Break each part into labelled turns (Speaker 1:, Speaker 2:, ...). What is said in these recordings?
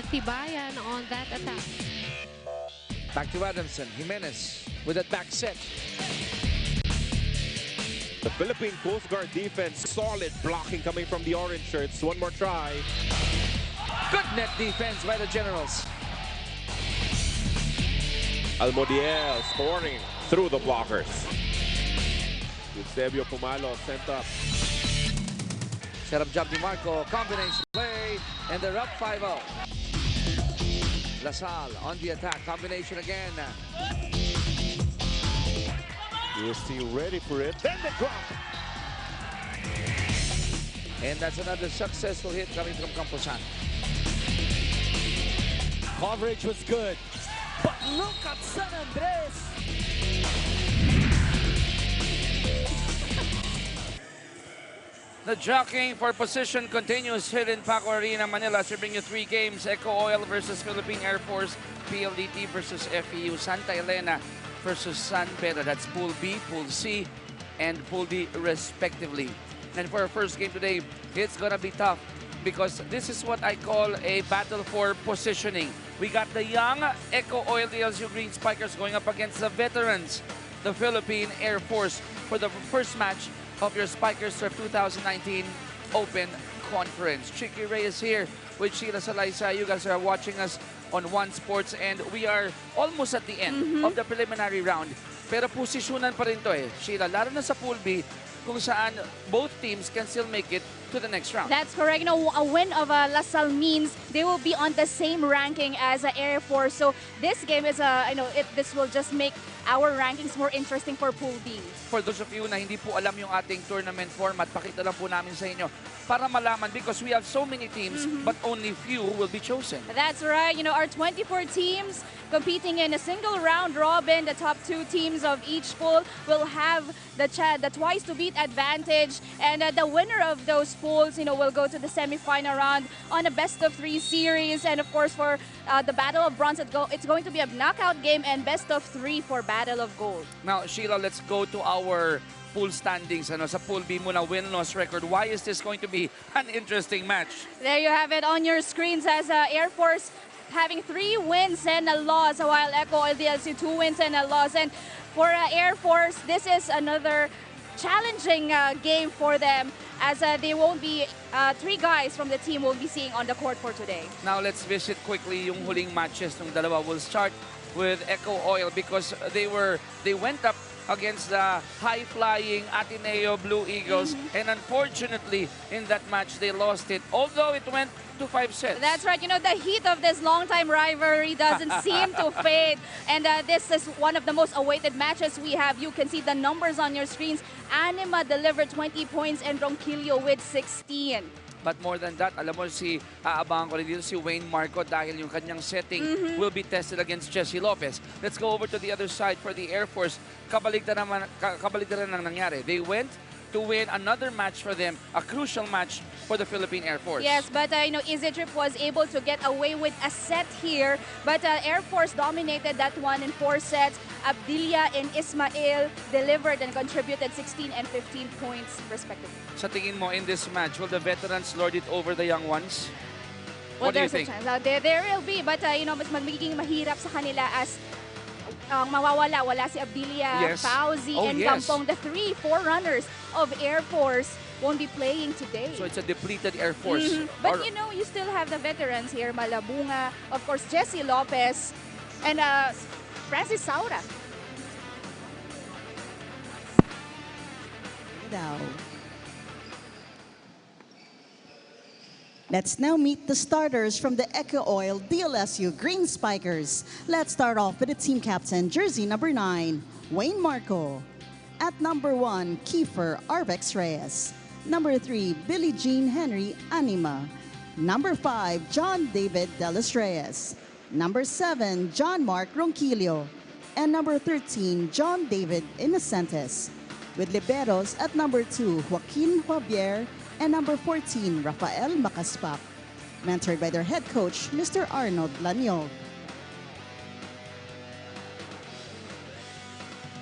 Speaker 1: Tibayan on that attack.
Speaker 2: Back to Adamson. Jimenez with that back set.
Speaker 3: The Philippine Coast Guard defense, solid blocking coming from the orange shirts. One more try.
Speaker 2: Good net defense by the Generals.
Speaker 3: Almodiel scoring through the blockers. Eusebio Pumalo sent up.
Speaker 2: Set up job ni Marco. Combination play. And they're up 5-0. Lasal on the attack. Combination again.
Speaker 3: UST ready for it. Then the drop.
Speaker 2: And that's another successful hit coming from Camposan.
Speaker 4: Coverage was good. But look at San Andres.
Speaker 2: The jockeying for position continues here in Paco Arena, Manila. To bring you 3 games: Eco Oil versus Philippine Air Force, PLDT versus FEU, Santa Elena versus San Pedro. That's Pool B, Pool C, and Pool D respectively. And for our first game today, it's gonna be tough because this is what I call a battle for positioning. We got the young Eco Oil DLSU Green Spikers going up against the veterans, the Philippine Air Force, for the first match of your Spikers Turf 2019 Open Conference. Chicky Reyes here with Sheila Salaisa. You guys are watching us on One Sports and we are almost at the end of the preliminary round. Pero posisyonan pa rin to Sheila, lalo na sa Pool B, kung saan both teams can still make it to the next round.
Speaker 5: That's correct. You know, a win of LaSalle means they will be on the same ranking as Air Force. So this game is, this will just make our rankings more interesting for Pool B.
Speaker 2: For those of you na hindi po alam yung ating tournament format, pakita lang po namin sa inyo para malaman because we have so many teams but only few will be chosen.
Speaker 5: That's right. You know, our 24 teams competing in a single round robin. The top 2 teams of each pool will have the twice to beat advantage, and the winner of those pools, will go to the semifinal round on a best of 3 series. And of course, for the Battle of Bronze, it's going to be a knockout game and best of 3 for Battle of Gold.
Speaker 2: Now, Sheila, let's go to our pool standings. Sa Pool B muna, win-loss record. Why is this going to be an interesting match?
Speaker 5: There you have it on your screens as Air Force having 3 wins and a loss, while Eco Oil DLSU 2 wins and a loss. And for Air Force, this is another challenging game for them, as they won't be 3 guys from the team will be seeing on the court for today.
Speaker 2: Now let's visit quickly yung huling matches ng dalawa. We'll start with Eco Oil because they went up against the high-flying Ateneo Blue Eagles, and unfortunately in that match they lost it, although it went to 5 sets.
Speaker 5: That's right. You know, the heat of this long-time rivalry doesn't seem to fade, and this is one of the most awaited matches we have. You can see the numbers on your screens. Anima delivered 20 points and Ronquillo with 16.
Speaker 2: But more than that, alam mo, aabangan ko rin dito si Wayne Marco dahil yung kanyang setting will be tested against Jesse Lopez. Let's go over to the other side for the Air Force. Kabaligtaran ang nangyari. They went to win another match for them, a crucial match for the Philippine Air Force.
Speaker 5: Yes, but Easy Trip was able to get away with a set here, but Air Force dominated that one in 4 sets. Abdilia and Ismael delivered and contributed 16 and 15 points respectively.
Speaker 2: Sa tingin mo, in this match, will the veterans lord it over the young ones?
Speaker 5: Well,
Speaker 2: What do you
Speaker 5: there's a
Speaker 2: think?
Speaker 5: chance. There will be, but mas magiging mahirap sa kanila as wala si Abdilia,
Speaker 2: Yes.
Speaker 5: Fauzi,
Speaker 2: Oh,
Speaker 5: and
Speaker 2: yes.
Speaker 5: Campong. The 3 forerunners of Air Force won't be playing today.
Speaker 2: So it's a depleted Air Force.
Speaker 5: But you still have the veterans here, Malabunga, of course, Jesse Lopez, and Francis Saura.
Speaker 6: Now, let's now meet the starters from the Eco Oil DLSU Green Spikers. Let's start off with the team captain, jersey number 9, Wayne Marco. At number 1, Kiefer Arbex Reyes. Number 3, Billie Jean Henry Anima. Number 5, John David Delis Reyes. Number 7, John Mark Ronquillo. And number 13, John David Innocentes. With liberos at number 2, Joaquin Javier, and number 14, Rafael Macaspak. Mentored by their head coach, Mr. Arnold Lanyog.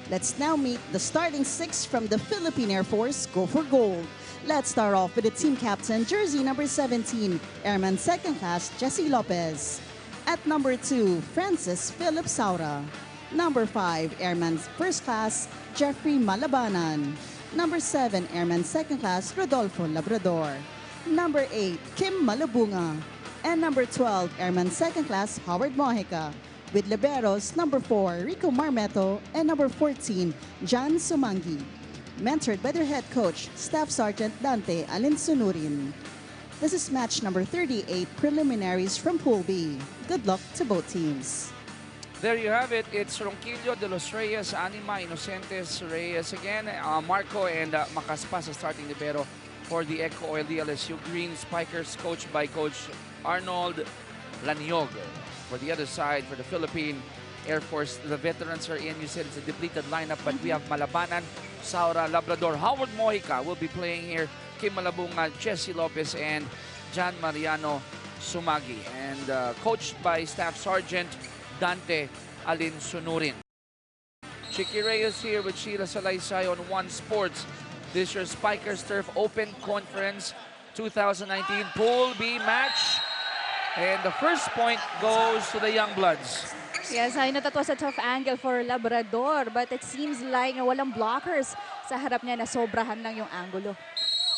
Speaker 6: Let's now meet the starting 6 from the Philippine Air Force Go for Gold. Let's start off with the team captain, jersey number 17, Airman Second Class, Jesse Lopez. At number 2, Francis Philip Saura. Number 5, Airman First Class, Jeffrey Malabanan. Number 7, Airman Second Class, Rodolfo Labrador. Number 8, Kim Malabunga. And number 12, Airman Second Class, Howard Mojica. With liberos, number 4, Rico Marmeto, and number 14, John Sumangi. Mentored by their head coach, Staff Sergeant Dante Alinsunurin. This is match number 38, preliminaries from Pool B. Good luck to both teams.
Speaker 2: There you have it. It's Ronquillo, De Los Reyes, Anima, Inocentes, Reyes again. Marco and Macaspas starting libero for the Eco Oil DLSU Green Spikers, coached by Coach Arnold Laniog. For the other side, for the Philippine Air Force, the veterans are in. You said it's a depleted lineup, but we have Malabanan, Saura, Labrador, Howard Mojica will be playing here. Kim Malabunga, Jesse Lopez, and John Mariano Sumagi. And coached by Staff Sergeant Dante Alinsunurin. Chicky Reyes here with Sheila Salaysay on One Sports. This year's Spikers Turf Open Conference 2019 Pool B match. And the first point goes to the Youngbloods.
Speaker 5: Yes, I know that was a tough angle for Labrador, but it seems like walang blockers sa harap niya, na sobrahan lang yung angulo.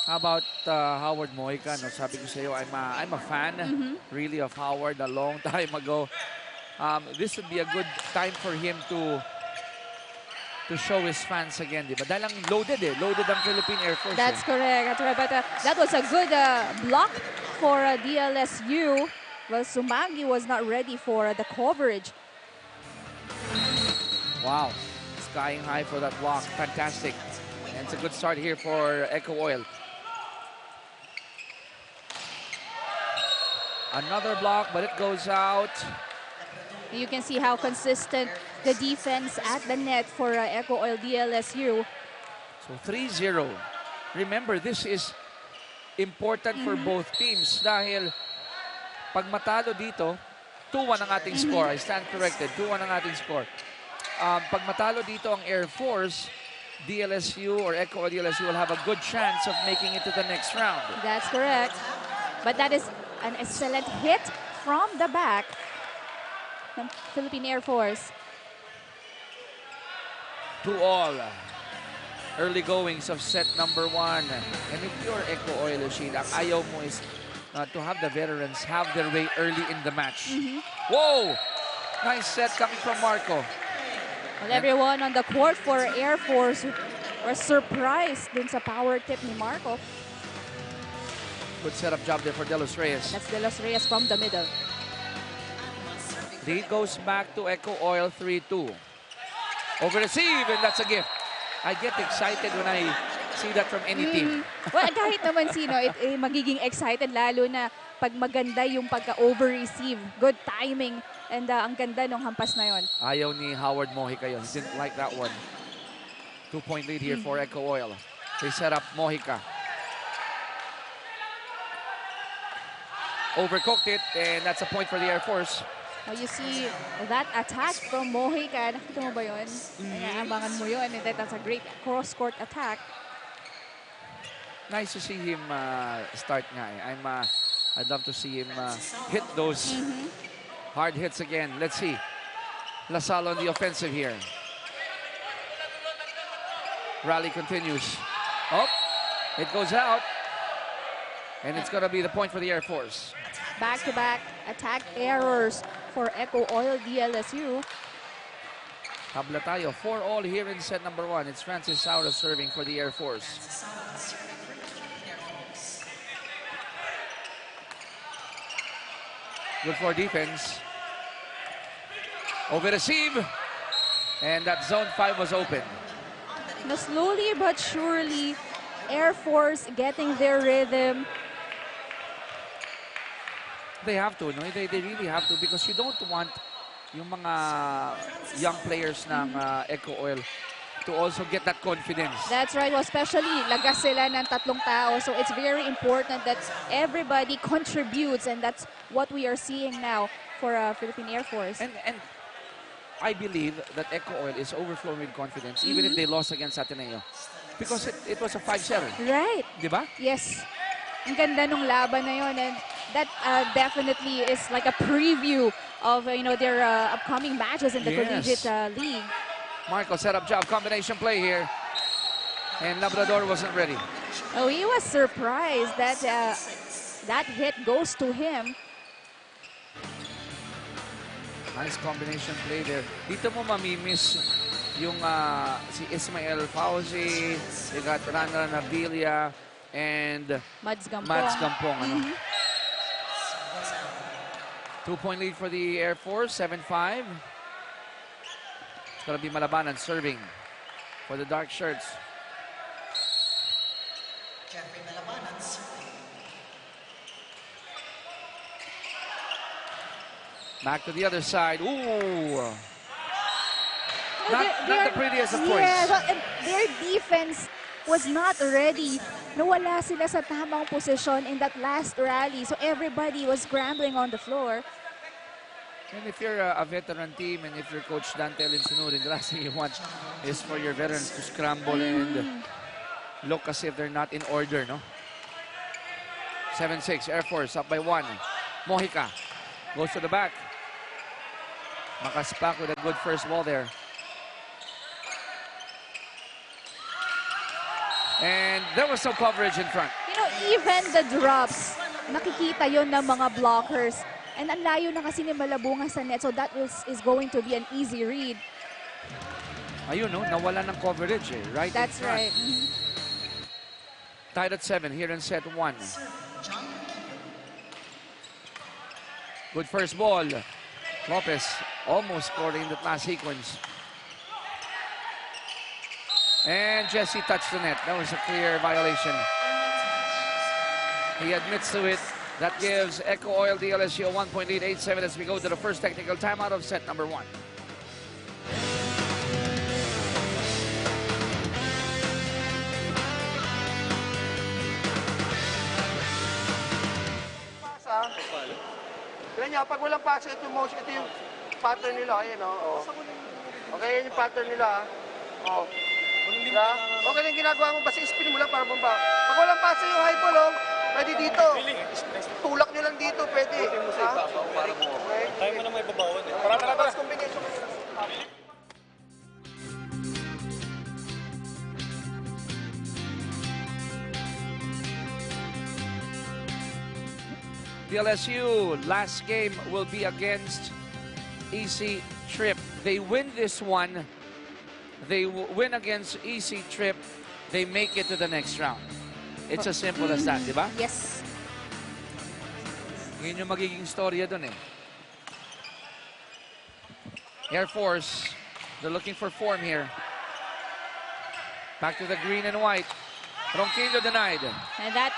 Speaker 2: How about Howard Mojica? No, sabi ko sa iyo, I'm a fan really of Howard a long time ago. This would be a good time for him to show his fans again, di ba? Dahil ang loaded ang Philippine Air Force.
Speaker 5: That's correct. That's right. But that was a good block for DLSU. Well, Sumagi was not ready for the coverage.
Speaker 2: Wow, skying high for that block. Fantastic. And it's a good start here for Eco Oil. Another block, but it goes out.
Speaker 5: You can see how consistent the defense at the net for Eco Oil DLSU.
Speaker 2: So 3-0. Remember, this is important for both teams dahil pag matalo dito, 2-1 ang ating score. I stand corrected. 2-1 ang ating score. Pag matalo dito ang Air Force, DLSU or Eco Oil DLSU will have a good chance of making it to the next round.
Speaker 5: That's correct. But that is an excellent hit from the back. Philippine Air Force.
Speaker 2: 2-all. Early goings of set number 1. And if you're Eco Oil, Sheila, ang ayaw mo is to have the veterans have their way early in the match. Whoa! Nice set coming from Marco.
Speaker 5: Well, everyone on the court for Air Force were surprised dun sa power tip ni Marco.
Speaker 2: Good setup job there for De Los Reyes.
Speaker 5: That's De Los Reyes from the middle.
Speaker 2: Lead goes back to Eco Oil 3-2. Over receive, and that's a gift. I get excited when I see that from any team.
Speaker 5: Well, kahit naman sino, magiging excited lalo na pag maganda yung pagka-over-receive. Good timing. And ang ganda nung hampas na yon.
Speaker 2: Ayaw ni Howard Mojica yun. He didn't like that one. 2-point lead here for Eco Oil. They set up Mojica. Overcooked it, and that's a point for the Air Force.
Speaker 5: Oh, you see that attack from Mojica. Nakita mo ba yun? Naabangan mo yun. And that's a great cross-court attack.
Speaker 2: Nice to see him start nga. I'd love to see him hit those hard hits again. Let's see. LaSalle on the offensive here. Rally continues. Oh, it goes out. And it's going to be the point for the Air Force.
Speaker 5: Back-to-back attack errors for Eco Oil DLSU.
Speaker 2: Tabla tayo. 4-all here in set number 1. It's Francis Saura serving for the Air Force. Good for defense. Over receive. And that zone 5 was open.
Speaker 5: Now, slowly but surely, Air Force getting their rhythm.
Speaker 2: They have to, no? They really have to, because you don't want yung mga young players ng Eco Oil to also get that confidence.
Speaker 5: That's right. Well, especially, lagas sila ng tatlong tao. So it's very important that everybody contributes, and that's what we are seeing now for Philippine Air Force.
Speaker 2: And I believe that Eco Oil is overflowing with confidence, even if they lost against Ateneo. Because it was a 5-0.
Speaker 5: Right.
Speaker 2: Di ba?
Speaker 5: Yes. Ang ganda nung laban na yun. And that definitely is like a preview of, their upcoming matches in the
Speaker 2: Yes.
Speaker 5: Collegiate League.
Speaker 2: Marco set up job, combination play here. And Labrador wasn't ready.
Speaker 5: Oh, he was surprised that that hit goes to him.
Speaker 2: Nice combination play there. Dito mo mamimiss yung si Ismael Fauzi, you got Rana Nabilia, and
Speaker 5: Mads Gampong.
Speaker 2: Mads Gampong. Ano? 2-point lead for the Air Force, 7-5. It's gonna be Malabanan serving for the Dark Shirts.
Speaker 6: Jeffrey Malabanan serving.
Speaker 2: Back to the other side. Ooh!
Speaker 5: No,
Speaker 2: Not the prettiest of points.
Speaker 5: Yeah, well, and their defense was not ready. Nawala sila sa tamang posisyon in that last rally. So everybody was scrambling on the floor.
Speaker 2: And if you're a veteran team and if you're Coach Dante Linsunurin, the last thing you want is for your veterans to scramble and look as if they're not in order, no? 7-6, Air Force up by 1. Mojica goes to the back. Makaspak with a good first ball there. And there was some coverage in front.
Speaker 5: Even the drops, nakikita yon ng mga blockers. And ang layo na kasi ni Malabunga sa net, so that is going to be an easy read.
Speaker 2: Ayun, no? Nawala ng coverage, eh. Right in
Speaker 5: That's
Speaker 2: front.
Speaker 5: right.
Speaker 2: Tied at 7 here in set 1. Good first ball. Lopez almost scored in the last sequence. And Jesse touched the net. That was a clear violation. He admits to it. That gives Echo Oil DLSU a 1-point lead, 8-7 as we go to the first technical timeout of set number 1.
Speaker 7: Tignan niya, pag walang pasa, ito yung pattern nila. Ayan, o. Okay, yan yung pattern nila. O. Diba? Okay lang ginagawa mo, basta spin mo lang para bumba. Pag walang pasa yung high ball, pwede dito. Tulak nyo lang dito, pwede. Okay?
Speaker 4: Tayo mo na may babawan eh.
Speaker 7: Para combination.
Speaker 2: The LSU last game will be against EC Trip. They win this one. They win against EC Trip. They make it to the next round. It's as simple as that, di ba?
Speaker 5: Yes.
Speaker 2: Yun yung magiging storya dun eh. Air Force, they're looking for form here. Back to the green and white. Ronquillo denied.
Speaker 5: And that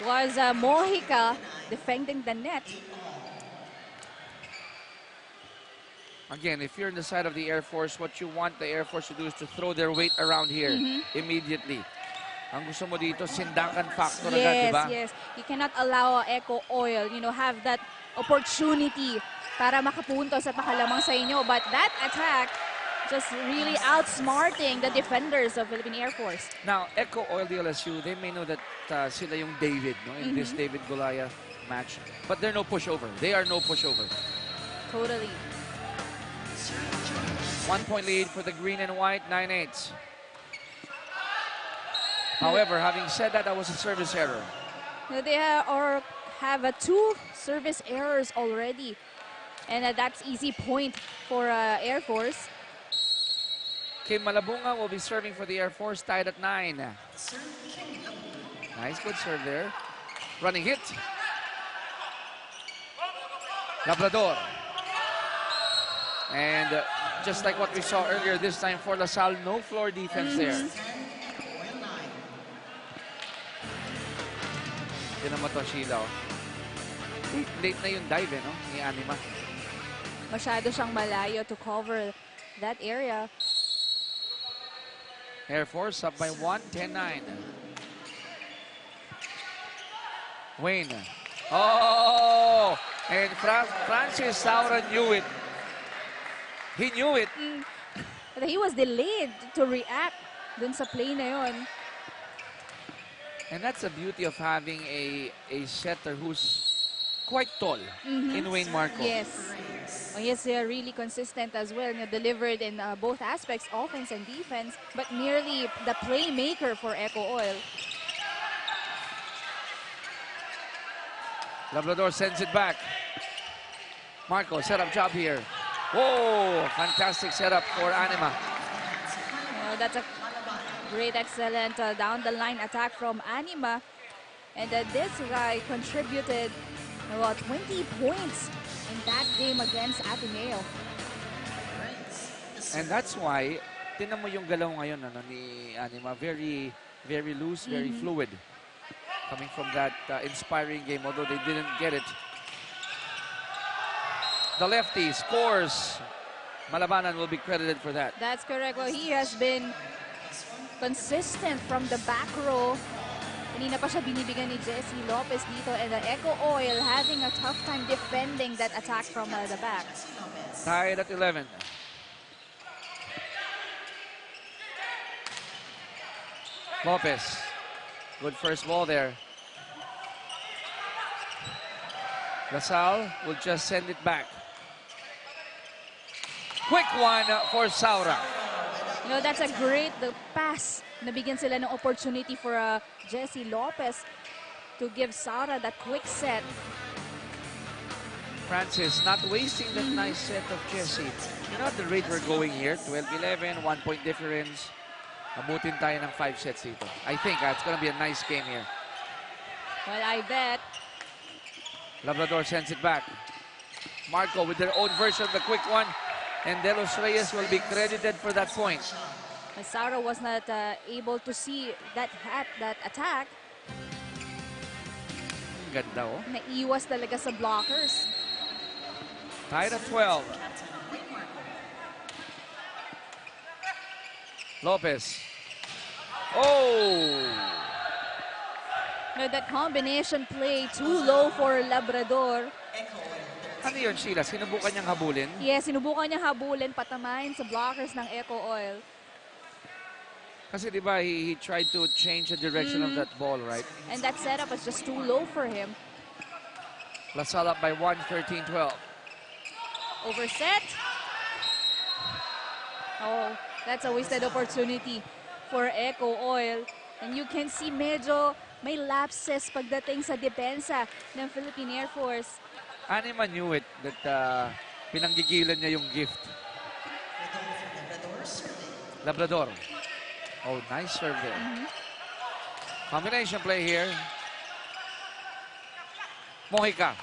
Speaker 5: was Mojica defending the net.
Speaker 2: Again, if you're on the side of the Air Force, what you want the Air Force to do is to throw their weight around here immediately. Ang gusto mo dito, sindakan factor agad, di ba?
Speaker 5: Yes. You cannot allow Echo Oil, have that opportunity para makapuntos at makalamang sa inyo. But that attack just really outsmarting the defenders of Philippine Air Force.
Speaker 2: Now, Echo Oil DLSU, they may know that sila yung David, no, in this David Goliath match. But they're no pushover. They are no pushover.
Speaker 5: Totally.
Speaker 2: 1-point lead for the green and white, 9-8. However, having said that, that was a service error.
Speaker 5: They have 2 service errors already. And that's easy point for Air Force.
Speaker 2: Kim Malabunga will be serving for the Air Force, tied at 9. Nice, good serve there. Running hit. Labrador. And just like what we saw earlier, this time for LaSalle, no floor defense there. Tinan mo to, Sheila. Late na yung dive, no? Ni Anima.
Speaker 5: Masyado siyang malayo to cover that area.
Speaker 2: Air Force up by 1, 10-9. Wayne. Oh! And Francis Saura knew it. He knew it.
Speaker 5: He was delayed to react dun sa play na yon.
Speaker 2: And that's the beauty of having a setter who's quite tall in Wayne Marco.
Speaker 5: Yes. Oh, yes, they are really consistent as well. Delivered in both aspects, offense and defense, but merely the playmaker for Eco Oil.
Speaker 2: Labrador sends it back. Marco, setup job here. Whoa, fantastic setup for Anima.
Speaker 5: That's a great, excellent down the line attack from Anima. And this guy contributed about 20 points in that game against Ateneo.
Speaker 2: And that's why, tinan mo yung galaw ngayon ni Anima. Very, very loose, very fluid. Coming from that inspiring game, although they didn't get it. The lefty scores. Malabanan will be credited for that.
Speaker 5: That's correct. Well, he has been consistent from the back row. Kanina pa siya binibigyan ni Jesse Lopez dito, and the Eco Oil having a tough time defending that attack from the back.
Speaker 2: Tied at 11. Lopez. Good first ball there. Lasal will just send it back. Quick one for Saura.
Speaker 5: That's a great pass. Nabigyan sila ng opportunity for Jesse Lopez to give Saura that quick set.
Speaker 2: Francis not wasting that nice set of Jesse. You know at the rate we're going here, 12-11, 1 point difference. Abutin tayo ng 5 sets dito. I think it's gonna be a nice game here.
Speaker 5: Well, I bet.
Speaker 2: Labrador sends it back. Marco with their own version of the quick one. And De Los Reyes will be credited for that point.
Speaker 5: Saura was not able to see that attack.
Speaker 2: Ganda oh.
Speaker 5: Naiwas talaga sa blockers.
Speaker 2: Tied at 12. Lopez. Oh!
Speaker 5: That combination play too low for Labrador.
Speaker 2: Ano yun, Sheila? Sinubukan niyang habulin?
Speaker 5: Yes, sinubukan niyang habulin, patamahin sa blockers ng Eco Oil.
Speaker 2: Kasi di ba, he tried to change the direction of that ball, right?
Speaker 5: And that setup was just too low for him.
Speaker 2: LaSalle up by 1, 13-12.
Speaker 5: Overset. Oh, that's a wasted opportunity for Eco Oil. And you can see medyo may lapses pagdating sa depensa ng Philippine Air Force.
Speaker 2: Anima knew it, that pinanggigilan niya yung gift. Labrador. Oh, nice serve there. Combination play here. Mojica.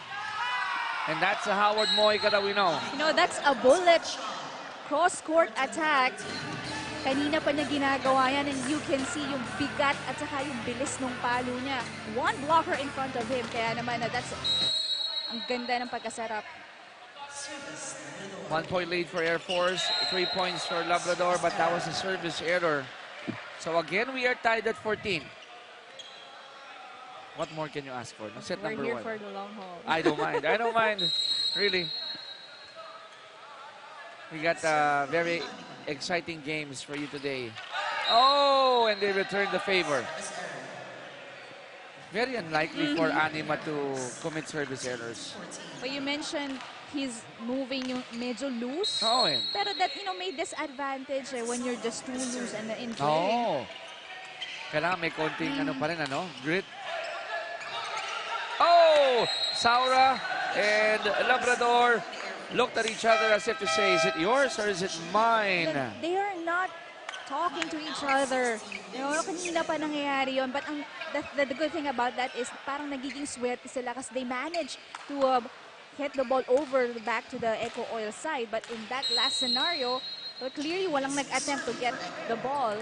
Speaker 2: And that's a Howard Mojica that we know.
Speaker 5: That's a bullet cross-court attack. Kanina pa niya ginagawa yan, and you can see yung bigat at saka yung bilis ng palo niya. One blocker in front of him, kaya naman that's ang ganda ng pagkaserap.
Speaker 2: 1 point lead for Air Force, 3 points for Labrador, but that was a service error. So again, we are tied at 14. What more can you ask for? No, set
Speaker 5: We're
Speaker 2: number
Speaker 5: here
Speaker 2: 1.
Speaker 5: for the long haul.
Speaker 2: I don't mind. I don't mind. Really. We got very exciting games for you today. Oh, and they returned the favor. Very unlikely for Anima to commit service errors.
Speaker 5: But you mentioned he's moving yung medyo loose.
Speaker 2: Oh, eh.
Speaker 5: Pero that, may disadvantage when you're just too loose and in play.
Speaker 2: Oh. Kailangan may konting pa rin, grit. Oh! Saura and Labrador looked at each other as if to say, is it yours or is it mine?
Speaker 5: But they are not talking to each other. Kanina pa nangyayari yun. But the good thing about that is parang nagiging swerte sila kasi they managed to hit the ball over back to the Eco Oil side. But in that last scenario, clearly walang nag-attempt to get the ball.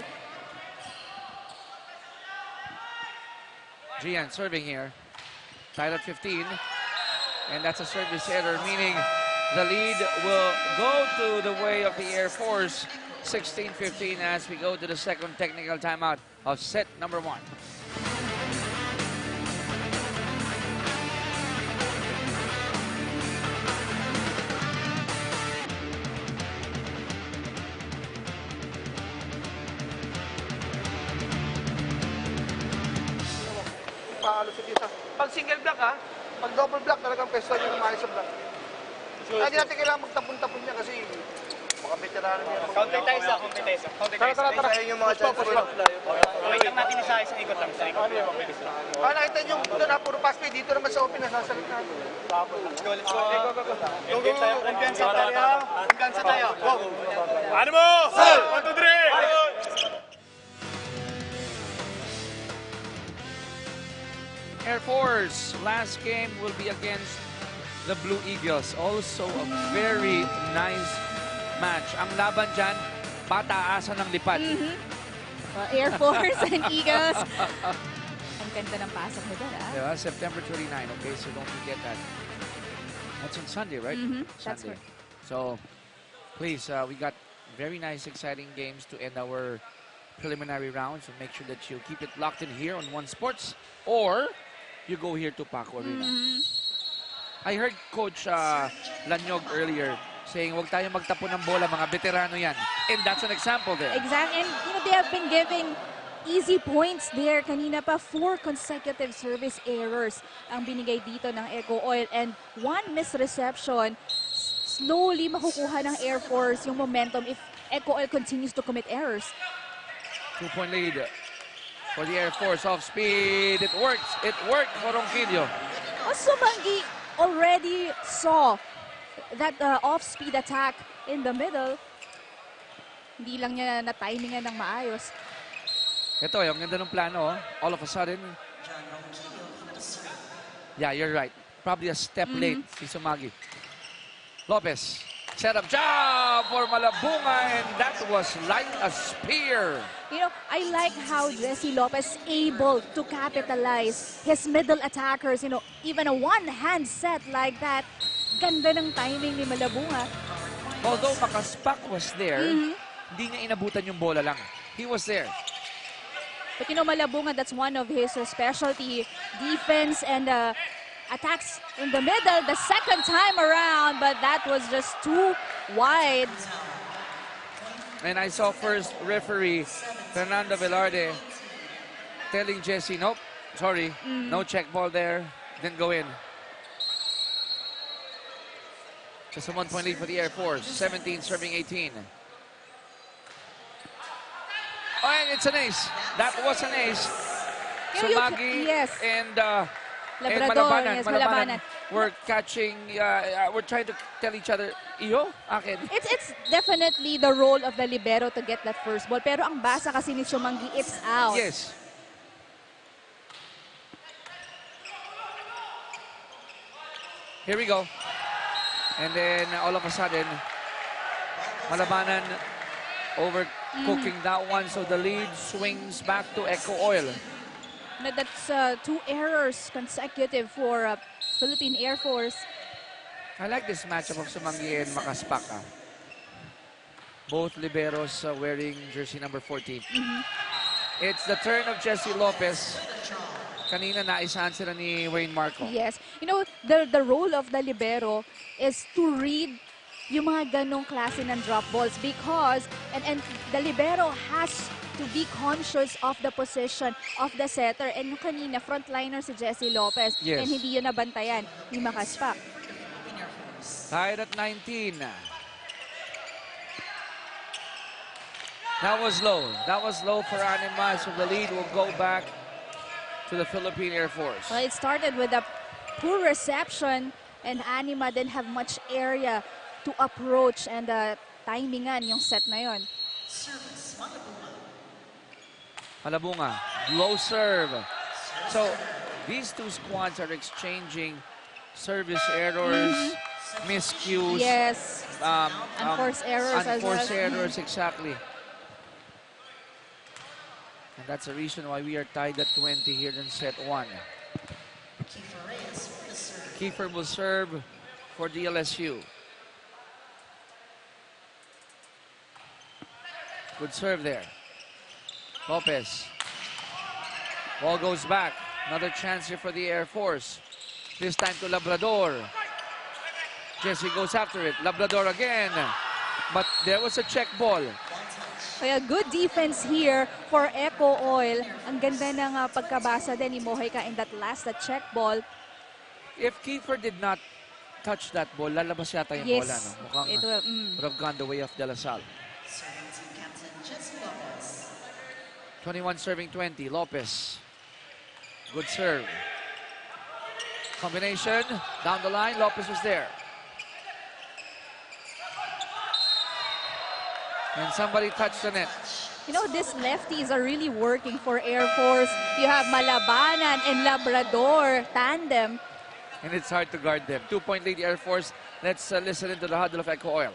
Speaker 2: Gian serving here. Tied at 15. And that's a service error, meaning the lead will go to the way of the Air Force. 16-15 as we go to the second technical timeout of set number 1.
Speaker 7: ha? Pag double block, talagang pwesto yung umayos sa block. Kaya di natin kailangan magtapon-tapon niya kasi mga veterano niya.
Speaker 8: Counter tayo sa.
Speaker 7: Tara. Ayun yung mga chances.
Speaker 8: Wait lang natin isa ikot lang.
Speaker 7: Nakita niyo yung doon ha, puro pass play. Dito naman sa open, nasasalit natin.
Speaker 8: Let's go. Kumpiyansa tayo. Kumpiyansa tayo. Go.
Speaker 3: Ano mo? 1, 2, 3!
Speaker 2: Air Force, last game will be against the Blue Eagles. Also a very nice match. Ang laban dyan, pataasan ng lipad.
Speaker 5: Air Force and Eagles. Ang ganda ng pasok mo doon, ah.
Speaker 2: Yeah, September 29, okay? So don't forget that. That's on Sunday, right?
Speaker 5: That's
Speaker 2: Sunday.
Speaker 5: correct.
Speaker 2: So, please, we got very nice, exciting games to end our preliminary round. So make sure that you keep it locked in here on One Sports, or you go here to Paco Arena. I heard Coach Lanyog earlier saying, huwag tayo magtapo ng bola, mga veterano yan. And that's an example there.
Speaker 5: Exactly. And they have been giving easy points there. Kanina pa, 4 consecutive service errors ang binigay dito ng Eco Oil. And 1 misreception, slowly makukuha ng Air Force yung momentum if Eco Oil continues to commit errors.
Speaker 2: 2-point lead for the Air Force. Off speed. It works. It worked for Ronquillo.
Speaker 5: Sumanggi already saw that off-speed attack in the middle. Hindi lang niya na-timingan ng maayos.
Speaker 2: Ito, yung ganda ng plano. All of a sudden. Yeah, you're right. Probably a step late si Sumagi. Lopez. Set up job for Malabunga, and that was like a spear.
Speaker 5: You know, I like how Jesse Lopez able to capitalize his middle attackers. You know, even a one-hand set like that. Ganda ng timing ni Malabunga.
Speaker 2: Although Makaspak was there, hindi niya inabutan yung bola lang. He was there.
Speaker 5: But you know, Malabunga, that's one of his specialty, defense and attacks in the middle the second time around, but that was just too wide.
Speaker 2: And I saw first referee Fernando Velarde telling Jesse, nope, sorry, no check ball there, didn't go in. Just a 1-point lead for the Air Force, 17 serving 18. Oh, and it's an ace. That was an ace. Sumagi
Speaker 5: yes.
Speaker 2: and
Speaker 5: Labrador,
Speaker 2: Malabanan.
Speaker 5: yes, Malabanan.
Speaker 2: We're catching, we're trying to tell each other, iyo, akin.
Speaker 5: It's definitely the role of the libero to get that first ball. Pero ang basa kasi ni Sumanggi, it's out.
Speaker 2: Yes. Here we go. And then all of a sudden, Malabanan overcooking that one. So the lead swings back to Eco Oil.
Speaker 5: That's 2 errors consecutive for Philippine Air Force.
Speaker 2: I like this matchup of Sumanggi and Makaspak. Both liberos wearing jersey number 14. It's the turn of Jesse Lopez. Kanina naisahan sila ni Wayne Marco.
Speaker 5: Yes. You know, the role of the libero is to read yung mga ganong klase ng drop balls because and the libero has to be conscious of the position of the setter. And yung kanina, frontliner si Jesse Lopez.
Speaker 2: Yes.
Speaker 5: And hindi yun nabantayan ni Makaspak.
Speaker 2: Tied at 19. That was low. That was low for Anima. So the lead will go back to the Philippine Air Force.
Speaker 5: Well, it started with a poor reception and Anima didn't have much area to approach and timingan yung set na yon.
Speaker 2: Malabunga, low serve. So these two squads are exchanging service errors, miscues.
Speaker 5: Yes, unforced errors as well.
Speaker 2: Unforced errors, exactly. And that's the reason why we are tied at 20 here in set 1. Kiefer will serve for DLSU. Good serve there. Lopez. Ball goes back. Another chance here for the Air Force. This time to Labrador. Jesse goes after it. Labrador again. But there was a check ball.
Speaker 5: Kaya good defense here for Eco Oil. Ang ganda ng pagkabasa din ni Mojica in that last check ball.
Speaker 2: If Kiefer did not touch that ball, lalabas yata yung
Speaker 5: Yes.
Speaker 2: bola. No? Mukhang
Speaker 5: It will,
Speaker 2: would have gone the way of De La Salle. 21 serving 20. Lopez. Good serve. Combination. Down the line. Lopez was there. And somebody touched the net.
Speaker 5: You know, these lefties are really working for Air Force. You have Malabanan and Labrador tandem.
Speaker 2: And it's hard to guard them. 2-point lead Air Force. Let's listen into the huddle of Echo Oil.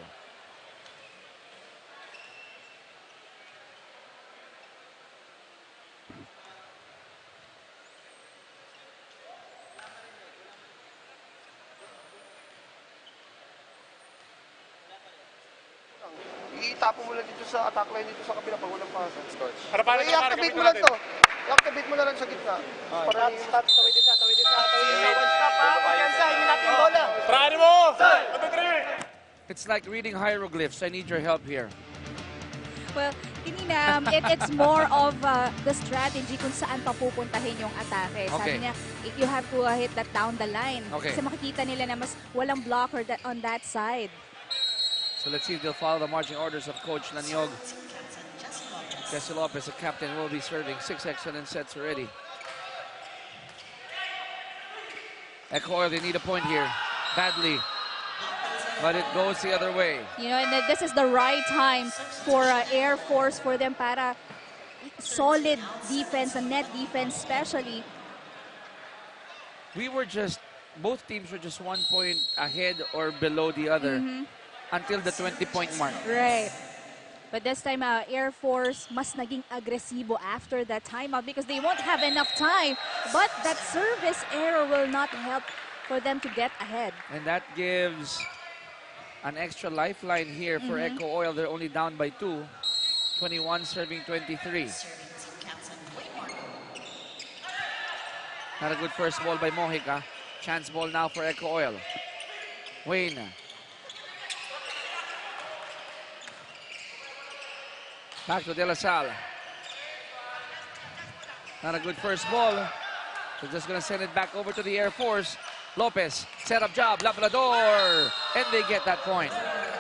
Speaker 7: Itapon mo lang dito sa attack line dito sa kabila pag walang pasa.
Speaker 3: Para
Speaker 7: I-activate mo lang to. I-activate mo na lang sa gitna. Para
Speaker 8: Stop, tawid isa. One stop ha. Kumpiyansa, hindi natin bola.
Speaker 3: Paraan mo!
Speaker 2: It's like reading hieroglyphs. I need your help here.
Speaker 5: Well, Tinina, it's more of the strategy kung saan papupuntahin yung atake.
Speaker 2: Okay.
Speaker 5: Sabi niya, you have to hit that down the line.
Speaker 2: Okay.
Speaker 5: Kasi makikita nila na mas walang blocker on that side.
Speaker 2: So let's see if they'll follow the marching orders of Coach Lanyog. Jesse Lopez, the captain, will be serving 6 excellent sets already. Echo Oil, they need a point here. Badly. But it goes the other way.
Speaker 5: You know, and this is the right time for Air Force for them para solid defense and net defense especially.
Speaker 2: We were just, both teams were just 1 point ahead or below the other until the 20-point mark.
Speaker 5: Right. But this time, Air Force mas naging agresibo after that timeout because they won't have enough time. But that service error will not help for them to get ahead.
Speaker 2: And that gives an extra lifeline here for Echo Oil. They're only down by 2. 21 serving 23. Not a good first ball by Mojica. Chance ball now for Echo Oil. Wayne. Back to De La Salle. Not a good first ball. They're just going to send it back over to the Air Force. Lopez, set up job, Labrador, and they get that point.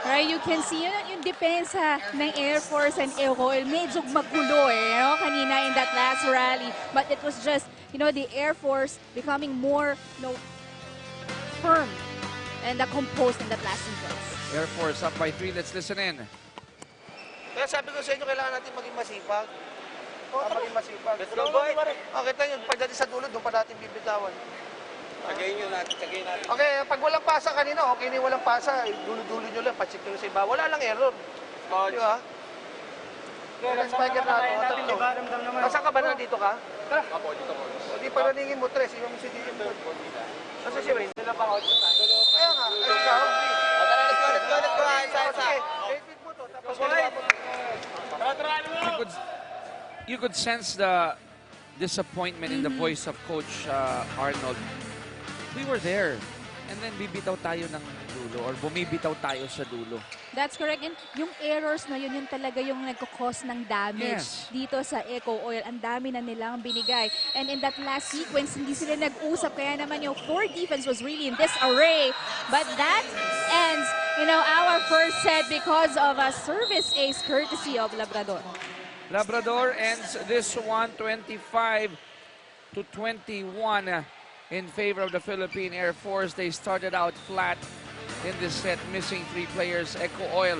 Speaker 5: Right, you can see yung depensa ng Air Force and Echo Oil medyo magulo kanina in that last rally. But it was just, the Air Force becoming more, firm and composed in that last sequence.
Speaker 2: Air Force up by 3. Let's listen in.
Speaker 7: Kaya sabi ko sa inyo, kailangan natin maging masipag. Maging masipag.
Speaker 8: Let's go, boy.
Speaker 7: Kita nyo, pagdating sa dulo, doon pa natin bibitawan.
Speaker 8: Tagayin natin.
Speaker 7: Okay, pag walang pasa kanina, okay na yung walang pasa. Dulo-dulo nyo lang, pacheck nyo sa iba. Wala lang error. Di ba? Walang spiker na ako. Tatlo. Nasaan ka ba na dito ka?
Speaker 8: Apo, dito po.
Speaker 7: O di pa naningin mo, Tres. Iwan mo si DM mo. Nasa si Wayne? Kaya nga, ay ikaw.
Speaker 8: Let's go.
Speaker 7: Sige, edit mo to. Tapos
Speaker 2: You could sense the disappointment in the voice of Coach Arnold. We were there. And then bibitaw tayo ng dulo or bumibitaw tayo sa dulo.
Speaker 5: That's correct. And yung errors na yun talaga yung nagkakos ng damage dito sa Echo Oil. Ang dami na nilang binigay. And in that last sequence, hindi sila nag-usap. Kaya naman yung core defense was really in disarray. But that ends, our first set because of a service ace courtesy of Labrador.
Speaker 2: Labrador ends this one 25-21 in favor of the Philippine Air Force. They started out flat in this set, missing 3 players. Echo Oil,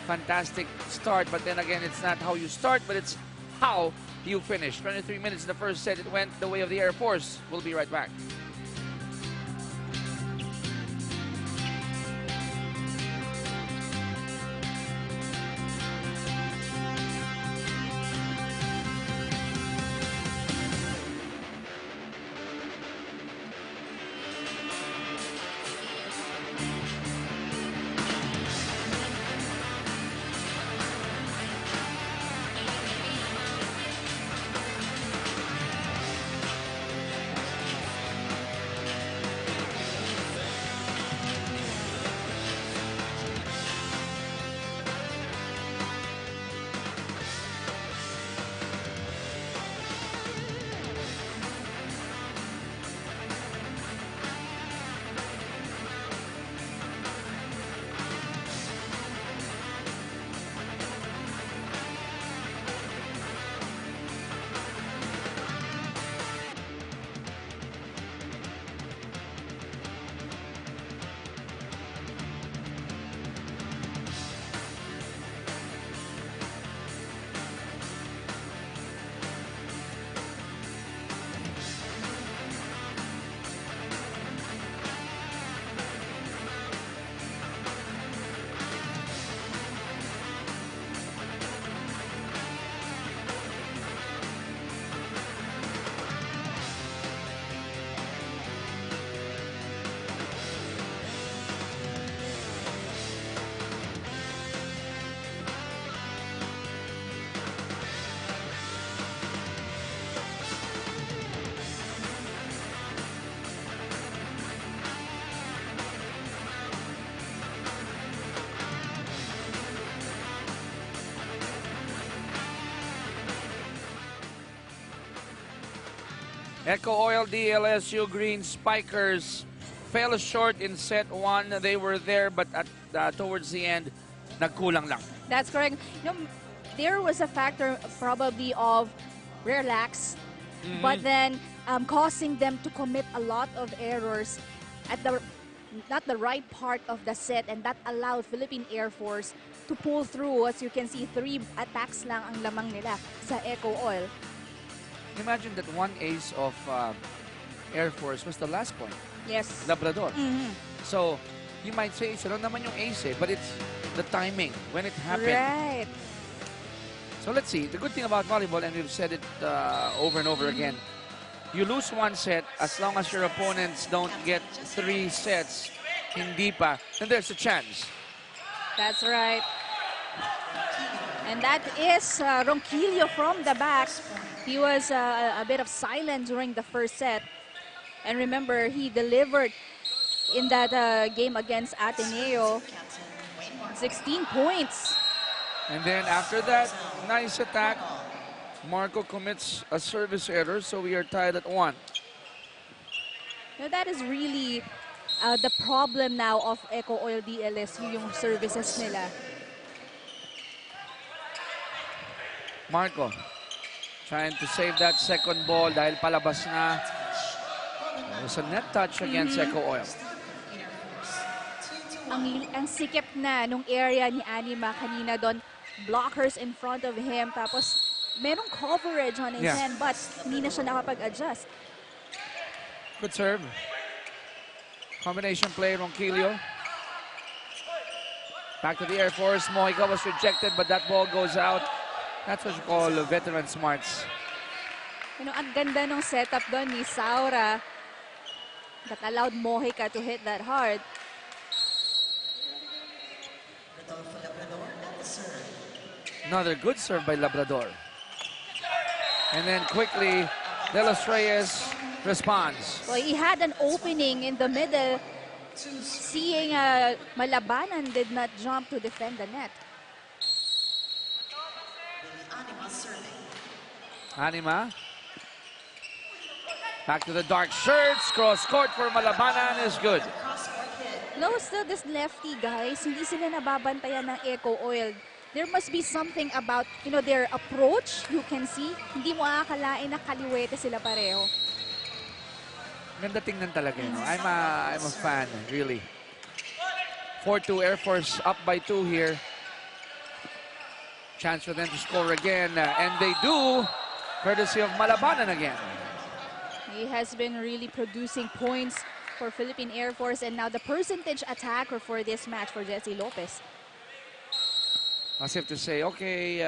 Speaker 2: fantastic start, but then again, it's not how you start, but it's how you finish. 23 minutes in the first set, it went the way of the Air Force. We'll be right back. Eco Oil DLSU Green Spikers fell short in set 1. They were there, but at towards the end, nagkulang lang.
Speaker 5: That's correct. You know, there was a factor probably of relax, but then causing them to commit a lot of errors at the not the right part of the set, and that allowed Philippine Air Force to pull through. As you can see, 3 attacks lang ang lamang nila sa Eco Oil.
Speaker 2: Imagine that one ace of Air Force was the last point,
Speaker 5: Yes.
Speaker 2: Labrador. So, you might say, isa lang naman yung ace but it's the timing when it happened.
Speaker 5: Right.
Speaker 2: So let's see. The good thing about volleyball, and we've said it over and over again, you lose one set, as long as your opponents don't get 3 sets, hindi pa, then there's a chance.
Speaker 5: That's right. And that is Ronquillo from the back. He was a bit of silent during the first set. And remember, he delivered in that game against Ateneo. 16 points.
Speaker 2: And then after that, nice attack. Marco commits a service error, so we are tied at 1.
Speaker 5: Now that is really the problem now of Eco Oil DLSU, yung services nila.
Speaker 2: Marco trying to save that second ball dahil palabas na. It was a net touch against Eco Oil.
Speaker 5: Ang sikip na nung area ni Anima kanina doon, blockers in front of him, tapos merong coverage on his hand, but hindi na siya nakapag-adjust.
Speaker 2: Good serve. Combination play, Ronquillo. Back to the Air Force. Mojica was rejected, but that ball goes out. That's what you call veteran smarts.
Speaker 5: You know, ang ganda nung setup doon ni Saura that allowed Mojica to hit that hard.
Speaker 2: Another good serve by Labrador. And then quickly, De Los Reyes responds.
Speaker 5: Well, he had an opening in the middle. Seeing Malabanan did not jump to defend the net.
Speaker 2: Anima. Back to the dark shirts. Cross court for Malabanan is good.
Speaker 5: No, still this lefty, guys, hindi sila nababantayan ng Eco Oil. There must be something about, you know, their approach. You can see, hindi mo akalain na kaliwete sila pareho.
Speaker 2: Ganda tingnan talaga, you know. I'm a fan, really. 4-2 Air Force up by 2 here. Chance for them to score again, and they do, courtesy of Malabanan again.
Speaker 5: He has been really producing points for Philippine Air Force, and now the percentage attacker for this match for Jesse Lopez.
Speaker 2: As if to say, okay,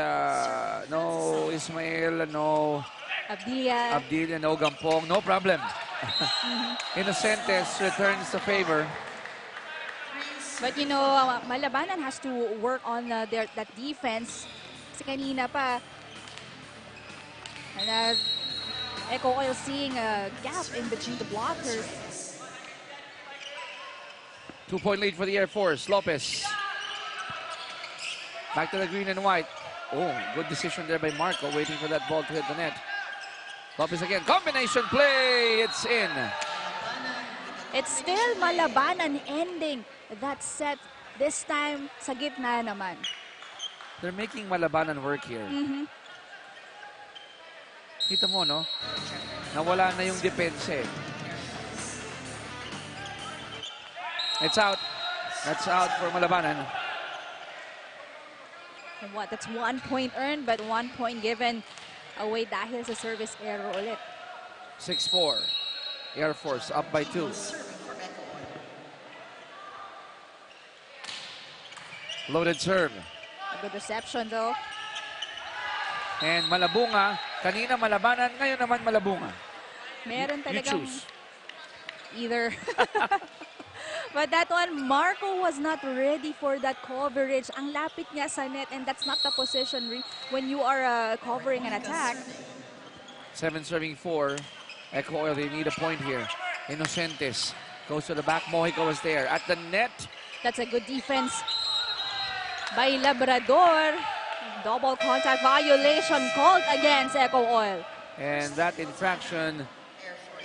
Speaker 2: no Ismael, no Abdilia, no Gampong, no problem. Inocentes returns the favor.
Speaker 5: But you know, Malabanan has to work on that defense. Kasi kanina pa, Eco Oil seeing a gap in between the blockers.
Speaker 2: 2-point lead for the Air Force. Lopez. Back to the green and white. Oh, good decision there by Marco, waiting for that ball to hit the net. Lopez again. Combination play. It's in.
Speaker 5: It's still Malabanan ending that set. This time, sa gitna naman.
Speaker 2: They're making Malabanan work here. Kita mo, no? Nawala na yung depensa eh. It's out. That's out for Malabanan.
Speaker 5: What? That's 1 point earned, but 1 point given away dahil sa service error ulit.
Speaker 2: 6-4. Air Force up by 2. Loaded serve.
Speaker 5: A good reception though.
Speaker 2: And Malabunga. Kanina Malabanan, ngayon naman Malabunga.
Speaker 5: Meron
Speaker 2: You
Speaker 5: talagang
Speaker 2: choose.
Speaker 5: either. But that one, Marco was not ready for that coverage. Ang lapit niya sa net, and that's not the position when you are covering an attack.
Speaker 2: 7 serving 4. Eco Oil, they need a point here. Inocentes goes to the back. Mojica was there. At the net.
Speaker 5: That's a good defense by Labrador. Double contact violation called against Eco Oil.
Speaker 2: And that infraction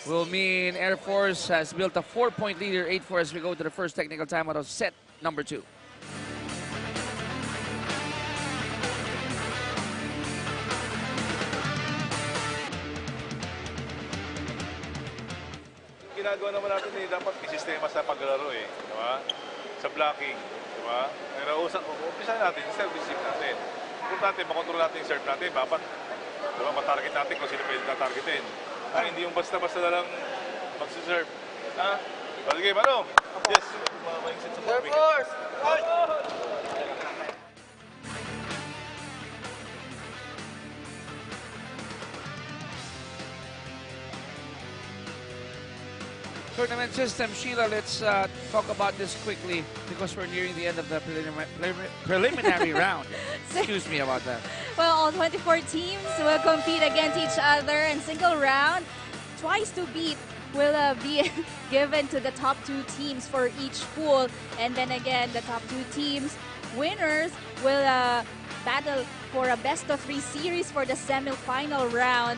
Speaker 2: will mean Air Force has built a 4-point lead here, 8-4 as we go to the first technical timeout of set number 2.
Speaker 9: Ginagawa naman natin dapat may sistema sa paglaro di ba? Sa blocking, di ba? Pero umpisa natin, yung service natin. Importante, makontrol natin yung serve natin, dapat di ba, matarget natin kung sino pwede na-targetin. Hindi yung basta-basta na lang magsiserve. Sige, Manong. Yes.
Speaker 7: Air Force!
Speaker 2: Tournament system, Sheila, let's talk about this quickly because we're nearing the end of the preliminary round. Excuse me about that.
Speaker 5: Well, all 24 teams will compete against each other in single round. Twice to beat will be given to the top 2 teams for each pool. And then again, the top 2 teams winners will battle for a best-of-3 series for the semi-final round.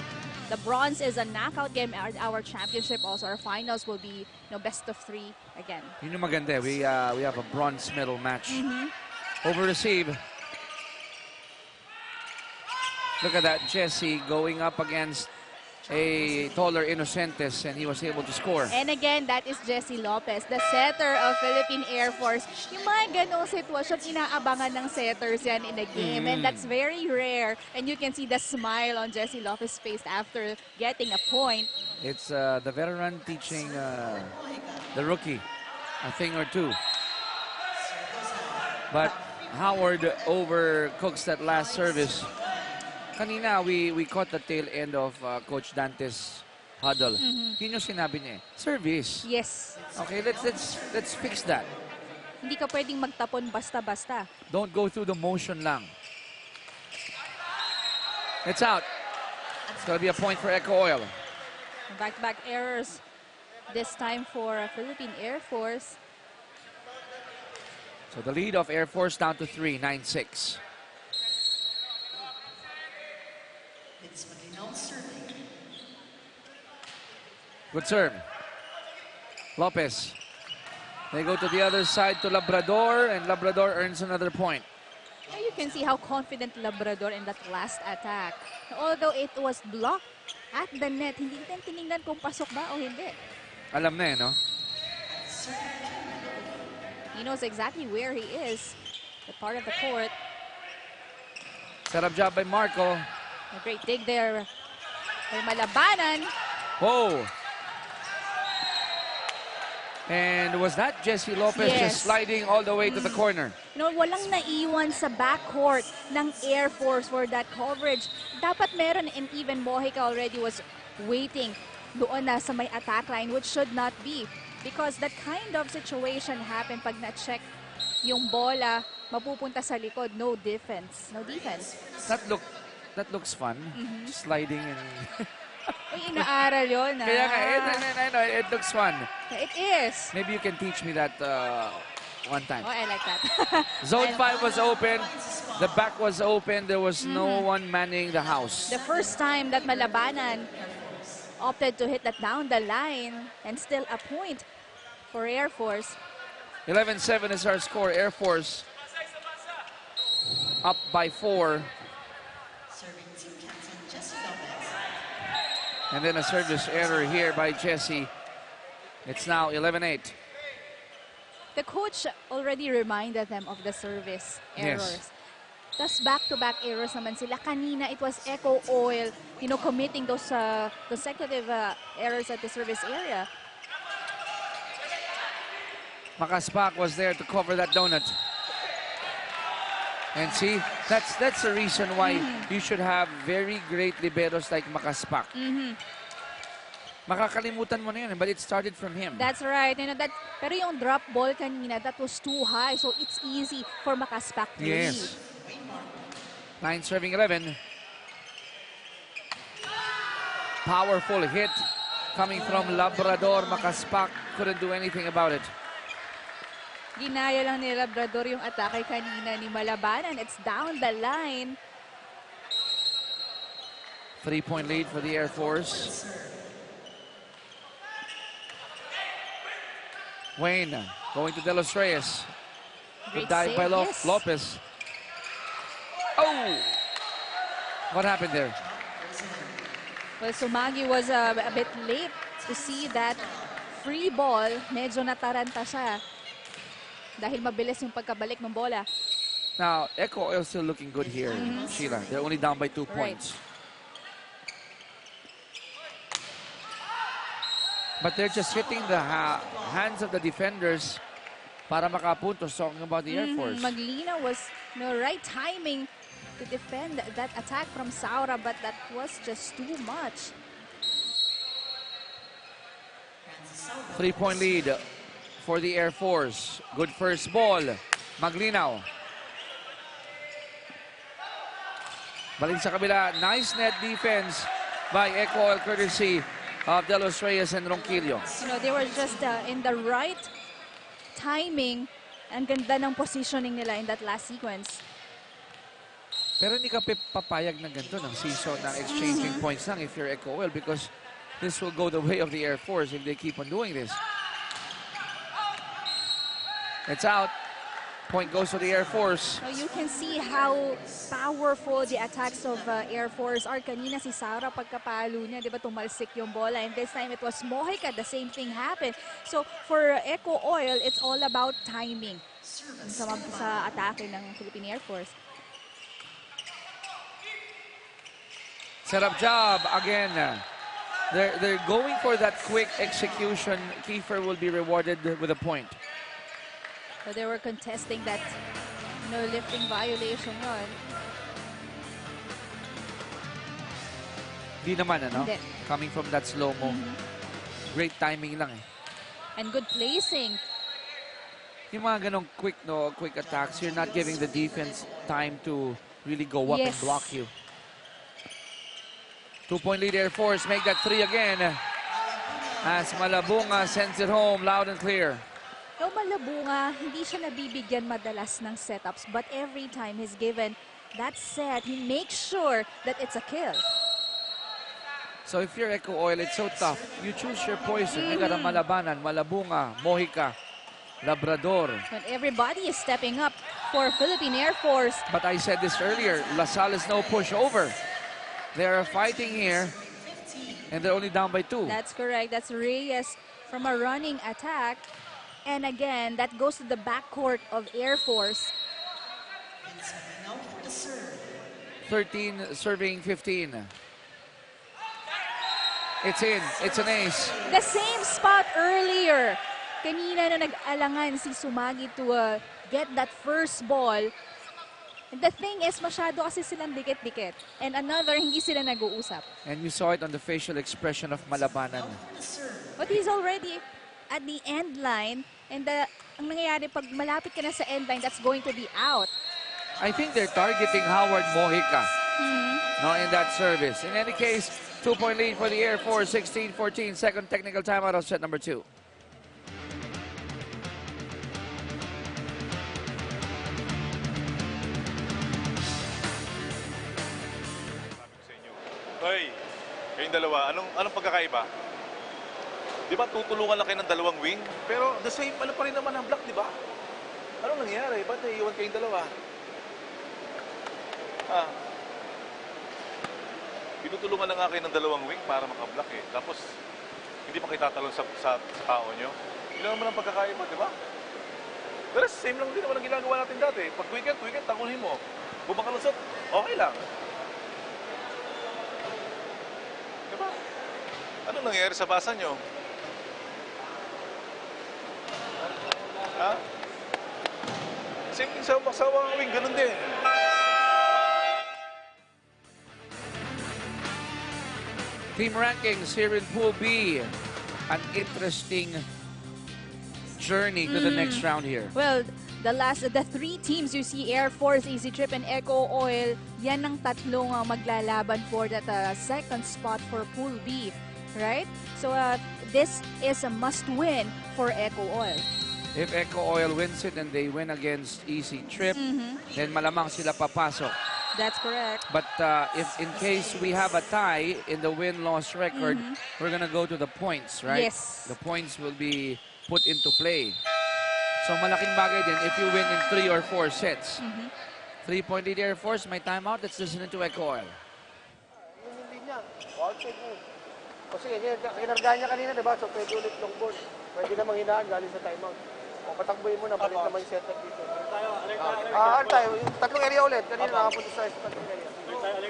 Speaker 5: The bronze is a knockout game. Our championship, also our finals, will be best-of-3 again.
Speaker 2: Yun yung maganda. We have a bronze medal match. Over receive. Look at that, Jesse going up against a taller Inocentes, and he was able to score.
Speaker 5: And again, that is Jesse Lopez, the setter of Philippine Air Force. Yung mga ganong sitwasyon, inaabangan ng setters yan in the game. And that's very rare. And you can see the smile on Jesse Lopez's face after getting a point.
Speaker 2: It's the veteran teaching the rookie a thing or two. But Howard overcooks that last service. Kanina, we caught the tail end of Coach Dante's huddle. Yun yung sinabi niya. Service.
Speaker 5: Yes.
Speaker 2: Okay, let's fix that.
Speaker 5: Hindi ka pwedeng magtapon basta-basta.
Speaker 2: Don't go through the motion lang. It's out. It's going to be a point for Eco Oil.
Speaker 5: Back-to-back errors this time for Philippine Air Force.
Speaker 2: So the lead of Air Force down to 3, 9-6. Good serve. Lopez. They go to the other side to Labrador, and Labrador earns another point.
Speaker 5: You can see how confident Labrador in that last attack. Although it was blocked at the net, hindi natin tinignan kung pasok ba o hindi.
Speaker 2: Alam na no?
Speaker 5: He knows exactly where he is, the part of the court.
Speaker 2: Set up job by Marco.
Speaker 5: A great dig there by Malabanan.
Speaker 2: Whoa! And was that Jesse Lopez just sliding all the way to the corner?
Speaker 5: Walang naiwan sa backcourt ng Air Force for that coverage. Dapat meron, and even Mojica already was waiting doon na sa may attack line, which should not be. Because that kind of situation happened pag na-check yung bola, mapupunta sa likod, no defense. No defense.
Speaker 2: That looks fun. Sliding and...
Speaker 5: Uy, inaaral yun, ah.
Speaker 2: Kaya nga, I know, it looks fun.
Speaker 5: It is.
Speaker 2: Maybe you can teach me that one time.
Speaker 5: Oh, I like that.
Speaker 2: Zone 5 was open. The back was open. There was no one manning the house.
Speaker 5: The first time that Malabanan opted to hit that down the line, and still a point for Air Force.
Speaker 2: 11-7 is our score. Air Force up by 4. And then a service error here by Jesse. It's now 11-8.
Speaker 5: The coach already reminded them of the service errors. That's back-to-back errors naman sila. Kanina, it was Eco Oil, committing those consecutive errors at the service area.
Speaker 2: Makaspak was there to cover that donut. And see, that's the reason why you should have very great liberos like Makaspak. Makakalimutan mo na yun, but it started from him.
Speaker 5: That's right. Pero yung drop ball kanina, that was too high, so it's easy for Makaspak to lead.
Speaker 2: 9 serving 11. Powerful hit coming from Labrador. Makaspak couldn't do anything about it.
Speaker 5: Ginaya lang ni Labrador yung atake kanina ni Malabanan. It's down the line.
Speaker 2: 3-point lead for the Air Force. Wayne going to De Los Reyes. Good
Speaker 5: Great
Speaker 2: dive
Speaker 5: save,
Speaker 2: by
Speaker 5: yes.
Speaker 2: Lopez. Oh! What happened there?
Speaker 5: Well, Sumagi was a bit late to see that free ball. Medyo nataranta siya dahil mabilis yung pagkabalik ng bola.
Speaker 2: Now, Echo Oil still looking good here, Sheila. They're only down by 2 points. But they're just hitting the hands of the defenders para makapuntos, talking about the Air Force.
Speaker 5: Maglina was right timing to defend that attack from Saura, but that was just too much.
Speaker 2: 3-point lead for the Air Force. Good first ball. Maglinaw. Balik sa kabila. Nice net defense by Echo Oil courtesy of De Los Reyes and Ronquillo.
Speaker 5: They were just in the right timing. Ang ganda ng positioning nila in that last sequence.
Speaker 2: Pero hindi ka papayag ng ganito ng season ng exchanging points lang if you're Echo Oil because this will go the way of the Air Force if they keep on doing this. It's out. Point goes to the Air Force.
Speaker 5: So you can see how powerful the attacks of Air Force are. Kanina si Saura pagkapalo niya, di ba, tumalsik yung bola. And this time it was Mojica, the same thing happened. So for Echo Oil, it's all about timing sa atake ng Philippine Air Force.
Speaker 2: Set up job again. They're going for that quick execution. Kiefer will be rewarded with a point.
Speaker 5: So they were contesting that lifting violation yun.
Speaker 2: Di naman, ano?
Speaker 5: Hindi.
Speaker 2: Coming from that slow-mo. Great timing lang eh.
Speaker 5: And good placing.
Speaker 2: Yung mga ganong quick attacks, you're not giving the defense time to really go up and block you. 2-point lead Air Force, make that 3 again. As Malabunga sends it home loud and clear.
Speaker 5: Yung Malabunga, hindi siya nabibigyan madalas ng setups, but every time he's given that set, he makes sure that it's a kill.
Speaker 2: So if you're Echo Oil, it's so tough. You choose your poison. You got a Malabanan, Malabunga, Mojica, Labrador.
Speaker 5: When everybody is stepping up for Philippine Air Force.
Speaker 2: But I said this earlier, LaSalle is no pushover. They are fighting here, and they're only down by 2.
Speaker 5: That's correct. That's Reyes from a running attack. And again, that goes to the backcourt of Air Force.
Speaker 2: 13 serving 15. It's in. It's an ace.
Speaker 5: The same spot earlier. Kanina na nag-alangan si Sumagi to get that first ball. And the thing is, masyado kasi silang dikit-dikit. And another, hindi sila nag-uusap.
Speaker 2: And you saw it on the facial expression of Malabanan.
Speaker 5: But he's already at the end line. And ang nangyayari, pag malapit ka na sa end line, that's going to be out.
Speaker 2: I think they're targeting Howard Mojica in that service. In any case, 2-point lead for the Air Force, 16-14. Second technical timeout of set number 2.
Speaker 9: Hoy, kayong dalawa, anong pagkakaiba? Di ba tutulungan lang kayo ng dalawang wing? Pero the same, pa rin naman ang block, di ba? Anong nangyari? Ba't naiiwan kayong dalawa? Tinutulungan lang nga kayo ng dalawang wing para makablock eh. Tapos, hindi pa kayo tatalon sa tao nyo. Yun naman ang pagkakaiba, di ba? Pero same lang din naman ang ginagawa natin dati. Pag weekend, takunin mo. Bumakalusot, okay lang. Di ba? Ano nangyari sa basa nyo? Ha? Same thing sa mga wing, ganun din.
Speaker 2: Team rankings here in Pool B. An interesting journey to the next round here.
Speaker 5: Well, the 3 teams you see, Air Force, Easy Trip, and Echo Oil, yan ang tatlong maglalaban for that second spot for Pool B, right? So this is a must-win for Echo Oil.
Speaker 2: If Echo Oil wins it and they win against Easy Trip, then malamang sila papasok.
Speaker 5: That's correct.
Speaker 2: But if in case we have a tie in the win-loss record, we're gonna go to the points, right?
Speaker 5: Yes.
Speaker 2: The points will be put into play. So malaking bagay din if you win in 3 or 4 sets. 3-point lead Air Force, may timeout. Let's listen to Echo Oil.
Speaker 7: Yun yung lead niya. Outside mo. O sige, kinargaan niya kanina, diba? So pwede ulit long ball. Pwede namang hinaan galing sa timeout. O patakbuhin mo na, balik naman yung setup dito. Ano tayo? Yung tatlong area ulit. Kanina nakapunta sa tatlong area.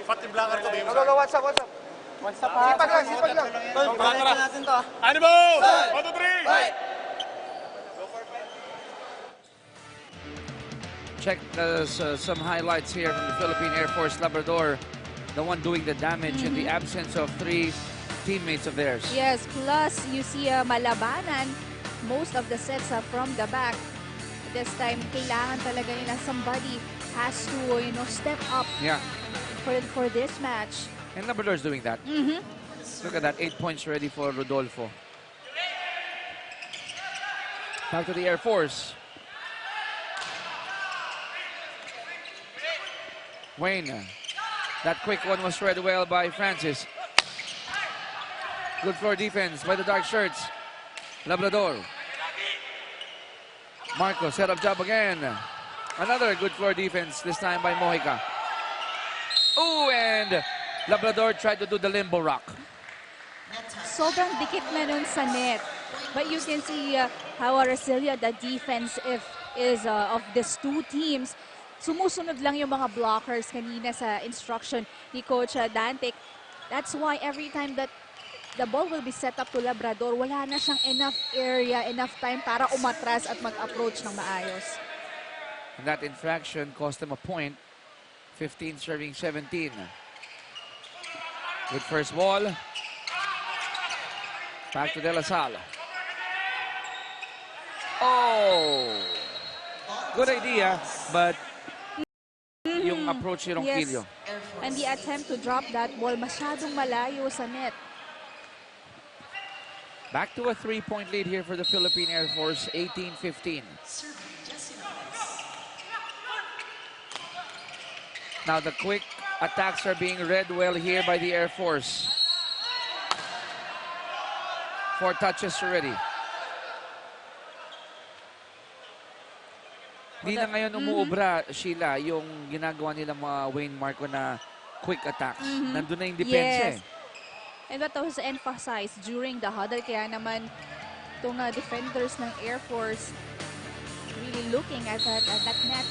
Speaker 8: Pati blacker to, Bim.
Speaker 7: Go, what's up? Sipag lang.
Speaker 8: Blacker natin to. Animal! 1, 2, 3! Fight!
Speaker 2: Check some highlights here from the Philippine Air Force Labrador. The one doing the damage in the absence of 3 teammates of theirs.
Speaker 5: Yes, plus you see malabanan. Most of the sets are from the back. This time, kailangan talaga nila somebody has to, step up for this match.
Speaker 2: And Labrador's doing that. Look at that, 8 points ready for Rodolfo. Back to the Air Force. Wayne. That quick one was read well by Francis. Good floor defense by the dark shirts. Labrador. Marco, set up job again. Another good floor defense, this time by Mojica. Ooh, and Labrador tried to do the limbo rock.
Speaker 5: Sobrang dikit na nun sa net. But you can see how resilient the defense is of these two teams. Sumusunod lang yung mga blockers kanina sa instruction ni Coach Dante. That's why every time that the ball will be set up to Labrador, wala na siyang enough area, enough time para umatras at mag-approach ng maayos.
Speaker 2: And that infraction cost them a point. 15 serving 17. Good first ball. Back to De La Salle. Oh! Good idea, but yung approach ni Ronquillo.
Speaker 5: And the attempt to drop that ball, masyadong malayo sa net.
Speaker 2: Back to a 3-point lead here for the Philippine Air Force, 18-15. Now the quick attacks are being read well here by the Air Force. 4 touches already. Di na ngayon umuubra, Sheila, yung ginagawa nila mga Wayne Marco na quick attacks. Nandun na yung depensa.
Speaker 5: Yes. And that was emphasized during the huddle. Kaya naman itong defenders ng Air Force really looking at that net.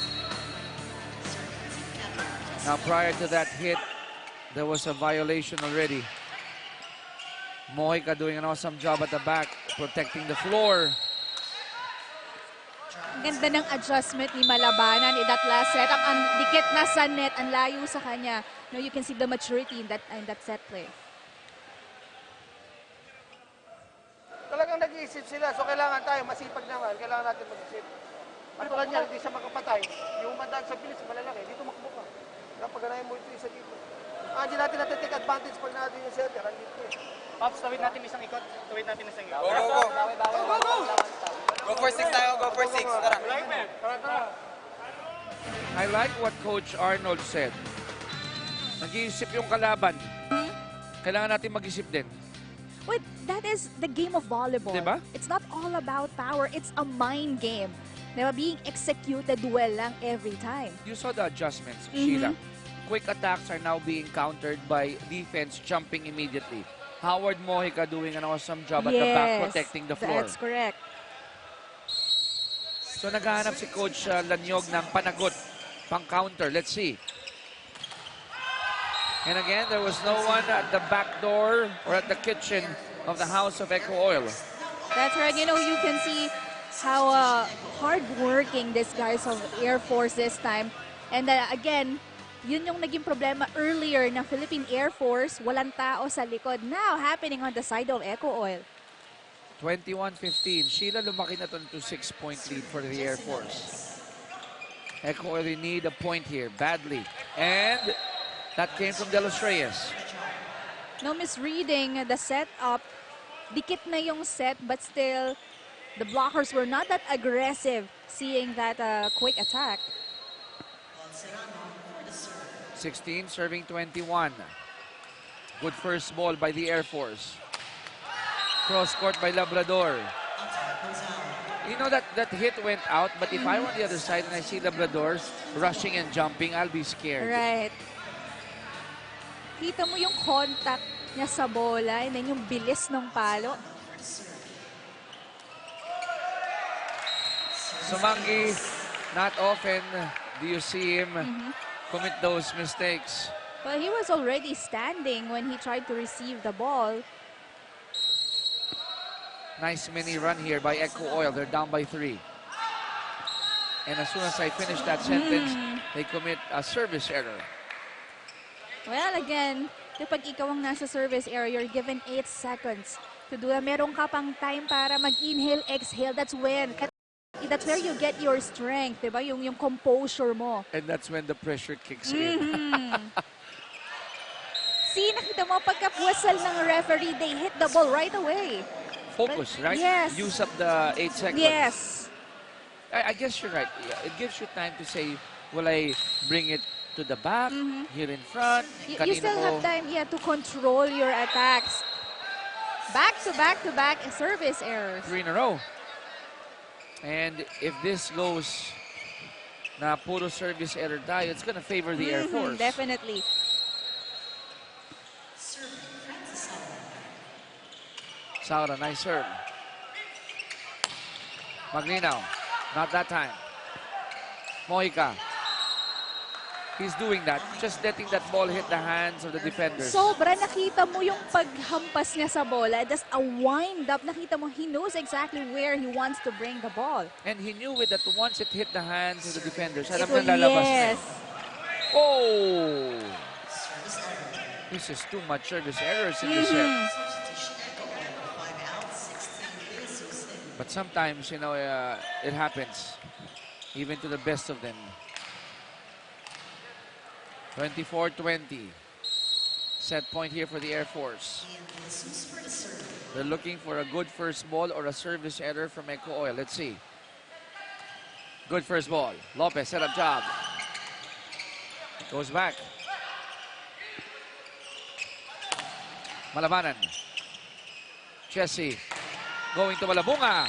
Speaker 2: Now prior to that hit, there was a violation already. Mojica doing an awesome job at the back, protecting the floor.
Speaker 5: Ganda ng adjustment ni Malabanan in that last set. Ang dikit na sa net, ang layo sa kanya. You can see the maturity in that set play.
Speaker 7: Talagang nag-iisip sila. So kailangan tayo, masipag naman. Kailangan natin mag-isip. Matulad niya, hindi siya makapatay. Yung umandaan sa bilis, malalaki. Dito makbo ka. Napaganahin mo ito isa dito. Hindi natin take advantage pag natin yung setter. Andito eh.
Speaker 8: Pops, tawid natin isang ikot. Tawid natin isang ikot.
Speaker 7: Go!
Speaker 8: Go for 6 tayo. Go for 6. Tara.
Speaker 2: I like what Coach Arnold said. Nag-iisip yung kalaban. Kailangan natin mag-isip din.
Speaker 5: Wait, that is the game of volleyball.
Speaker 2: Diba?
Speaker 5: It's not all about power. It's a mind game. Diba? Being executed well lang every time.
Speaker 2: You saw the adjustments, Sheila. Quick attacks are now being countered by defense jumping immediately. Howard Mojica doing an awesome job at the back protecting the floor.
Speaker 5: That's correct.
Speaker 2: So naghahanap si Coach Lanyog ng panagot, pang-counter. Let's see. And again, there was no one at the back door or at the kitchen of the house of Echo Oil.
Speaker 5: That's right. You can see how hard-working these guys of Air Force this time. And again, yun yung naging problema earlier ng Philippine Air Force. Walang tao sa likod. Now, happening on the side of Echo Oil.
Speaker 2: 21-15. Sheila, lumaki na to 6-point lead for the Air Force. Echo Oil need a point here badly. And that came from De Los Reyes.
Speaker 5: No misreading the setup. Dikit na yung set, but still, the blockers were not that aggressive seeing that quick attack.
Speaker 2: 16 serving 21. Good first ball by the Air Force. Cross court by Labrador. You know that hit went out, but if I were on the other side and I see Labradors rushing and jumping, I'll be scared.
Speaker 5: Right. Kita mo yung contact niya sa bola and then yung bilis ng palo.
Speaker 2: Sumanggi, not often do you see him commit those mistakes.
Speaker 5: Well, he was already standing when he tried to receive the ball.
Speaker 2: Nice mini run here by Echo Oil. They're down by 3. And as soon as I finish that sentence, they commit a service error.
Speaker 5: Well, again, kapag ikaw ang nasa service area, you're given 8 seconds to do that. Meron ka pang time para mag-inhale, exhale. That's where you get your strength, diba? Yung composure mo.
Speaker 2: And that's when the pressure kicks in.
Speaker 5: See, nakita mo, pagka-whistle ng referee, they hit the ball right away.
Speaker 2: Focus, right?
Speaker 5: Yes.
Speaker 2: Use up the 8 seconds.
Speaker 5: Yes.
Speaker 2: I guess you're right. It gives you time to say, will I bring it to the back, here in front?
Speaker 5: You still have time, to control your attacks. Back-to-back service errors.
Speaker 2: 3 in a row. And if this goes na puro service error tayo, it's gonna favor the Air Force.
Speaker 5: Definitely.
Speaker 2: Saura, nice serve. Maglinaw, not that time. Mojica. He's doing that, just letting that ball hit the hands of the defenders.
Speaker 5: Sobra, nakita mo yung paghampas niya sa bola. Just a wind-up. Nakita mo, he knows exactly where he wants to bring the ball.
Speaker 2: And he knew it that once it hit the hands of the defenders, alam
Speaker 5: It will-
Speaker 2: na lalabas na.
Speaker 5: yes.
Speaker 2: Oh! This is too much service errors in the set. But sometimes, you know, it happens. Even to the best of them. 24-20. Set point here for the Air Force. They're looking for a good first ball or a service error from Echo Oil. Let's see. Good first ball. Lopez, set up job. Goes back. Malabanan. Chessy going to Malabunga.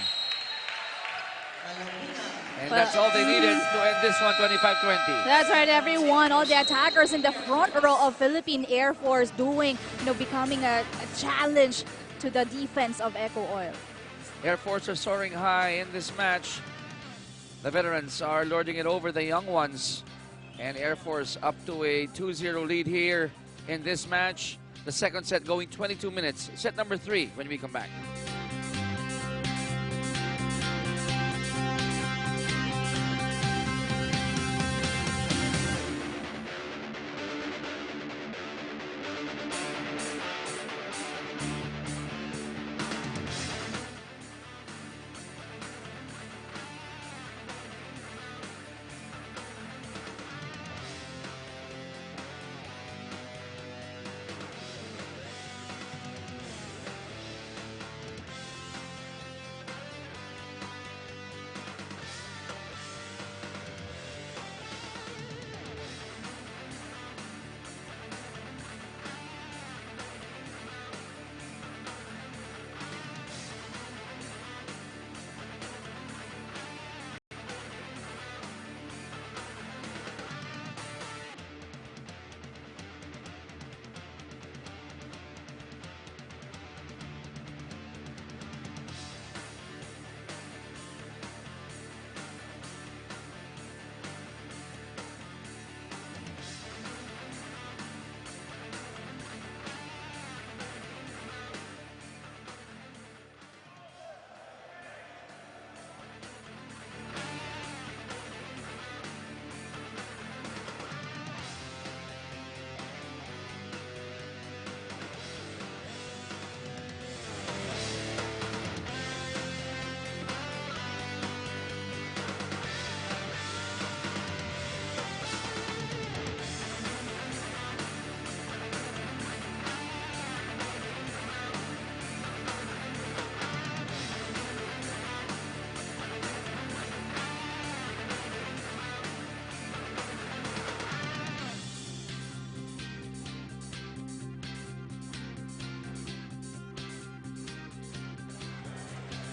Speaker 2: And that's all they needed to end this one, 25-20.
Speaker 5: That's right, everyone. All the attackers in the front row of Philippine Air Force doing, becoming a challenge to the defense of Echo Oil.
Speaker 2: Air Force are soaring high in this match. The veterans are lording it over the young ones. And Air Force up to a 2-0 lead here in this match. The second set going 22 minutes. Set number 3 when we come back.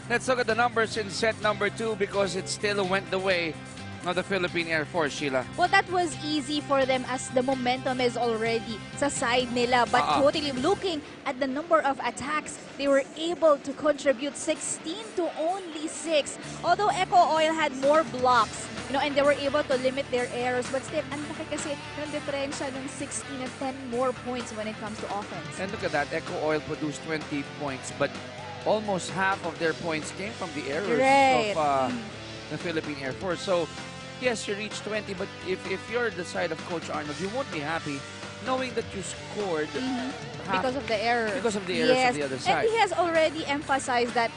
Speaker 2: Let's look at the numbers in set number 2 because it still went the way of the Philippine Air Force, Sheila.
Speaker 5: Well, that was easy for them as the momentum is already sa side nila. But totally looking at the number of attacks, they were able to contribute 16 to only 6. Although Eco Oil had more blocks, and they were able to limit their errors. But still, ang laki kasi yung diferensya ng 16 and 10 more points when it comes to offense.
Speaker 2: And look at that, Eco Oil produced 20 points, but almost half of their points came from the errors of the Philippine Air Force. So, yes, you reached 20, but if you're the side of Coach Arnold, you won't be happy knowing that you scored
Speaker 5: because of the errors.
Speaker 2: Because of the errors of the other side.
Speaker 5: And he has already emphasized that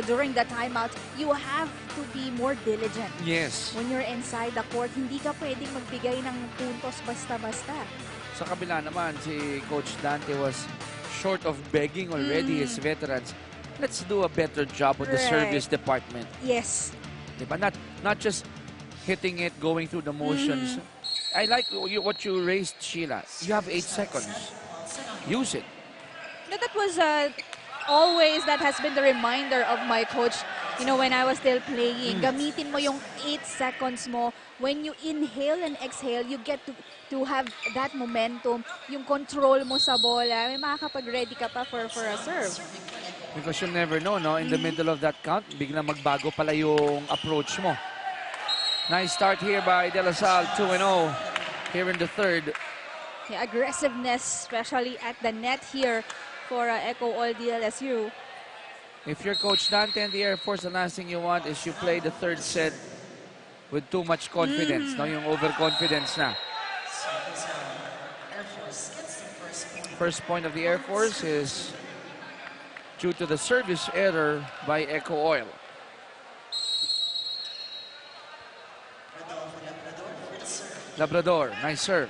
Speaker 5: during the timeout, you have to be more diligent.
Speaker 2: Yes.
Speaker 5: When you're inside the court, hindi ka pwedeng magbigay ng puntos basta-basta.
Speaker 2: Sa kabila naman, si Coach Dante was short of begging already his veterans. Let's do a better job with the service department.
Speaker 5: Yes.
Speaker 2: Diba? Not just hitting it, going through the motions. I like what you raised, Sheila. You have 8 seconds. Use it.
Speaker 5: That was always, that has been the reminder of my coach, when I was still playing. Gamitin mo yung 8 seconds mo. When you inhale and exhale, you get to have that momentum, yung control mo sa bola. May makakapag-ready ka pa for a serve.
Speaker 2: Because you'll never know, no? In the middle of that count, biglang magbago pala yung approach mo. Nice start here by De La Salle, 2-0 here in the third.
Speaker 5: Yeah, aggressiveness, especially at the net here for Eco Oil DLSU.
Speaker 2: If you're Coach Dante and the Air Force, the last thing you want is you play the third set with too much confidence, no? Yung overconfidence na. First point of the Air Force is due to the service error by Eco Oil. Labrador, nice serve.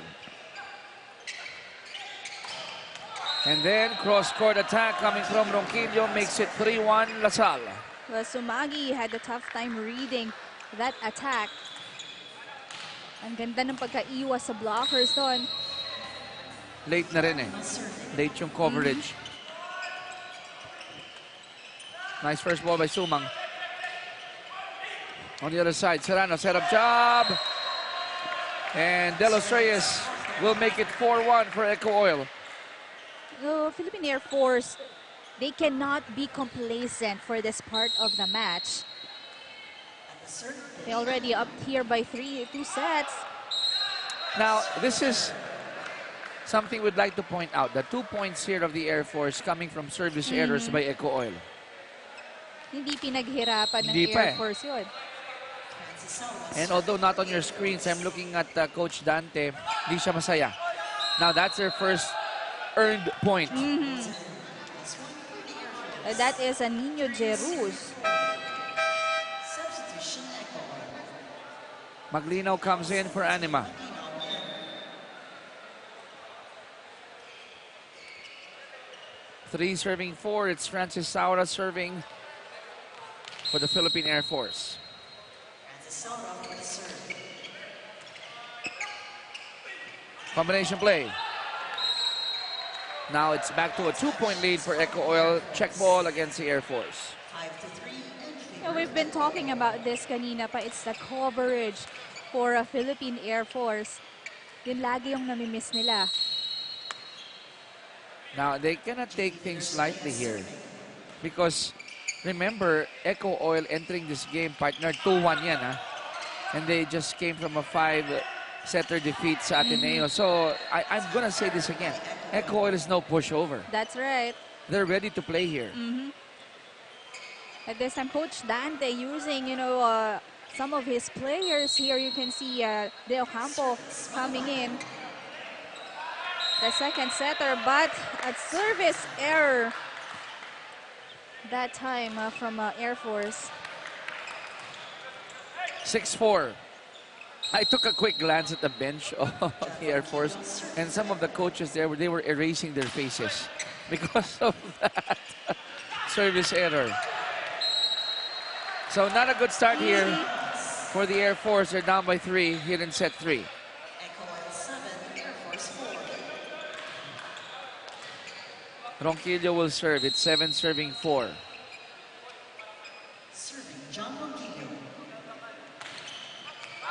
Speaker 2: And then cross-court attack coming from Ronquillo makes it 3-1 La Salle.
Speaker 5: Well, Sumagi had a tough time reading that attack. Ang ganda ng pagkaiwas sa blockers doon.
Speaker 2: Late na rin eh. Late yung coverage. Nice first ball by Sumang. On the other side, Serrano set up job. And De Los Reyes will make it 4-1 for Eco Oil.
Speaker 5: The Philippine Air Force, they cannot be complacent for this part of the match. They already up here by 2 sets.
Speaker 2: Now, this is something we'd like to point out. The 2 points here of the Air Force coming from service errors by Eco Oil.
Speaker 5: Hindi pinaghirapan ng Air Force yun.
Speaker 2: And although not on your screens, I'm looking at Coach Dante. Hindi siya masaya. Now, that's their first earned point.
Speaker 5: That is a Nino Jeruz.
Speaker 2: Maglinaw comes in for Anima. Three serving 4. It's Francis Saura serving for the Philippine Air Force. Combination play. Now it's back to a 2-point lead for Eco Oil. Check ball against the Air Force.
Speaker 5: We've been talking about this kanina pa. It's the coverage for a Philippine Air Force. Yun lagi yung namimiss nila.
Speaker 2: Now, they cannot take things lightly here. Because, remember, Eco Oil entering this game, partner, 2-1 yan, ha? And they just came from a 5-setter defeat sa Ateneo. So, I'm gonna say this again. Eco Oil is no pushover.
Speaker 5: That's right.
Speaker 2: They're ready to play here.
Speaker 5: At this time, Coach Dante using, some of his players here. You can see De Ocampo coming in. The second setter, but a service error that time from Air Force.
Speaker 2: 6-4. I took a quick glance at the bench of the Air Force, and some of the coaches there, they were erasing their faces because of that service error. So not a good start here for the Air Force. They're down by 3 here in set 3. Ronquillo will serve. It's 7 serving 4.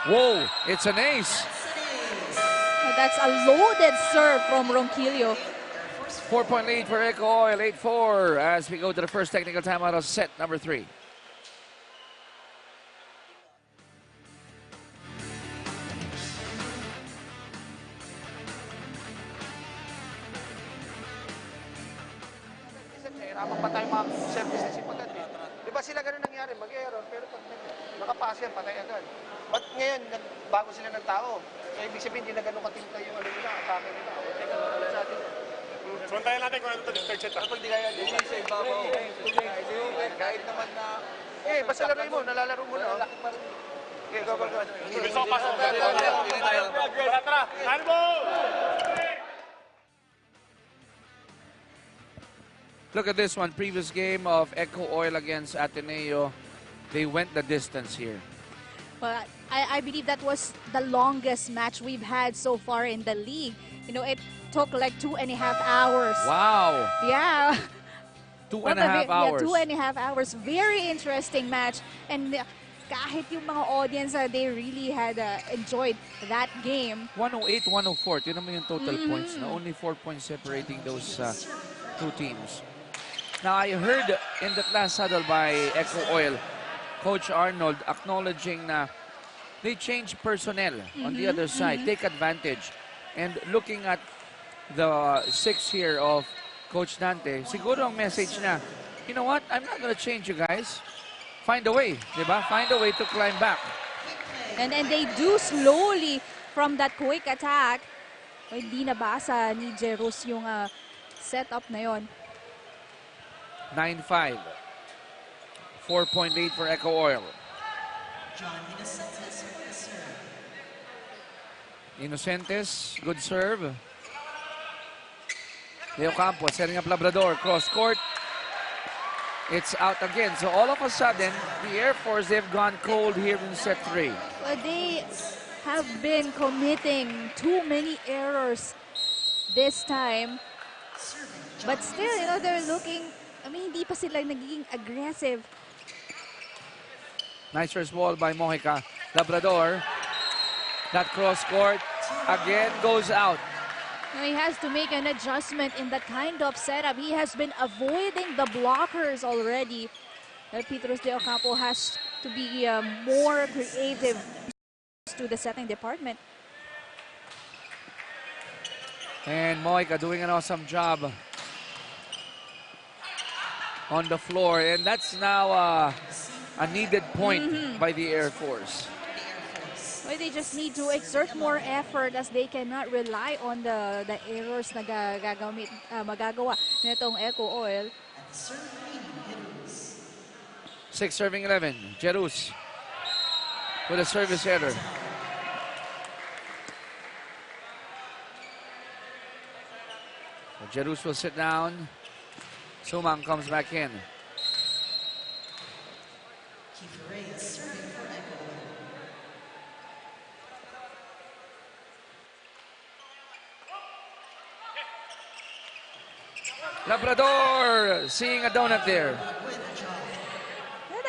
Speaker 2: Whoa, it's an ace.
Speaker 5: That's a loaded serve from Ronquillo.
Speaker 2: 4-point lead for Eco Oil, 8-4 as we go to the first technical timeout of set number 3.
Speaker 7: Nahirapan pa tayo mga service na sipagat eh. Di ba sila ganun nangyari, mag-error, pero pag nakapasa yan, patay agad. But ngayon, bago sila ng tao. So, ibig sabihin, hindi na ganun katintay yung ano nila, atake nila. Teka lang ulit sa atin.
Speaker 3: Sumantayan natin kung ano ito, third set.
Speaker 7: Kapag di kaya, hindi sa ibabaw. Kahit naman na... Eh, basta laruin mo, nalalaro mo na. Laki pa rin. Okay, go.
Speaker 3: Gusto ko pasok. Tara, handball!
Speaker 2: Look at this one, previous game of Eco Oil against Ateneo. They went the distance here.
Speaker 5: But I believe that was the longest match we've had so far in the league. You know, it took like 2.5 hours.
Speaker 2: Wow,
Speaker 5: Yeah.
Speaker 2: 2.5 hours.
Speaker 5: Yeah, 2.5 hours. Very interesting match. And kahit yung mga audience, they really had enjoyed that game.
Speaker 2: 108-104. Yun naman yung total points. Na only 4 points separating those two teams. Now, I heard in that last huddle by Eco Oil, Coach Arnold acknowledging na they changed personnel on the other side, take advantage. And looking at the 6 here of Coach Dante, siguro ang message na, you know what, I'm not gonna change you guys. Find a way, di ba? Find a way to climb back.
Speaker 5: And they do slowly from that quick attack. Hindi nabasa ni Jerus yung setup na yon.
Speaker 2: 9-5. 4-point lead for Eco Oil. Inocentes, good serve. Leo Campos setting up Labrador, cross court. It's out again. So all of a sudden, the Air Force, they've gone cold here in set 3.
Speaker 5: Well, they have been committing too many errors this time. But still, you know, they're looking, I mean, hindi pa sila nagiging aggressive.
Speaker 2: Nice first ball by Mojica. Labrador. That cross court again goes out.
Speaker 5: He has to make an adjustment in that kind of setup. He has been avoiding the blockers already. Petros de Ocampo has to be more creative to the setting department.
Speaker 2: And Mojica doing an awesome job on the floor. And that's now a needed point by the Air Force.
Speaker 5: Well, they just need to exert more effort as they cannot rely on the errors na magagawa nitong Eco Oil.
Speaker 2: 6 serving 11. Jerus with a service error. So Jerus will sit down. Sumang comes back in. Labrador seeing a donut there.
Speaker 5: Yeah,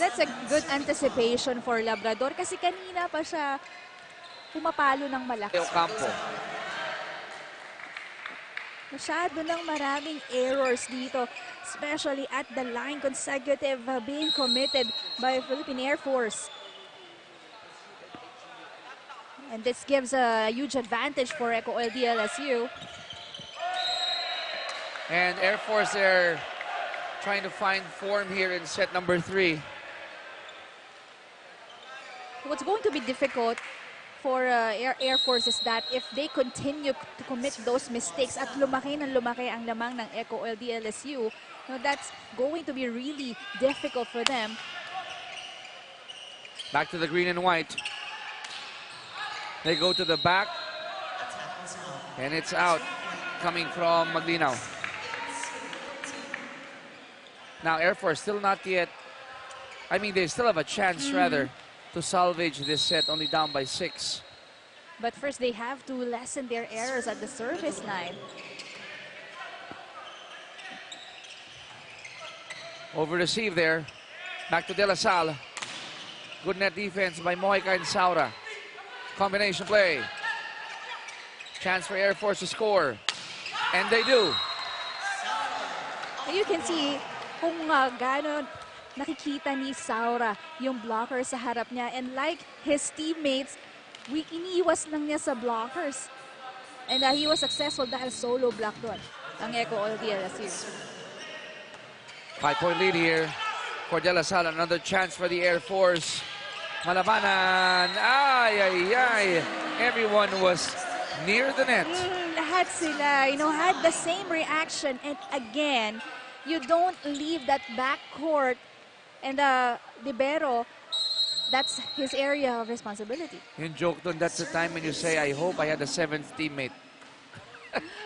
Speaker 5: that's a good anticipation for Labrador kasi kanina pa siya pumapalo ng malakas.
Speaker 2: Ocampo.
Speaker 5: Masyado ng maraming errors dito, especially at the line, consecutive being committed by Philippine Air Force. And this gives a huge advantage for Eco Oil DLSU.
Speaker 2: And Air Force, they're trying to find form here in set number 3.
Speaker 5: What's going to be difficult for Air Force is that if they continue to commit those mistakes at lumaki ang lamang ng Eco Oil DLSU, that's going to be really difficult for them.
Speaker 2: Back to the green and white. They go to the back. And it's out coming from Maglinaw. Now Air Force still not yet, I mean they still have a chance rather to salvage this set, only down by 6.
Speaker 5: But first they have to lessen their errors at the service line.
Speaker 2: Over receive there, back to De La Salle. Good net defense by Mojica and Saura. Combination play. Chance for Air Force to score. And they do.
Speaker 5: You can see kung gaano nakikita ni Saura yung blocker sa harap niya. And like his teammates, iniiwas lang niya sa blockers. And he was successful dahil solo block doon ang Eco Oil DLSU.
Speaker 2: 5-point lead here for De La Salle. Another chance for the Air Force. Malabanan. Ay, ay, ay. Everyone was near the net.
Speaker 5: Lahat sila, had the same reaction. And again, you don't leave that backcourt. And libero, that's his area of responsibility.
Speaker 2: Yung joke doon, that's the time when you say, I hope I had a seventh teammate.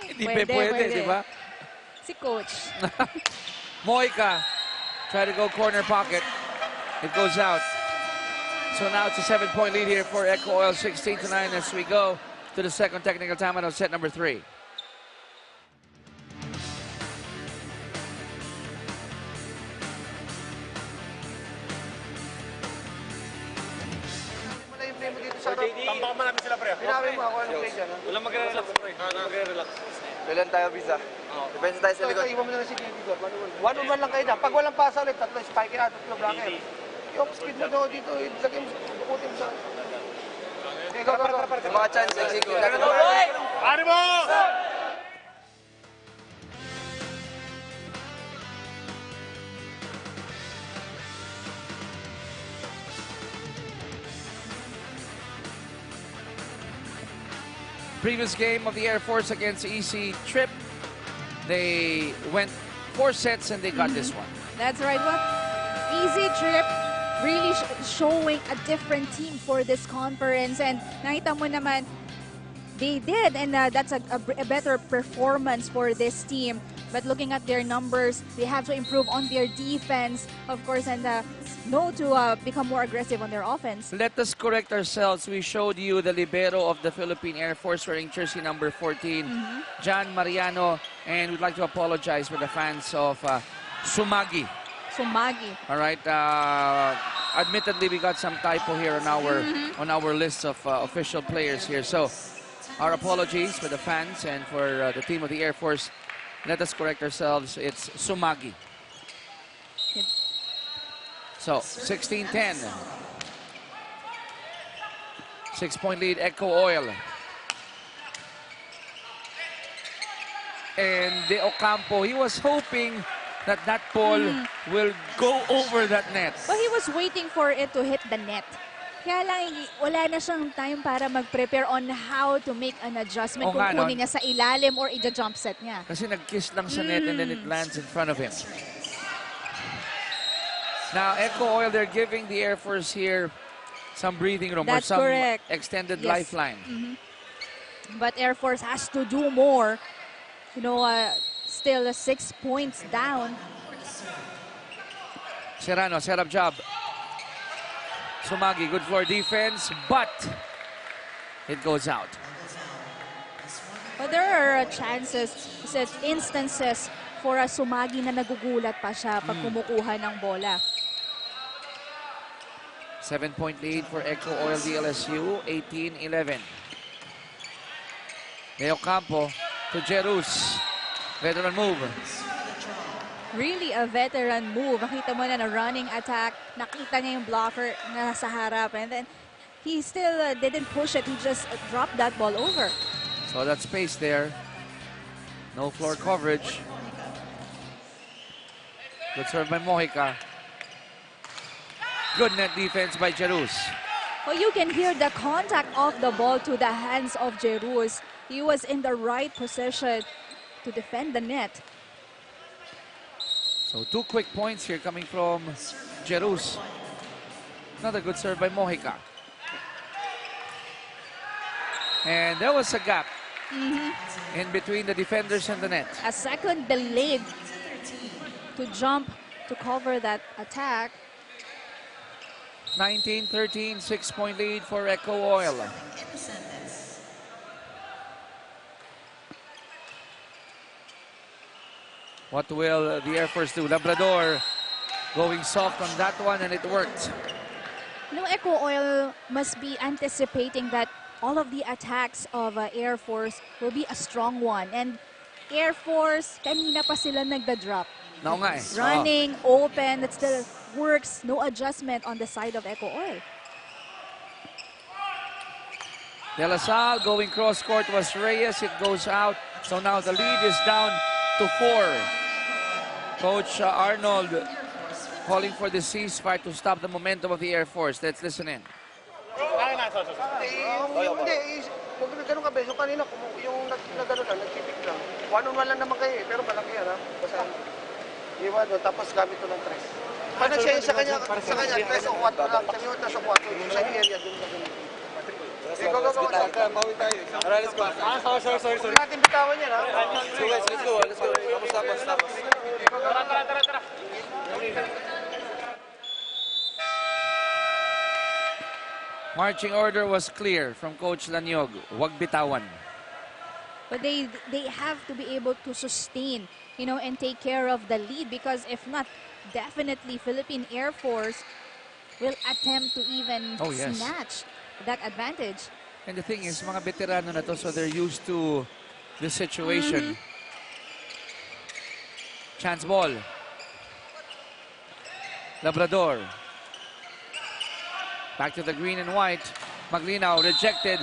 Speaker 2: Hindi
Speaker 5: Pwede.
Speaker 2: di ba?
Speaker 5: Si Coach.
Speaker 2: Mojica, try to go corner pocket. It goes out. So now it's a 7-point lead here for Eco Oil, 16-9 as we go to the second technical timeout of set number 3.
Speaker 7: Wala yung play mo dito sa harap.
Speaker 8: Tambakan man namin sila, pre.
Speaker 7: Pinawin mo ako anong play dyan. Ha?
Speaker 8: Walang magre-relax, pre. Magre-relax.
Speaker 7: Kailan tayo, Visa? Depensa tayo sa likod. Iwan mo na lang si David. One-on-one lang kayo na. Pag walang pasa ulit, tatlo spike out, tatlo blocker. Yung speed mo daw dito, ilagay mo, bukutin mo sa... Go. Yung mga chance, execute.
Speaker 8: Ano mo?
Speaker 2: Previous game of the Air Force against EC Trip, they went 4 sets and they got this one.
Speaker 5: That's right. Well, Easy Trip really showing a different team for this conference. And nakita mo naman, they did. And that's a better performance for this team. But looking at their numbers, they have to improve on their defense, of course, and know to become more aggressive on their offense.
Speaker 2: Let us correct ourselves. We showed you the libero of the Philippine Air Force wearing jersey number 14, John Mariano, and we'd like to apologize for the fans of Sumagi. All right. Admittedly, we got some typo here on our list of official players here. So, our apologies for the fans and for the team of the Air Force. Let us correct ourselves. It's Sumagi. So, 16-10. 6-point lead, Eco Oil. And De Ocampo, he was hoping that ball will go over that net.
Speaker 5: But he was waiting for it to hit the net. Kaya lang, wala na siyang time para mag-prepare on how to make an adjustment kung kunin niya sa ilalim or i-jump set niya.
Speaker 2: Kasi nag-kiss lang sa net and then it lands in front of him. Now, Eco Oil, they're giving the Air Force here some breathing room or some extended lifeline.
Speaker 5: But Air Force has to do more. Still 6 points down.
Speaker 2: Serrano, set up job. Sumagi, good floor defense, but it goes out.
Speaker 5: But there are instances for a Sumagi na nagugulat pa siya pag kumukuha ng bola.
Speaker 2: 7-point lead for Eco Oil DLSU, 18-11. De Ocampo to Jerus. Veteran move.
Speaker 5: Really a veteran move. Makita mo na running attack. Nakita niya yung blocker na sa harap. And then he still didn't push it. He just dropped that ball over.
Speaker 2: So that space there. No floor coverage. Good serve by Mojica. Good net defense by Jerus.
Speaker 5: Well, you can hear the contact of the ball to the hands of Jerus. He was in the right position to defend the net.
Speaker 2: So 2 quick points here coming from Jerus. Another good serve by Mojica. And there was a gap in between the defenders and the net.
Speaker 5: A second delayed to jump to cover that attack.
Speaker 2: 19-13, 6-point lead for Eco Oil. What will the Air Force do? Labrador going soft on that one, and it worked.
Speaker 5: Echo Oil must be anticipating that all of the attacks of Air Force will be a strong one. And Air Force, kanina pa sila nagda-drop.
Speaker 2: No nga eh.
Speaker 5: Running, open, that still works. No adjustment on the side of Echo Oil.
Speaker 2: De La Salle going cross court was Reyes. It goes out. So now the lead is down to 4. Coach Arnold calling for the ceasefire to stop the momentum of the Air Force. Let's listen in.
Speaker 7: Hindi, huwag na ganun ka, Beso. Kanina, yung nagano lang, nagkipik lang. One-on-one lang naman kayo eh, pero malaki yan ha. Basahin mo. Iwan doon, tapos gamit ko ng tres. Pag nag-share sa kanya, tres o 4 lang. Sabi mo, tres o 4. Sa area, doon sa ganun. Okay, go. Bawi tayo. Let's go. Sorry. Huwag natin bitawan yan ha. Let's go. Tapos. Tara.
Speaker 2: Marching order was clear from Coach Lanyog. Huwag bitawan.
Speaker 5: But they have to be able to sustain, and take care of the lead, because if not, definitely Philippine Air Force will attempt to even snatch that advantage.
Speaker 2: And the thing is, mga veterano na to, so they're used to the situation. Chance ball. Labrador. Back to the green and white. Maglinaw rejected.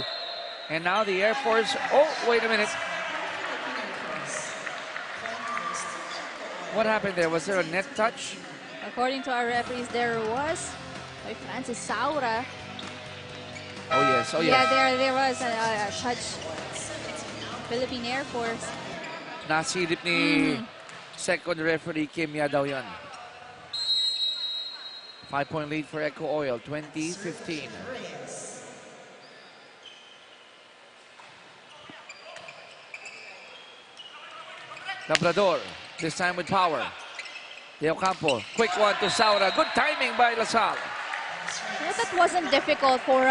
Speaker 2: And now the Air Force. Oh, wait a minute. What happened there? Was there a net touch?
Speaker 5: According to our referees, there was by Francis Saura.
Speaker 2: Oh, yes.
Speaker 5: Yeah, there was a touch. Philippine Air Force.
Speaker 2: Nasilip ni second referee Kim daw yan. 5-point lead for Echo Oil, 20-15. Labrador, this time with power. Leo Campo, quick one to Saura. Good timing by La Salle.
Speaker 5: That wasn't difficult for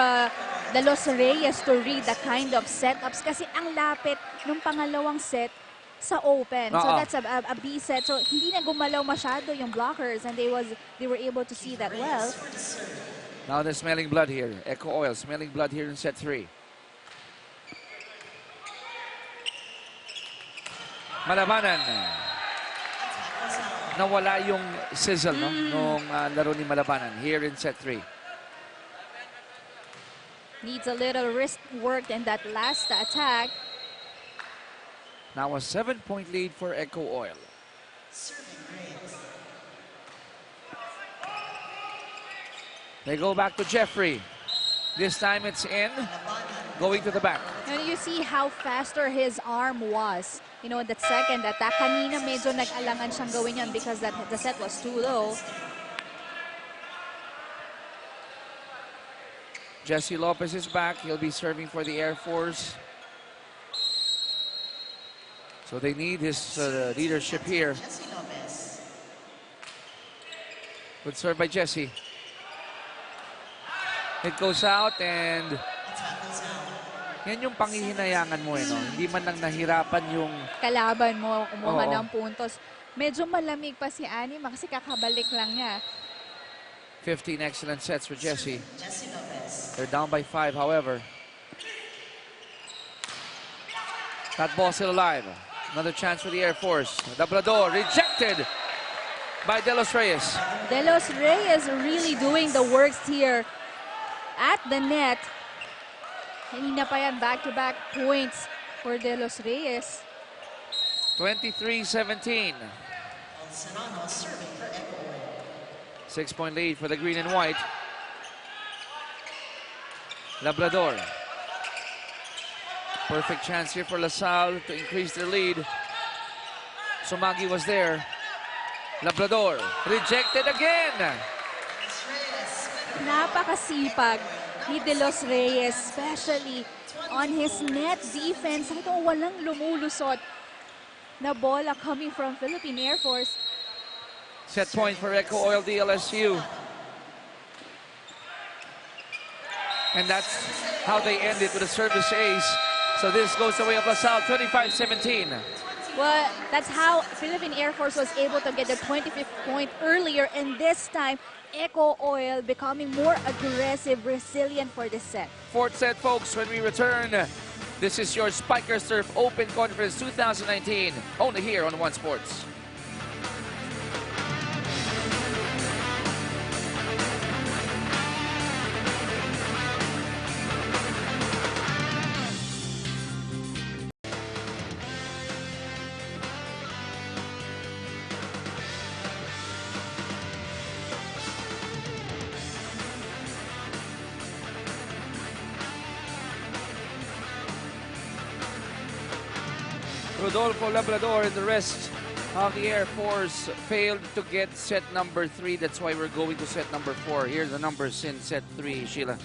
Speaker 5: the Los Reyes to read the kind of setups kasi ang lapit ng pangalawang set sa open. So that's a B set. So hindi na gumalaw masyado yung blockers, and they were able to see that well.
Speaker 2: Now they're smelling blood here. Echo Oil smelling blood here in set 3. Malabanan. Nawala yung sizzle nung laro ni Malabanan here in set 3.
Speaker 5: Needs a little wrist work in that last attack.
Speaker 2: Now a 7-point lead for Echo Oil. They go back to Jeffrey. This time it's in, going to the back.
Speaker 5: And you see how faster his arm was. In that second attack, kanina medyo nag-alangan siyang gawin yan because the set was too low.
Speaker 2: Jesse Lopez is back. He'll be serving for the Air Force. So they need his leadership here. Good serve by Jesse. It goes out, and yan yung panghihinayangan mo, no? Hindi man lang nahirapan yung
Speaker 5: kalaban mo kumuha ng puntos. Medyo malamig pa si Anima kasi kakabalik lang niya.
Speaker 2: 15 excellent sets for Jesse. They're down by 5, however. That ball still alive. Another chance for the Air Force. Labrador rejected by De Los Reyes.
Speaker 5: De Los Reyes really doing the works here at the net. Kanina pa yan, back-to-back points for De Los Reyes.
Speaker 2: 23-17. 6-point lead for the green and white. Labrador. Perfect chance here for La Salle to increase their lead. Sumagi was there. Labrador rejected again.
Speaker 5: Napakasipag ni De Los Reyes, especially on his net defense. Ito walang lumulusot na bola coming from Philippine Air Force.
Speaker 2: Set point for Echo Oil DLSU. And that's how they end it with a service ace. So this goes the way of La Salle, 25-17.
Speaker 5: Well, that's how Philippine Air Force was able to get the 25th point earlier, and this time, Eco Oil becoming more aggressive, resilient for this set.
Speaker 2: Fourth set, folks, when we return. This is your Spiker Surf Open Conference 2019, only here on One Sports. Rodolfo Labrador and the rest of the Air Force failed to get set number 3. That's why we're going to set number 4. Here are the numbers in set 3, Sheila.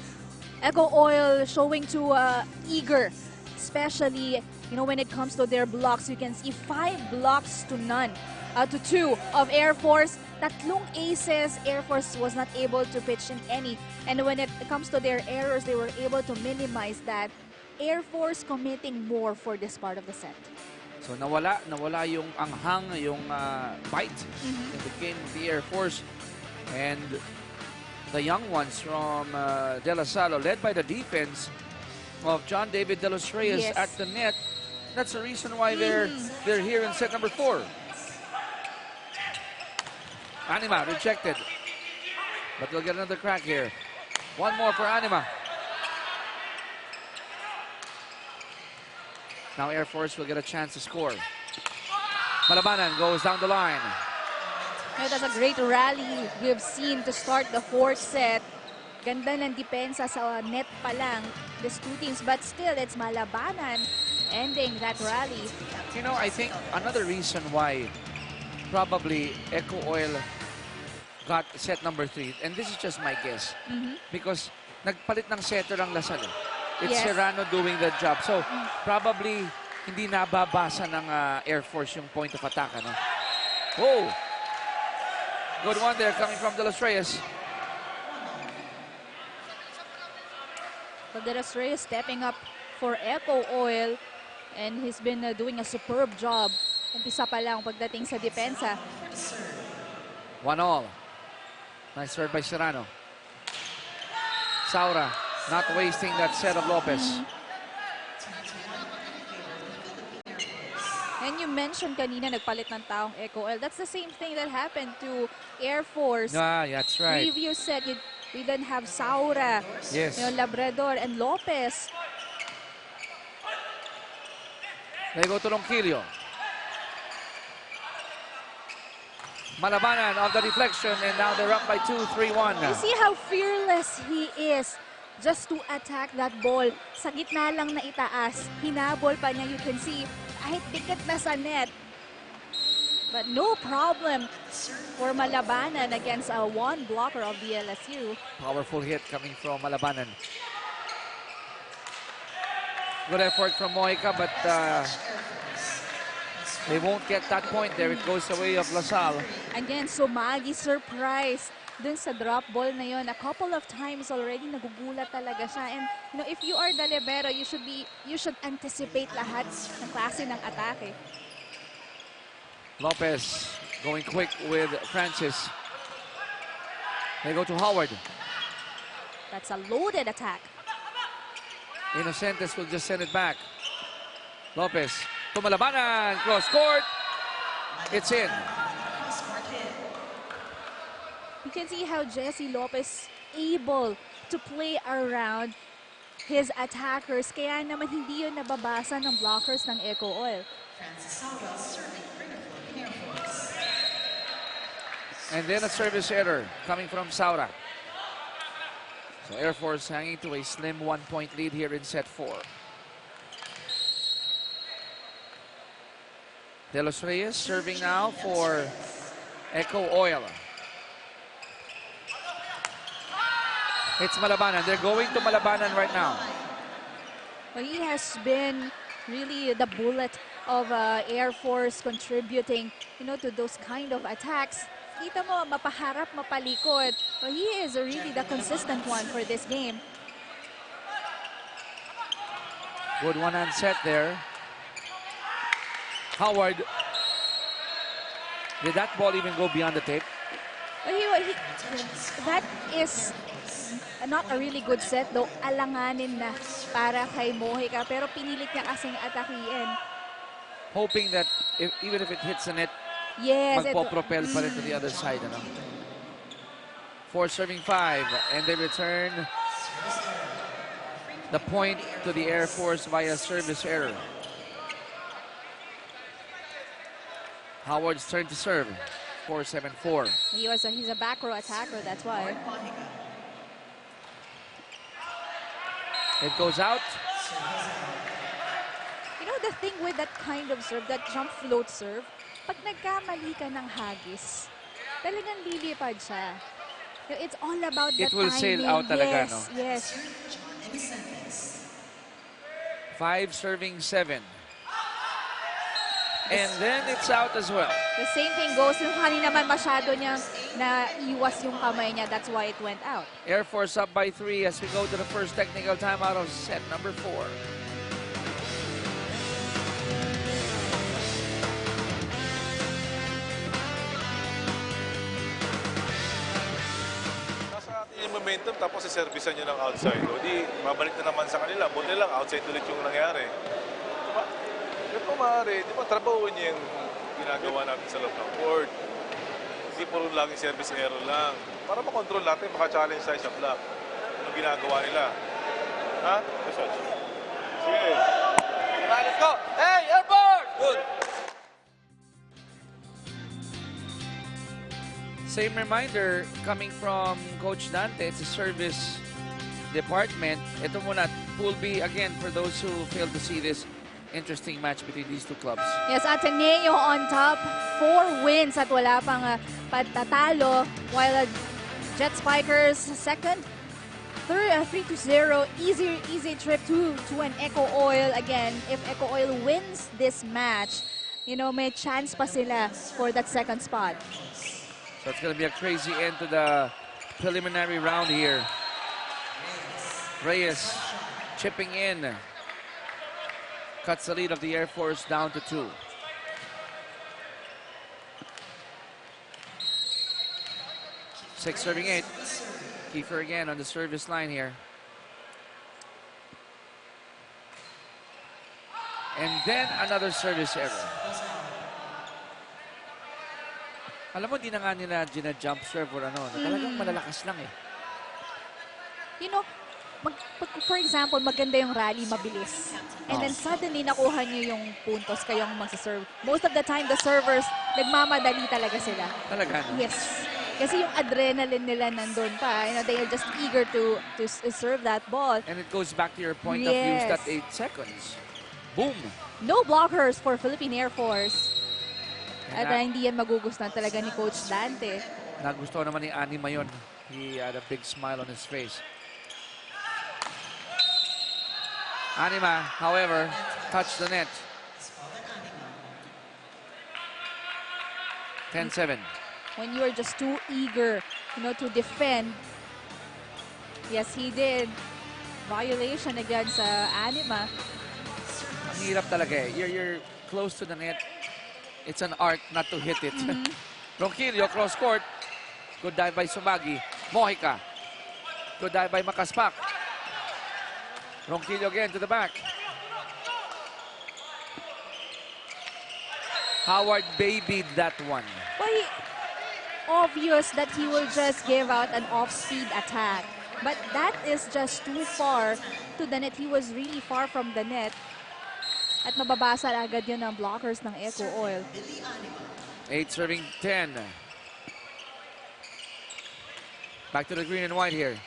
Speaker 5: Eco Oil showing to eager, especially when it comes to their blocks. You can see 5 blocks to 2 of Air Force. Tatlong aces, Air Force was not able to pitch in any. And when it comes to their errors, they were able to minimize that. Air Force committing more for this part of the set.
Speaker 2: So nawala yung anghang, yung bite in the game of the Air Force. And the young ones from De La Salle, led by the defense of John David De Los Reyes at the net. That's the reason why they're here in set number 4. Anima rejected, but they'll get another crack here. One more for Anima. Now Air Force will get a chance to score. Malabanan goes down the line.
Speaker 5: That's a great rally we've seen to start the 4th set. Ganda ng depensa sa net pa lang, these two teams. But still, it's Malabanan ending that rally.
Speaker 2: I think another reason why probably Eco Oil got set number 3, and this is just my guess, because nagpalit ng setter ang Lasal. It's Serrano doing the job. So, probably hindi nababasa ng Air Force yung point of attack. Oh! Good one there coming from De Los Reyes.
Speaker 5: So De Los Reyes stepping up for Eco Oil, and he's been doing a superb job. Umpisa pa lang pagdating sa depensa.
Speaker 2: 1-all. Nice serve by Serrano. Saura not wasting that set of Lopez.
Speaker 5: And you mentioned kanina nagpalit ng taong Eco Oil. That's the same thing that happened to Air Force.
Speaker 2: That's right.
Speaker 5: Previous set, we didn't have Saura, Labrador, and Lopez.
Speaker 2: They go to Longkilio. Malabanan of the deflection, and now they're up by 2-3-1.
Speaker 5: You see how fearless he is just to attack that ball. Sa gitna lang na itaas, hinabol pa niya. You can see, kahit dikit na sa net. But no problem for Malabanan against a one blocker of the LSU.
Speaker 2: Powerful hit coming from Malabanan. Good effort from Mojica, but they won't get that point there. It goes the way of LaSalle.
Speaker 5: Again, Sumagi surprise dun sa drop ball na yon. A couple of times already nagugulat talaga siya. And if you are the libero, you should anticipate lahat ng klase ng atake.
Speaker 2: Lopez going quick with Francis. They go to Howard.
Speaker 5: That's a loaded attack.
Speaker 2: Inocentes will just send it back. Lopez to Malabanan, cross court. It's in.
Speaker 5: You can see how Jesse Lopez able to play around his attackers. Kaya naman hindi yun nababasa ng blockers ng Eco Oil.
Speaker 2: And then a service error coming from Saura. So Air Force hanging to a slim 1-point lead here in set 4. De Los Reyes serving now for Eco Oil. It's Malabanan. They're going to Malabanan right now.
Speaker 5: Well, he has been really the bullet of Air Force contributing, to those kind of attacks. Kita mo, mapaharap, mapalikod. Well, he is really the consistent one for this game.
Speaker 2: Good one-hand set there. Howard. Did that ball even go beyond the tape?
Speaker 5: That is not a really good set, though alanganin na para kay Mojica. Pero pinilit niya kasing atakiin.
Speaker 2: Hoping that even if it hits the net,
Speaker 5: Yes,
Speaker 2: magpo-propel pa rin to the other side. Ano? 4 serving 5, and they return the point to the Air Force via service error. Howard's turn to serve. 4-7-4.
Speaker 5: He's a back row attacker, that's why.
Speaker 2: It goes out.
Speaker 5: You know, the thing with that kind of serve, that jump float serve, pag nagkamali ka ng hagis, talagang lilipad siya. It's all about the timing.
Speaker 2: It will sail out talaga,
Speaker 5: yes,
Speaker 2: no?
Speaker 5: Yes.
Speaker 2: 5 serving 7. And then it's out as well.
Speaker 5: The same thing goes yung kanina naman masyado niyang naiwas yung kamay niya. That's why it went out.
Speaker 2: Air Force up by 3 as we go to the first technical timeout of set number 4.
Speaker 9: Nasa atin yung momentum tapos iservisan nyo ng outside. O di, mabalik na naman sa kanila. Buti lang, outside ulit yung nangyari. Diba? Pero maaari, di ba, trabaho niya yung ginagawa natin sa loob ng court. Hindi puro laging service error lang. Para makontrol natin, maka-challenge tayo sa block. Anong ginagawa nila? Ha? Sige.
Speaker 8: Let's go. Hey, airborne! Good.
Speaker 2: Same reminder coming from Coach Dante. It's a service department. Ito muna, Pool B again for those who failed to see this. Interesting match between these two clubs.
Speaker 5: Yes, Ateneo on top. 4 wins at wala pang pagtatalo. While Jet Spikers second. 3-0. Easy trip to an Eco Oil. Again, if Eco Oil wins this match, you know, may chance pa sila for that second spot.
Speaker 2: So it's going to be a crazy end to the preliminary round here. Reyes chipping in. Cuts the lead of the Air Force down to 2. Six serving 8. Kiefer again on the service line here. And then another service error. Alam mo, di na nga nila gina-jump serve or ano. Talagang malalakas lang eh.
Speaker 5: You know, for example, maganda yung rally, mabilis. And then suddenly, nakuha nyo yung puntos kayong magsaserve. Most of the time, the servers, nagmamadali talaga sila.
Speaker 2: Talaga, no?
Speaker 5: Yes. Kasi yung adrenaline nila nandun pa. You know, they are just eager to serve that ball.
Speaker 2: And it goes back to your point of use that 8 seconds. Boom!
Speaker 5: No blockers for Philippine Air Force. At
Speaker 2: And
Speaker 5: hindi yan magugustuhan talaga ni Coach Dante.
Speaker 2: Nagustuhan naman ni Anima yun. He had a big smile on his face. Anima, however, touched the net. 10-7.
Speaker 5: When you are just too eager, you know, to defend. Yes, he did. Violation against Anima.
Speaker 2: Ang hirap talaga eh. You're close to the net. It's an art not to hit it. Ronquillo, cross court. Good dive by Sumagi. Mojica. Good dive by Makaspak. Ronquillo again to the back. Howard babied that one.
Speaker 5: Well, obvious that he will just give out an off-speed attack. But that is just too far to the net. He was really far from the net. At mababasa agad yun ng blockers ng Eco Oil.
Speaker 2: 8 serving 10. Back to the green and white here.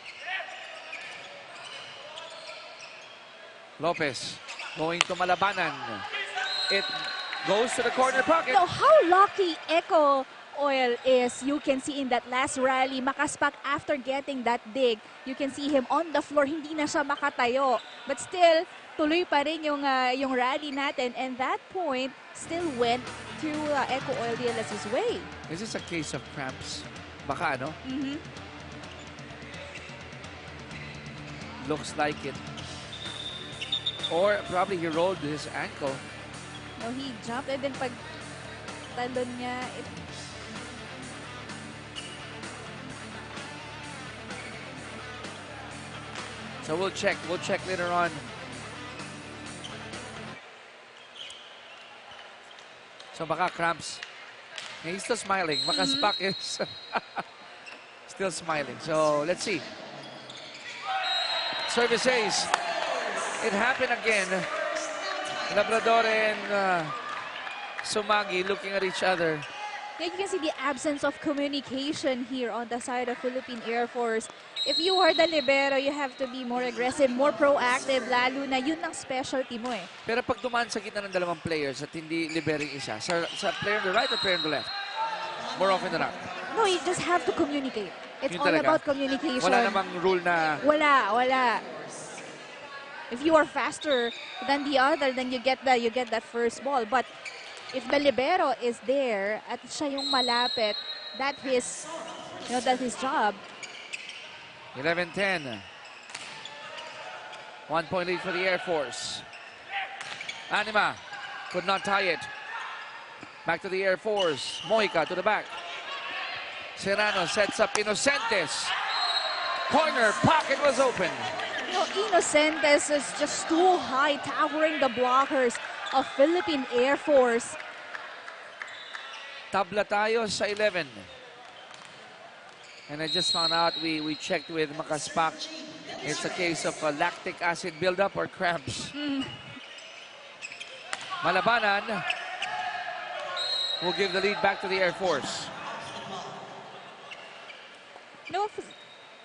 Speaker 2: Lopez going to Malabanan. It goes to the corner pocket.
Speaker 5: So how lucky Eco Oil is, you can see in that last rally, Makaspak after getting that dig, you can see him on the floor, hindi na siya makatayo. But still, tuloy pa rin yung rally natin, and that point still went to Eco Oil DLSU's way.
Speaker 2: Is this a case of cramps? Baka, no? Looks like it. Or probably he rolled his ankle.
Speaker 5: No, he jumped and then pag talon niya,
Speaker 2: So we'll check later on. So baka cramps. He's still smiling. Baka Spak is still smiling. So let's see. Service ace. It happened again. Labrador and Sumagi looking at each other.
Speaker 5: you can see the absence of communication here on the side of Philippine Air Force. If you are the libero, you have to be more aggressive, more proactive, lalo na yun ang specialty mo eh.
Speaker 2: Pero pag dumaan sa gitna ng dalawang players at hindi libering isa, sa player on the right or player on the left? More often than not.
Speaker 5: No, you just have to communicate. It's
Speaker 2: Yun
Speaker 5: all
Speaker 2: talaga.
Speaker 5: about communication.
Speaker 2: Wala namang rule na...
Speaker 5: Wala. If you are faster than the other, then you get that first ball. But if the libero is there at siya yung malapit, that's his job.
Speaker 2: 11-10. 1 point lead for the Air Force. Anima could not tie it. Back to the Air Force. Mojica to the back. Serrano sets up Inocentes. Corner pocket was open.
Speaker 5: No, Inocentes is just too high, towering the blockers of Philippine Air Force.
Speaker 2: Tabla tayo sa 11. And I just found out, we checked with Makaspak. It's a case of lactic acid buildup or cramps. Malabanan will give the lead back to the Air Force.
Speaker 5: No,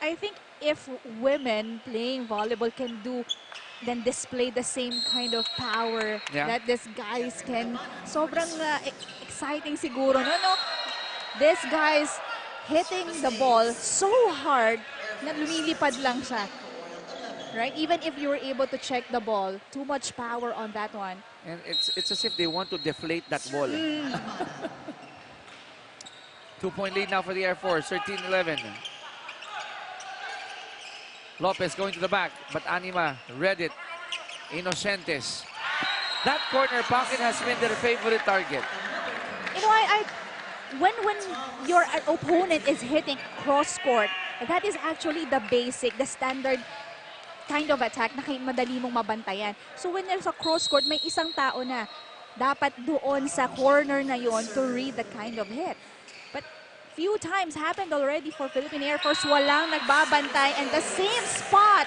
Speaker 5: I think if women playing volleyball can then display the same kind of power that these guys can, sobrang exciting siguro. No, this guy's hitting the ball so hard na lumilipad lang siya. Right? Even if you were able to check the ball, too much power on that one.
Speaker 2: And it's as if they want to deflate that ball. 2-point lead now for the Air Force, 13-11. Lopez going to the back, but Anima read it. Inocentes. That corner pocket has been their favorite target.
Speaker 5: You know, when your opponent is hitting cross court, that is actually the basic, the standard kind of attack na madali mong mabantayan. So when there's a cross court, may isang tao na dapat doon sa corner na yon to read the kind of hit. But few times happened already for Philippine Air Force. Walang nagbabantay, and the same spot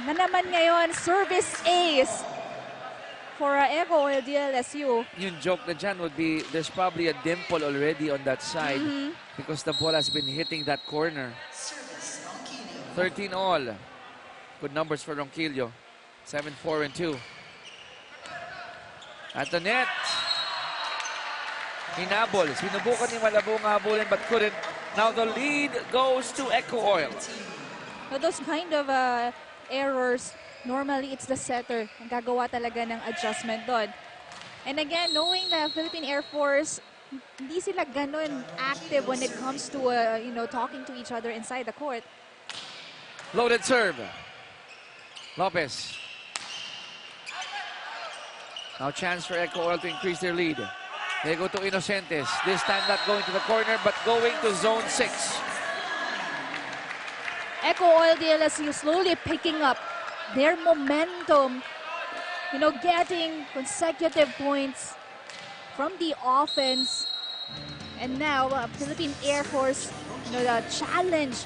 Speaker 5: na naman ngayon, service ace for Eco Oil DLSU.
Speaker 2: Yung joke na dyan would be, there's probably a dimple already on that side because the ball has been hitting that corner. 13 all. Good numbers for Ronquillo. 7-4-2. At the net. Hinabol. Sinubukan ni Malabong habulin but couldn't. Now the lead goes to Eco Oil.
Speaker 5: So those kind of errors, normally it's the setter ang gagawa talaga ng adjustment doon. And again, knowing the Philippine Air Force, hindi sila ganun active when it comes to talking to each other inside the court.
Speaker 2: Loaded serve. Lopez. Now chance for Eco Oil to increase their lead. They go to Inocentes. This time not going to the corner but going to zone 6.
Speaker 5: Eco Oil DLSU slowly picking up their momentum, getting consecutive points from the offense. And now Philippine Air Force, the challenge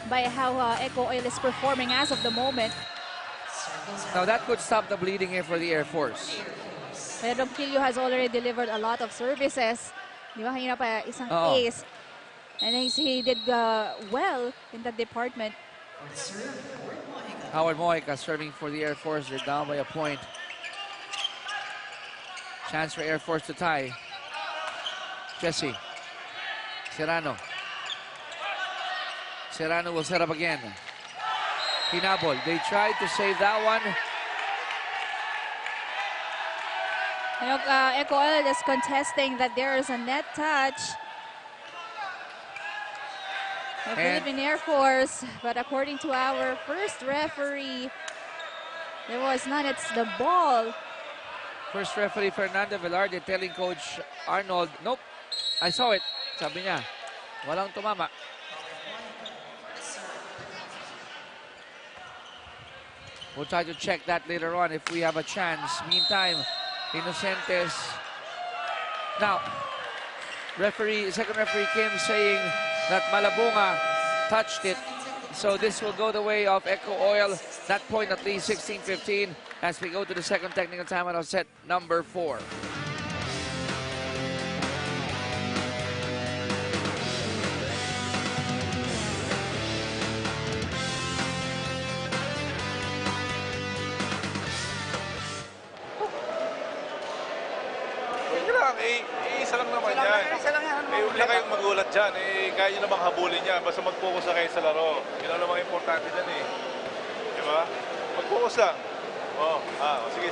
Speaker 5: by how Eco Oil is performing as of the moment.
Speaker 2: Now that could stop the bleeding here for the Air Force.
Speaker 5: Pero Ronquillo has already delivered a lot of services. Di ba? Kanina pa isang ace. And he did well in that department.
Speaker 2: Howard Mojica serving for the Air Force. They're down by a point. Chance for Air Force to tie. Jesse. Serrano. Serrano will set up again. Hinabol. They tried to save that one.
Speaker 5: Eco Oil is contesting that there is a net touch. The Philippine Air Force, but according to our first referee, there was none. It's the ball
Speaker 2: First referee Fernando Velarde telling Coach Arnold, nope, I saw it. Sabi niya, walang tumama. We'll try to check that later on if we have a chance. Meantime, Inocentes. Now, second referee Kim saying that Malabunga touched it. So this will go the way of Echo Oil. That point at least 16-15 as we go to the second technical timeout of set number 4.
Speaker 9: Isa lang naman yan. Huwag na kayong magulat dyan. Kaya nyo namang habulin yan. Basta mag-focus na kayo sa laro. Yun ang namang importante dyan eh. Diba? Mag-focus lang. Sige.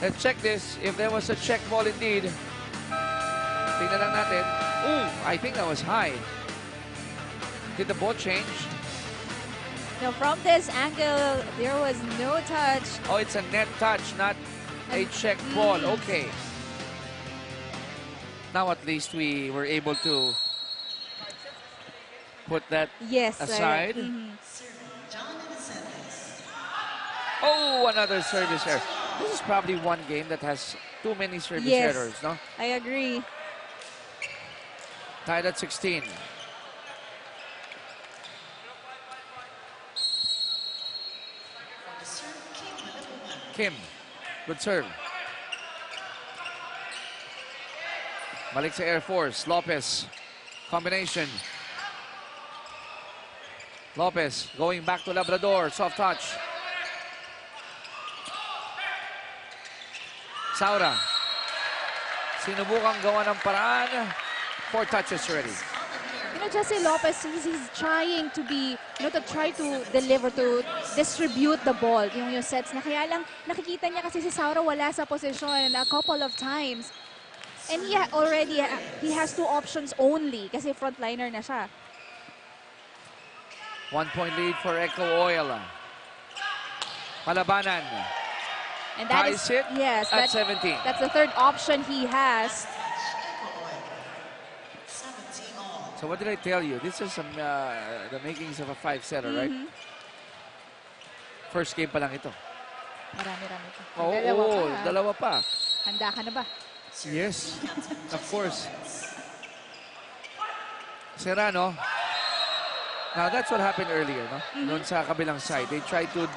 Speaker 2: Let's check this. If there was a check ball indeed. Tingnan lang natin. Ooh, I think that was high. Did the ball change?
Speaker 5: No, from this angle, there was no touch.
Speaker 2: Oh, it's a net touch, not a check ball. Okay. Now at least we were able to put that aside. Oh, another service error. This is probably one game that has too many service errors, no?
Speaker 5: I agree.
Speaker 2: Tied at 16. Kim, good serve. Balik sa Air Force. Lopez, combination. Lopez going back to Labrador. Soft touch. Saura. Sinubukang gawa ng paraan. 4 touches already.
Speaker 5: You know, Jesse Lopez, he's trying to be, to try to deliver, to distribute the ball, yung sets na. Kaya lang, nakikita niya kasi si Saura wala sa posisyon a couple of times. And he has 2 options only kasi frontliner na siya.
Speaker 2: 1-point lead for Echo Oil. Malabanan.
Speaker 5: And that
Speaker 2: ties it at 17.
Speaker 5: That's the third option he has.
Speaker 2: So what did I tell you? This is the makings of a 5-setter, right? First game pa lang ito.
Speaker 5: Marami-rami pa.
Speaker 2: Dalawa pa.
Speaker 5: Handa ka na ba?
Speaker 2: Yes, of course. Serrano. Now that's what happened earlier, no? Doon sa kabilang side. They tried to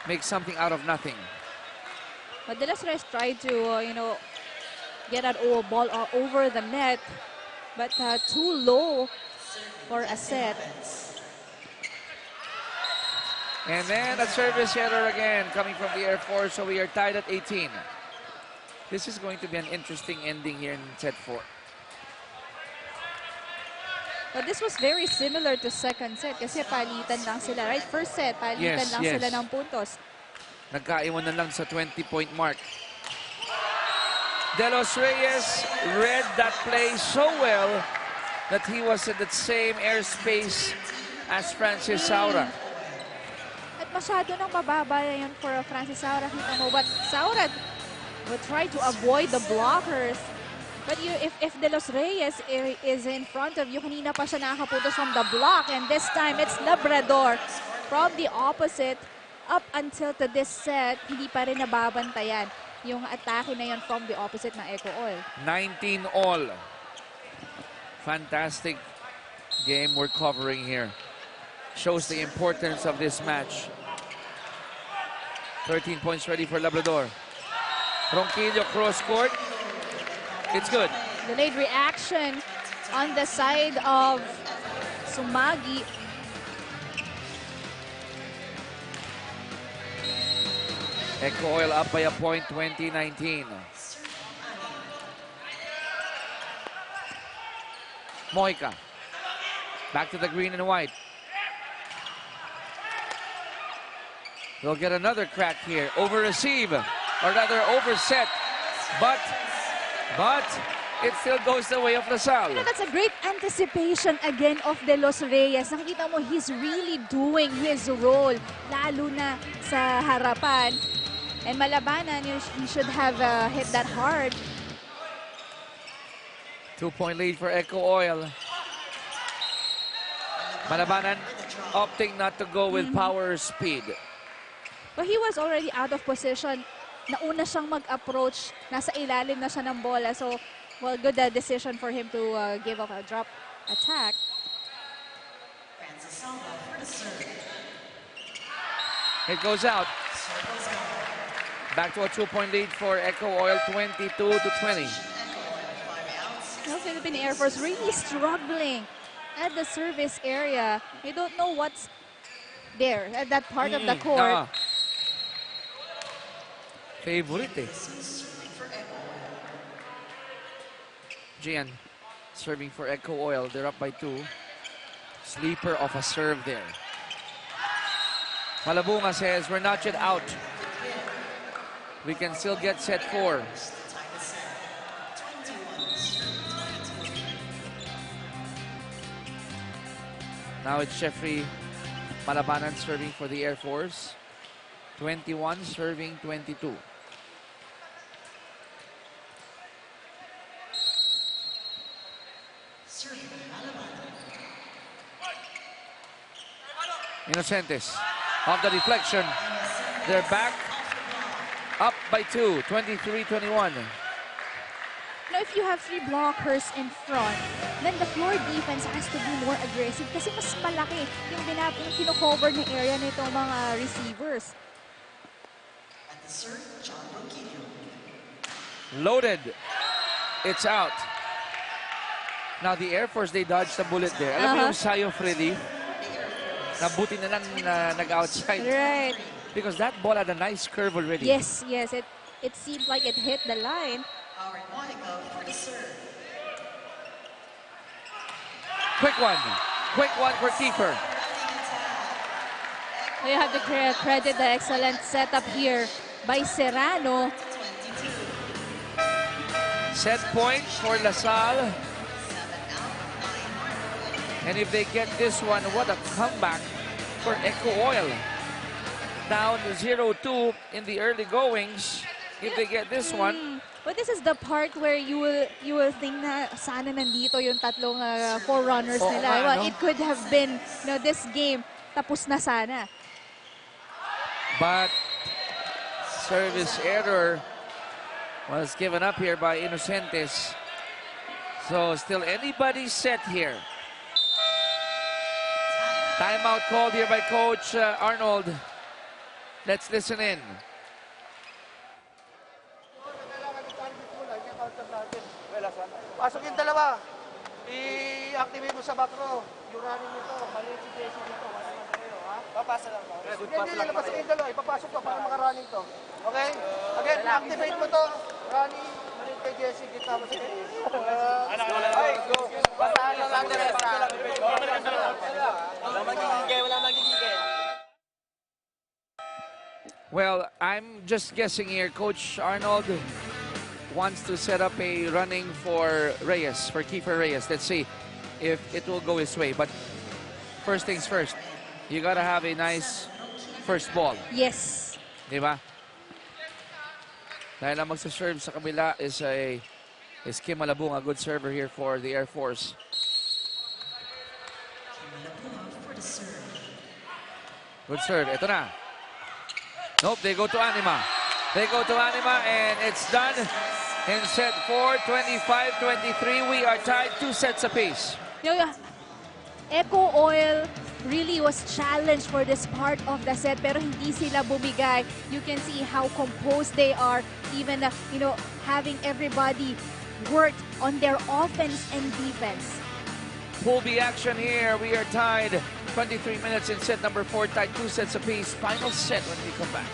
Speaker 2: make something out of nothing.
Speaker 5: But De Los Reyes tried to, get that ball over the net, but too low for a set.
Speaker 2: And then a service error again coming from the Air Force, so we are tied at 18. This is going to be an interesting ending here in set 4.
Speaker 5: But this was very similar to second set kasi palitan lang sila, right? First set, palitan lang sila ng puntos.
Speaker 2: Nagkaiwan na lang sa 20-point mark. De Los Reyes read that play so well that he was in the same airspace as Francis Saura.
Speaker 5: At masyado nang mababa yun for Francis Saura. Kita mo, but Saura would try to avoid the blockers. But if De Los Reyes is in front of you, kanina pa siya nakakapuntos from the block. And this time, it's Labrador from the opposite. Up until to this set, hindi pa rin nababantayan yung atake na yun from the opposite ng Echo Oil.
Speaker 2: 19 all. Fantastic game we're covering here. Shows the importance of this match. 13 points ready for Labrador. Ronquillo cross court. It's good.
Speaker 5: Delayed reaction on the side of Sumagi.
Speaker 2: Echo Oil up by a point, 20-19. Moika. Back to the green and white. They'll get another crack here. Over receive, or rather overset. But it still goes the way of LaSalle.
Speaker 5: You know, that's a great anticipation again of De Los Reyes. Nakikita mo, he's really doing his role, lalo na sa harapan. And Malabanan, he should have hit that hard.
Speaker 2: 2-point lead for Eco Oil. Malabanan opting not to go with power speed.
Speaker 5: But he was already out of position. Nauna siyang mag-approach. Nasa ilalim na siya ng bola. So, well, good decision for him to give up a drop attack.
Speaker 2: It goes out. Back to a 2-point lead for Eco Oil, 22-20.
Speaker 5: The Philippine Air Force really struggling at the service area. You don't know what's there at that part of the court.
Speaker 2: Favorite eh. Gian serving for Eco Oil. They're up by 2. Sleeper of a serve there. Malabunga says, we're not yet out. We can still get set 4. Now it's Jeffrey Malabanan serving for the Air Force. 21 serving 22. Inocentes off the deflection. They're back up by 2, 23-21.
Speaker 5: Now, if you have 3 blockers in front, then the floor defense has to be more aggressive kasi mas malaki yung kino-cover na area nitong mga receivers.
Speaker 2: Loaded. It's out. Now, the Air Force, they dodged the bullet there. Alam mo yung Sayo Freddy? Nabuti na lang nag-outside.
Speaker 5: Right.
Speaker 2: Because that ball had a nice curve already.
Speaker 5: Yes, yes. It seemed like it hit the line.
Speaker 2: Quick one for Keeper.
Speaker 5: You have to credit the excellent setup here by Serrano.
Speaker 2: Set point for LaSalle. And if they get this one, what a comeback for Eco Oil. Down 0-2 in the early goings. If they get this one.
Speaker 5: But this is the part where you will think na sana nandito yung tatlong forerunners nila. Well, it could have been, this game tapos na sana.
Speaker 2: But service error was given up here by Inocentes. So still anybody's set here. Timeout called here by Coach Arnold. Let's listen in.
Speaker 7: Pasok yung dalawa. I-activate mo sa back row. Yung running nito. Maliit si Jesse dito. Ha? Papasa lang ba? Hindi, lalabas yung dalawa. Ipapasok ko para makarunning to. Okay? Again, activate mo to. Running. Maliit kay Jesse. Kita mo si Jesse. Ay, go. Basahan lang lang nila. Wala magigigay.
Speaker 2: Well, I'm just guessing here. Coach Arnold wants to set up a running for Reyes, for Kiefer Reyes. Let's see if it will go his way. But first things first, you gotta have a nice first ball.
Speaker 5: Yes.
Speaker 2: Diba? Dahil ang magsaserve sa kabila is Kim Malabung, a good server here for the Air Force. Good serve. Ito na. Nope, they go to Anima. They go to Anima and it's done in set 4, 25-23. We are tied 2 sets apiece.
Speaker 5: Eco Oil really was challenged for this part of the set pero hindi sila bumigay. You can see how composed they are, even having everybody work on their offense and defense.
Speaker 2: Pool B action here. We are tied 23 minutes in set number 4, tied 2 sets apiece. Final set when we come back.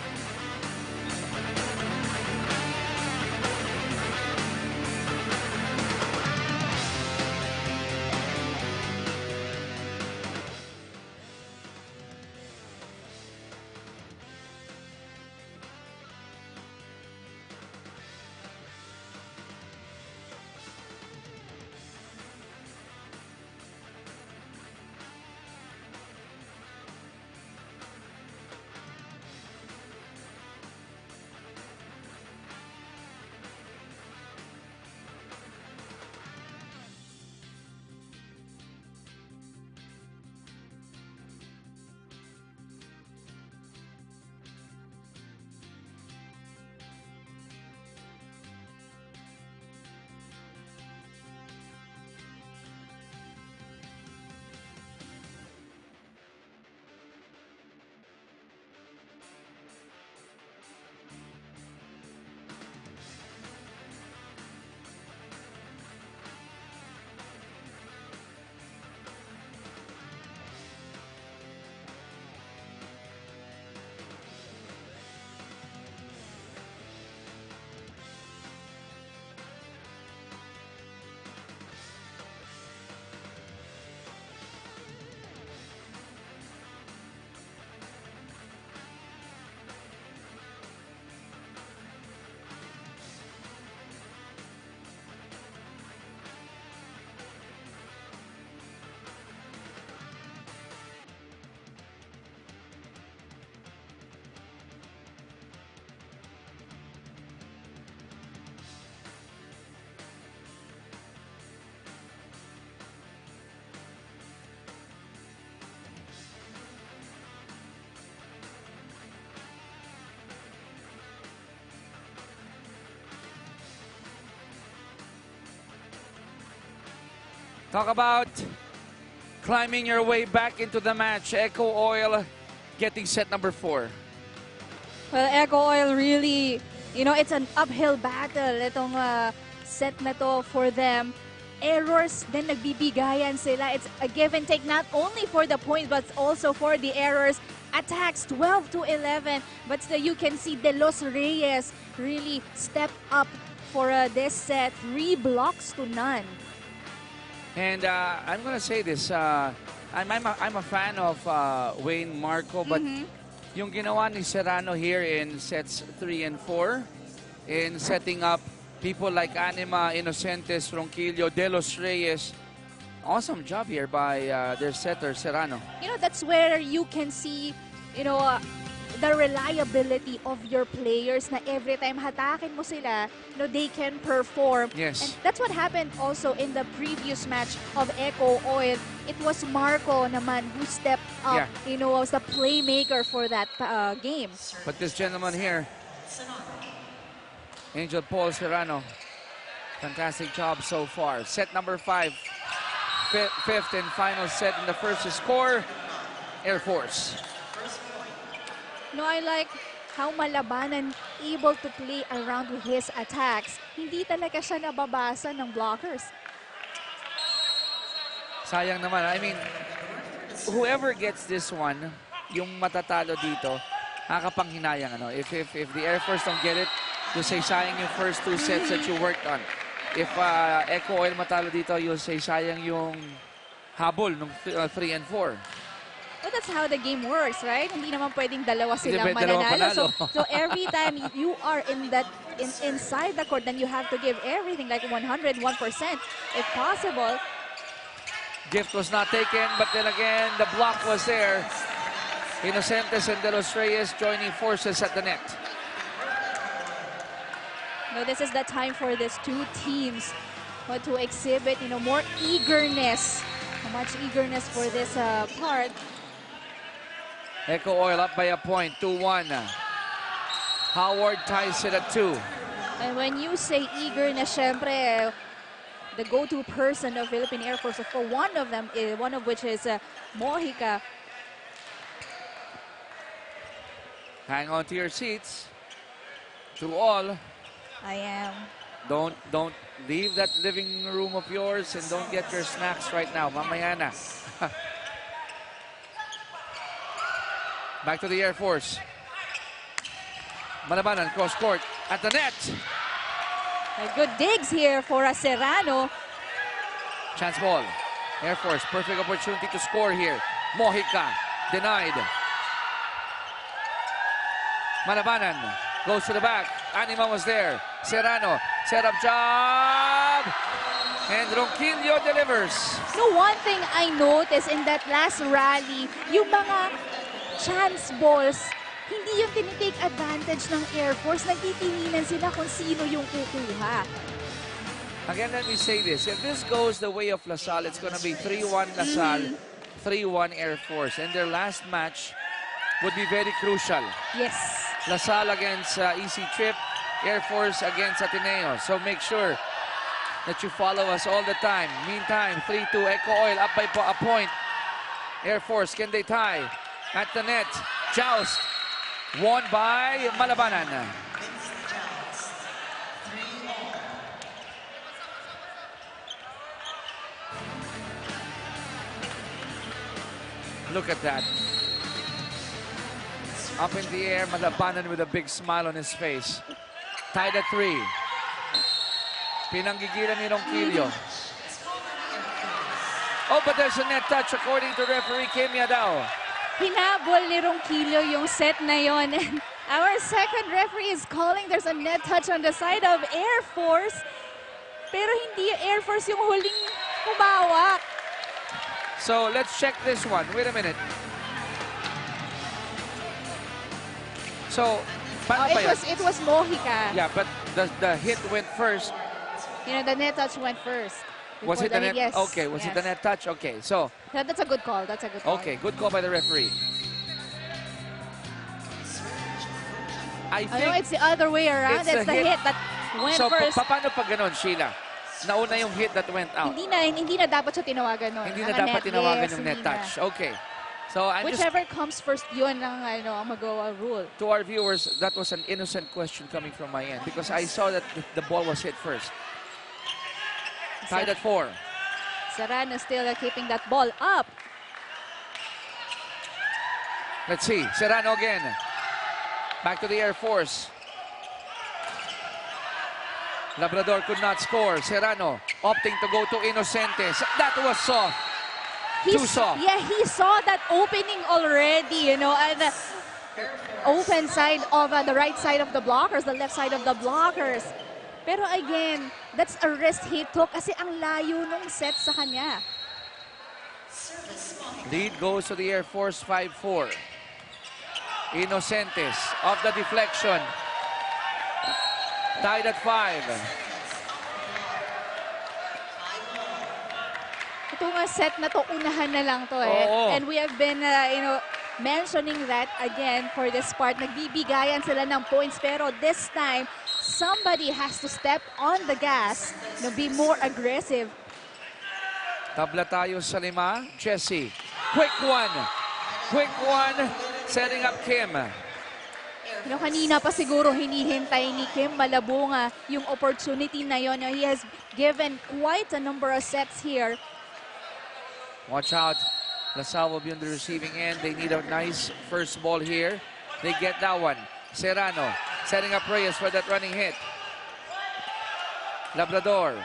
Speaker 2: Talk about climbing your way back into the match. Echo Oil getting set number 4.
Speaker 5: Well, Echo Oil really, you know, it's an uphill battle. Itong set na to for them. Errors, then nagbibigayan sila. It's a give and take not only for the points but also for the errors. Attacks 12 to 11. But still, you can see De Los Reyes really step up for this set. 3 blocks to none.
Speaker 2: And I'm gonna say this, I'm a fan of Wayne Marco, but yung ginawa ni Serrano here in sets 3 and 4, in setting up people like Anima, Inocentes, Ronquillo, De Los Reyes, awesome job here by their setter, Serrano.
Speaker 5: You know, that's where you can see, you know, the reliability of your players na every time hatakin mo sila, you know, they can perform.
Speaker 2: Yes.
Speaker 5: And that's what happened also in the previous match of Echo Oil. It was Marco naman who stepped up, you know, was the playmaker for that game.
Speaker 2: But this gentleman here, Angel Paul Serrano, fantastic job so far. Set number 5, fifth and final set in the first score, Air Force.
Speaker 5: No, I like how Malabanan able to play around with his attacks. Hindi talaga siya nababasa ng blockers.
Speaker 2: Sayang naman. I mean, whoever gets this one, yung matatalo dito, nakakapanghinayang. Ano? If the Air Force don't get it, you'll say sayang yung first 2 sets that you worked on. If Echo Oil matalo dito, you'll say sayang yung habol ng 3 and 4.
Speaker 5: But that's how the game works, right? Hindi naman pwedeng dalawa silang
Speaker 2: Hindi pwedeng
Speaker 5: mananalo.
Speaker 2: dalawa
Speaker 5: So every time you are inside the court, then you have to give everything, like 101% if possible.
Speaker 2: Gift was not taken, but then again, the block was there. Inocentes and De Los Reyes joining forces at the net.
Speaker 5: No, this is the time for these 2 teams to exhibit, you know, more eagerness. Much eagerness for this part.
Speaker 2: Echo Oil up by a point, 2-1. Howard ties it at 2.
Speaker 5: And when you say eagerness, syempre, the go-to person of Philippine Air Force, for one of which is Mojica.
Speaker 2: Hang on to your seats. To all.
Speaker 5: I am.
Speaker 2: Don't leave that living room of yours and don't get your snacks right now. Mamaya na. Back to the Air Force. Malabanan, cross court at the net.
Speaker 5: Good digs here for Serrano.
Speaker 2: Chance ball. Air Force, perfect opportunity to score here. Mojica, denied. Malabanan goes to the back. Anima was there. Serrano, set up job. And Ronquillo delivers.
Speaker 5: So one thing I noticed in that last rally, yung mga chance balls, hindi yung tinitake advantage ng Air Force. Nagtitinginan sila kung sino yung kukuha.
Speaker 2: Again, let me say this. If this goes the way of LaSalle, it's going to be 3-1 LaSalle, 3-1 Air Force. And their last match would be very crucial.
Speaker 5: Yes.
Speaker 2: LaSalle against EC Trip, Air Force against Ateneo. So make sure that you follow us all the time. Meantime, 3-2, Echo Oil up by a point. Air Force, can they tie? At the net, Joust, won by Malabanan. Look at that. Up in the air, Malabanan with a big smile on his face. Tied at 3. Pinanggigilan ni Ronquillo. Oh, but there's a net touch according to referee Kim Yadao.
Speaker 5: Hinabol ni Ronquillo yung set na yon. And our second referee is calling there's a net touch on the side of Air Force. Pero hindi Air Force yung huling humawak.
Speaker 2: So let's check this one. Wait a minute. So, paano ba yan?
Speaker 5: It was Mojica.
Speaker 2: Yeah, but the hit went first.
Speaker 5: You know, the net touch went first.
Speaker 2: Was it the net?
Speaker 5: Yes.
Speaker 2: Okay, was it the net touch? Okay, so.
Speaker 5: That's a good call. That's a good call.
Speaker 2: Okay, good call by the referee. I think
Speaker 5: it's the other way around. It's the hit that went
Speaker 2: so,
Speaker 5: first.
Speaker 2: So, paano pag ganon, Sheila? nauna yung hit that went out.
Speaker 5: Hindi na dapat siya tinawagan nun.
Speaker 2: Hindi na
Speaker 5: Ang
Speaker 2: dapat
Speaker 5: net.
Speaker 2: tinawagan
Speaker 5: Yes,
Speaker 2: yung net
Speaker 5: hindi na.
Speaker 2: touch. Okay. So I'm just,
Speaker 5: Whichever comes first, yun ang magawa rule.
Speaker 2: to our viewers, that was an innocent question coming from my end because I saw that the ball was hit first. Tied at 4.
Speaker 5: Serrano still keeping that ball up.
Speaker 2: Let's see. Serrano again. Back to the Air Force. Labrador could not score. Serrano opting to go to Inocentes. That was soft. Too soft.
Speaker 5: Yeah, he saw that opening already, and the open side of the right side of the blockers, the left side of the blockers. Pero again, that's a risk he took kasi ang layo nung set sa kanya.
Speaker 2: Lead goes to the Air Force 5-4. Inocentes off the deflection. Tied at 5.
Speaker 5: Ito nga set na to, unahan na lang to eh.
Speaker 2: Oo.
Speaker 5: And we have been, mentioning that again for this part. Nagbibigayan sila ng points pero this time, somebody has to step on the gas, be more aggressive.
Speaker 2: Tabla tayo sa 5. Jesse. Quick one. Quick one. Setting up Kim.
Speaker 5: Kanina pa siguro hinihintay ni Kim Malabunga yung opportunity na yon. He has given quite a number of sets here.
Speaker 2: Watch out. LaSalle will be on the receiving end. They need a nice first ball here. They get that one. Serrano setting up Reyes for that running hit. Labrador.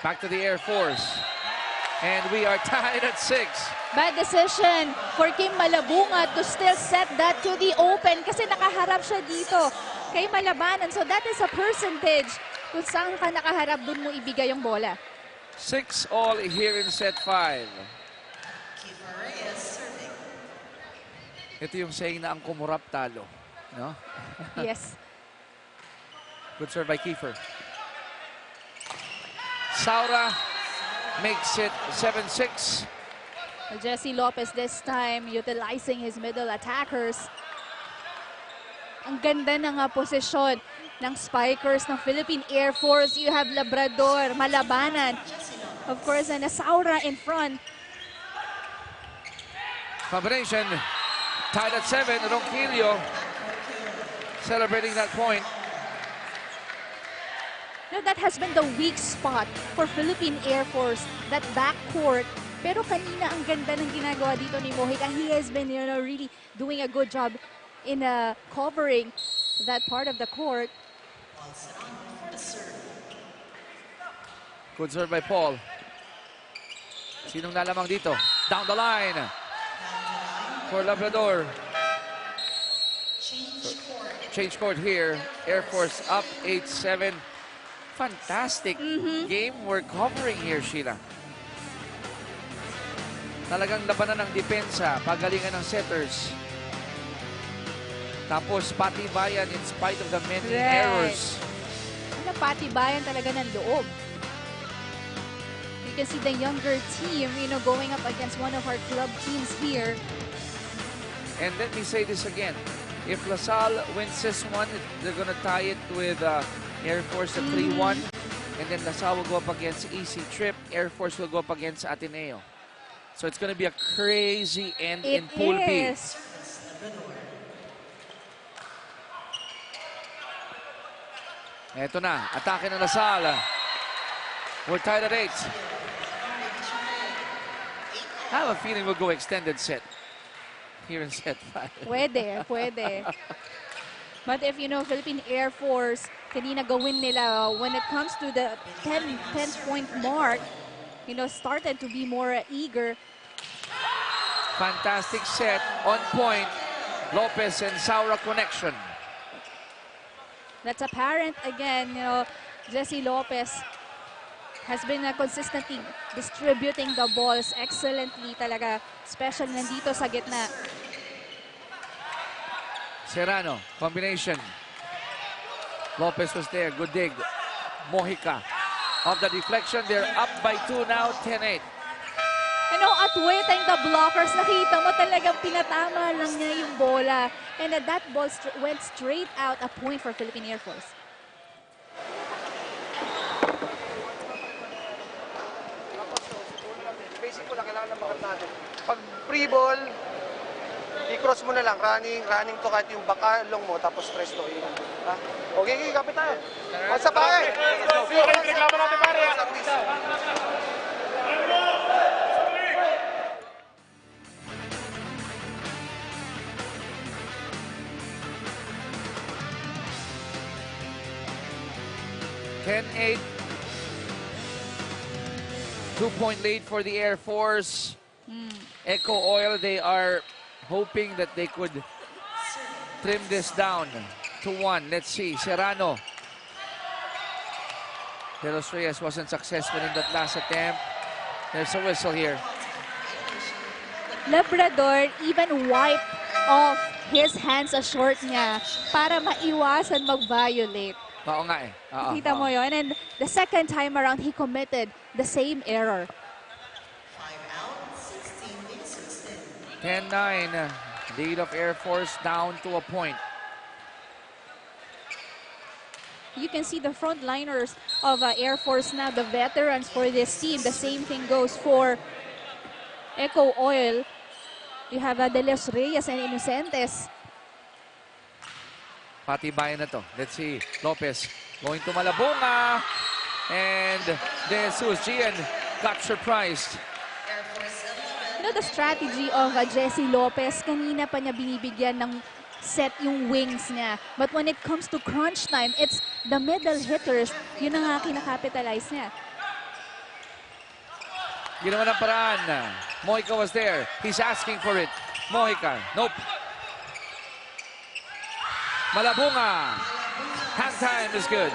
Speaker 2: Back to the Air Force. And we are tied at 6.
Speaker 5: Bad decision for Kim Malabunga to still set that to the open kasi nakaharap siya dito kay Malabanan. So that is a percentage. Kung saan ka nakaharap, dun mo ibigay yung bola.
Speaker 2: 6 all here in set 5. Ito yung saying na ang kumurap talo. No?
Speaker 5: Yes.
Speaker 2: Good serve by Kiefer. Saura makes it 7-6.
Speaker 5: Jesse Lopez this time utilizing his middle attackers. Ang ganda ng posisyon ng spikers ng Philippine Air Force. You have Labrador, Malabanan, of course, and Saura in front.
Speaker 2: Combination tied at 7. Ronquillo celebrating that point.
Speaker 5: That has been the weak spot for Philippine Air Force, that backcourt. Pero kanina ang ganda ng ginagawa dito ni Mojica. He has been really doing a good job in covering that part of the court.
Speaker 2: Good serve by Paul. Sinong nalamang dito? Down the line for Labrador. Change court here. Air Force up 8-7. Fantastic game we're covering here, Sheila. Talagang labanan ng depensa, pagalingan ng setters. Tapos patibayan in spite of the many errors.
Speaker 5: Patibayan talaga ng loob. You can see the younger team, going up against one of our club teams here.
Speaker 2: And let me say this again. If LaSalle wins this one, they're gonna tie it with Air Force at 3-1. And then LaSalle will go up against EC Trip. Air Force will go up against Ateneo. So it's gonna be a crazy end in Pool B. Eto na, atake ng LaSalle. We're tied at 8. I have a feeling we'll go extended set here in set 5.
Speaker 5: Pwede. But if Philippine Air Force, kanina gawin nila when it comes to the 10-point mark, started to be more eager.
Speaker 2: Fantastic set, on point. Lopez and Saura connection.
Speaker 5: That's apparent again, Jesse Lopez has been consistently distributing the balls excellently talaga, especially nandito sa gitna.
Speaker 2: Serrano, combination. Lopez was there, good dig. Mojica, off the deflection, they're up by 2 now, 10-8.
Speaker 5: Outwitting the blockers, nakita mo talagang pinatama lang niya yung bola. And that ball went straight out, a point for Philippine Air Force.
Speaker 7: lang, kailangan lang makat natin. Pag free ball, i-cross mo na lang, running to kahit yung baka long mo, tapos press to. Ha? Okay, kapit tayo. What's up, pare?
Speaker 8: Reklamo natin, pare.
Speaker 2: Ten 8. 2-point lead for the Air Force. Echo Oil, they are hoping that they could trim this down to 1. Let's see, Serrano. De Los Reyes wasn't successful in that last attempt. There's a whistle here.
Speaker 5: Labrador even wiped off his hands sa short niya para maiwasan mag-violate.
Speaker 2: Oo nga eh.
Speaker 5: Kita mo yun? And the second time around, he committed the same error.
Speaker 2: 10-9. Lead of Air Force down to a point.
Speaker 5: You can see the frontliners of Air Force now, the veterans for this team. The same thing goes for Echo Oil. You have De Los Reyes and Inocentes.
Speaker 2: Patibayan na to. Let's see. Lopez going to Malabunga. And De Jesus Gian got surprised.
Speaker 5: You know the strategy of Jesse Lopez, kanina pa niya binibigyan ng set yung wings niya. But when it comes to crunch time, it's the middle hitters. Yun ang kinakapitalize niya.
Speaker 2: Ginawa ng paraan. Mojica was there. He's asking for it. Mojica. Nope. Malabunga. Hang time is good.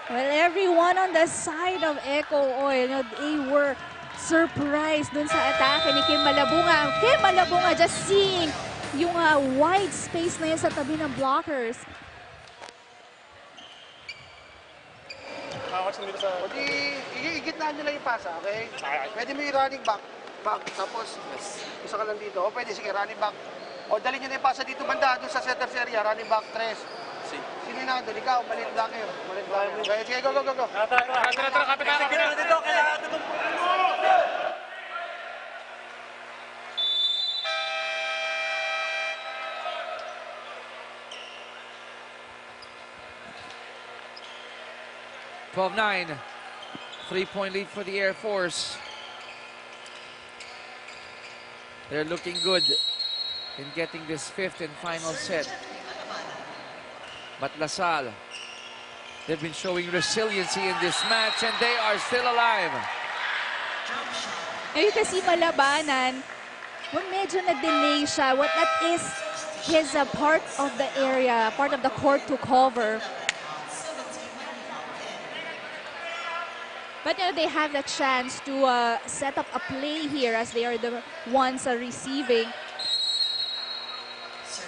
Speaker 5: Well, everyone on the side of Echo Oil, you know, they were surprised dun sa atake ni Kim Malabunga. Kim Malabunga just seeing yung wide space na yun sa tabi ng blockers.
Speaker 7: O di, igitnaan nyo lang yung pasa, okay? Pwede mo yung running back, tapos isa ka lang dito. O pwede, sige, running back. O dali nyo na yung pasa dito banda, doon sa setters area, running back, 3. Sino na doon? Ikaw, malit lang kayo. Okay, sige, go.
Speaker 8: Tara, kapitan. Dito, kailangan dito.
Speaker 2: $12-9. 3-point lead for the Air Force. They're looking good in getting this 5th and final set. But LaSalle, they've been showing resiliency in this match and they are still alive.
Speaker 5: Ngayon kasi Malabanan, when medyo na-delay siya, what that is his part of the area, part of the court to cover. But you know, they have the chance to set up a play here as they are the ones receiving.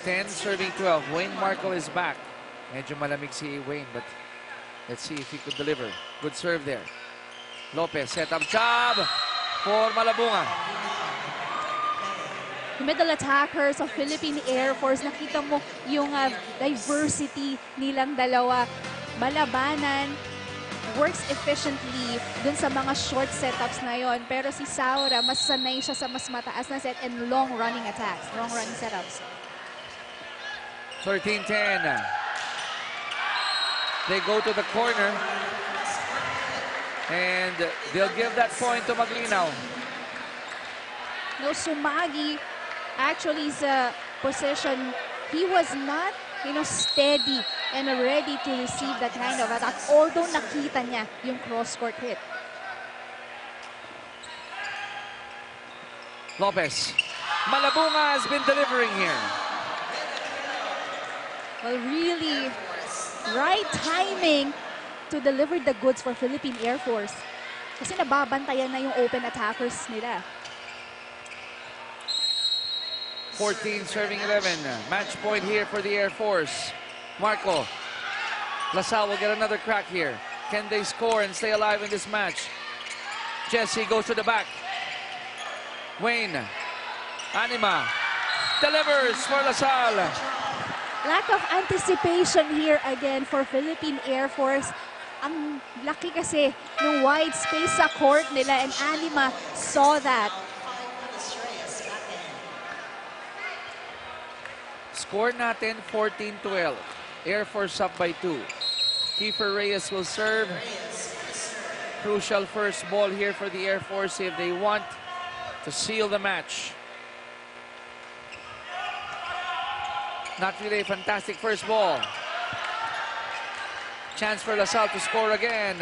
Speaker 2: 10 serving 12. Wayne Marco is back. Medyo malamig si Wayne, but let's see if he could deliver. Good serve there. Lopez, set up job for Malabunga.
Speaker 5: The middle attackers of Philippine Air Force, nakita mo yung diversity nilang dalawa. Malabanan works efficiently dun sa mga short setups na yon. Pero si Saura, mas sanay siya sa mas mataas na set and long running attacks, long running setups.
Speaker 2: 13-10. They go to the corner. And they'll give that point to Maglinaw.
Speaker 5: No, Sumagi, actually sa position, he was not, you know, steady and ready to receive that kind of attack. Although nakita niya yung cross-court hit.
Speaker 2: Lopez. Malabunga has been delivering here.
Speaker 5: Well, really, right timing to deliver the goods for Philippine Air Force. Kasi nababantayan na yung open attackers nila.
Speaker 2: 14 serving 11. Match point here for the Air Force. Marco. LaSalle will get another crack here. Can they score and stay alive in this match? Jesse goes to the back. Wayne. Anima. Delivers for LaSalle.
Speaker 5: Lack of anticipation here again for Philippine Air Force. ang laki kasi ng wide space sa court nila and Anima saw that.
Speaker 2: Score natin 14-12. Air Force up by 2. Kiefer Reyes will serve. Crucial first ball here for the Air Force if they want to seal the match. Not really a fantastic first ball. Chance for LaSalle to score again.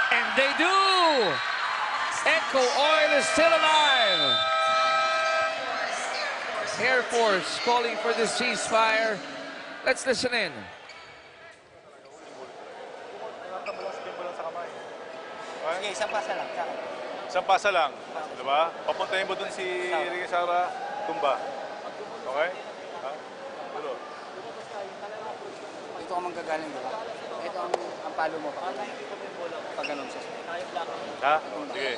Speaker 2: And they do! Echo Oil is still alive. Air Force calling for the ceasefire. Let's listen in.
Speaker 8: Sige, isang pasa lang.
Speaker 9: Isang pasa lang. Diba? Papuntahin mo dun si Ricky Sara tumba. Okay? Ha? Tulo.
Speaker 8: Ito ang manggagaling, di ba? Ito ang palo mo. Pag ganun siya.
Speaker 9: Ha? Sige.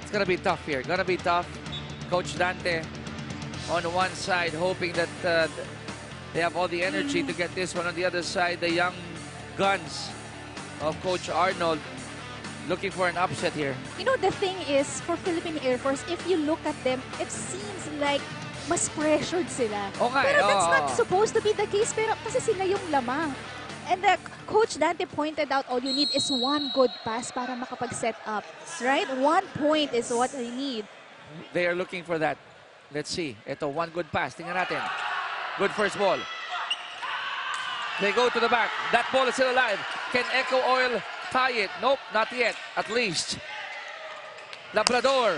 Speaker 2: It's gonna be tough here. Gonna be tough. Coach Dante on one side hoping that they have all the energy to get this one. On the other side, the young guns of Coach Arnold looking for an upset here.
Speaker 5: You know, the thing is, for Philippine Air Force, if you look at them, it seems like mas pressured sila.
Speaker 2: Okay,
Speaker 5: Pero that's not supposed to be the case. Pero kasi sila yung lamang. And Coach Dante pointed out all you need is one good pass para makapag-set up. Right? 1 point is what they need.
Speaker 2: They are looking for that. Let's see. Ito, one good pass. Tingnan natin. Good first ball. They go to the back. That ball is still alive. Can Echo Oil tie it? Nope, not yet. At least. Labrador.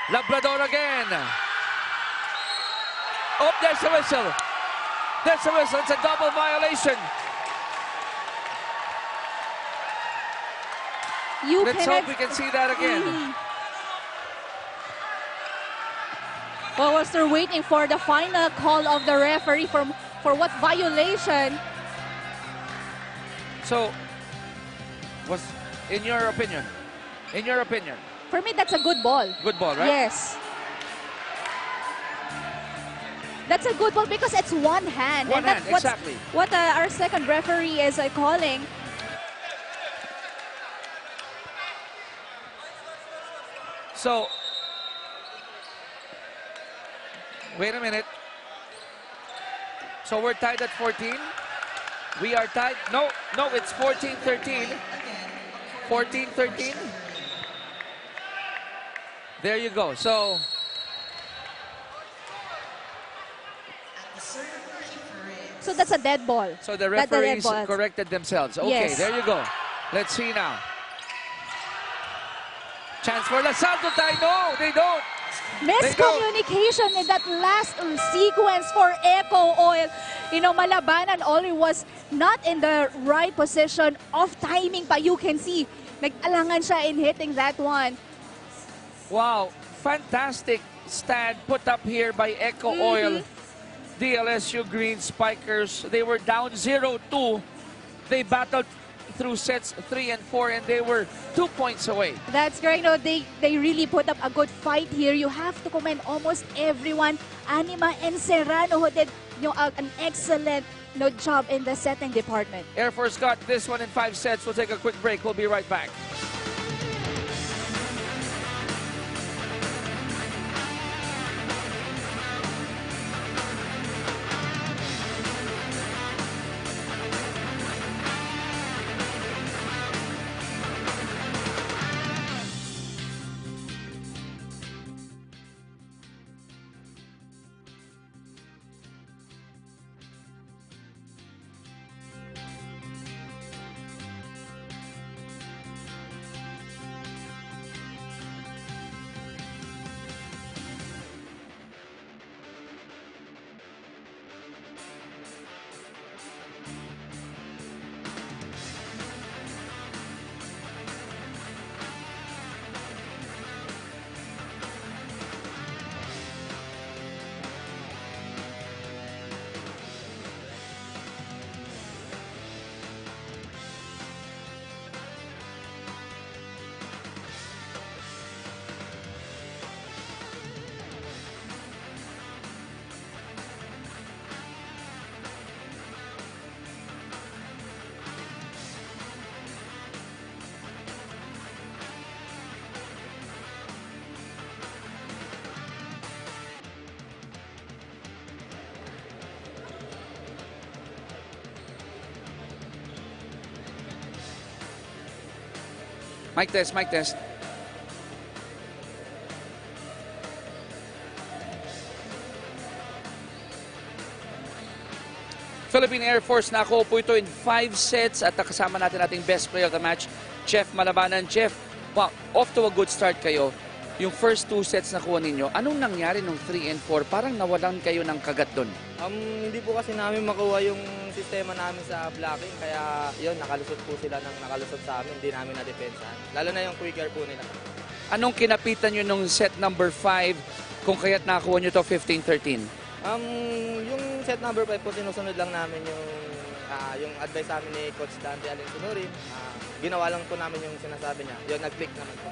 Speaker 2: Labrador again. Oh, there's a whistle. There's a whistle. It's a double violation. Let's hope we can see that again.
Speaker 5: Well, we're still waiting for the final call of the referee for what violation.
Speaker 2: So, in your opinion,
Speaker 5: For me, that's a good ball.
Speaker 2: good ball, right?
Speaker 5: Yes. That's a good ball because it's one hand.
Speaker 2: One
Speaker 5: and that's
Speaker 2: hand, exactly.
Speaker 5: What our second referee is calling.
Speaker 2: So, wait a minute. So we're tied at 14. We are tied. No, it's 14-13. 14-13. There you go. So,
Speaker 5: So that's a dead ball.
Speaker 2: so the
Speaker 5: That's a dead
Speaker 2: referees
Speaker 5: ball.
Speaker 2: corrected themselves. Okay,
Speaker 5: Yes.
Speaker 2: there you go. Let's see now. Chance for LaSalle to tie. No, they don't.
Speaker 5: Miscommunication in that last sequence for Echo Oil. You know, Malabanan only was not in the right position of timing pa. You can see, nag-alangan siya in hitting that one.
Speaker 2: Wow, fantastic stand put up here by Echo Oil. DLSU Green Spikers, they were down 0-2. They battled through sets 3 and 4 and they were 2 points away.
Speaker 5: That's great. No, they really put up a good fight here. You have to commend almost everyone. Anima and Serrano who did an excellent job in the setting department.
Speaker 2: Air Force got this one in 5 sets. We'll take a quick break. We'll be right back. Mic test, mic test. Philippine Air Force nakuha po ito in 5 sets at kasama natin ating best player of the match, Jeff Malabanan. Jeff, wow, off to a good start kayo. Yung first 2 sets na kuha ninyo, anong nangyari nung 3 and 4? Parang nawalan kayo ng kagat doon.
Speaker 10: Hindi po kasi namin makuha yung sistema namin sa blocking, kaya yun, nakalusot po sila ng nakalusot sa amin, hindi namin na-depensahan. Lalo na yung quicker po nila.
Speaker 2: Anong kinapitan nyo nung set number 5 kung kaya't nakuha nyo to 15-13?
Speaker 10: Yung set number 5 po, sinusunod lang namin yung advice namin ni Coach Dante Alensunuri. Ginawa lang po namin yung sinasabi niya. Yun, nag-click naman po.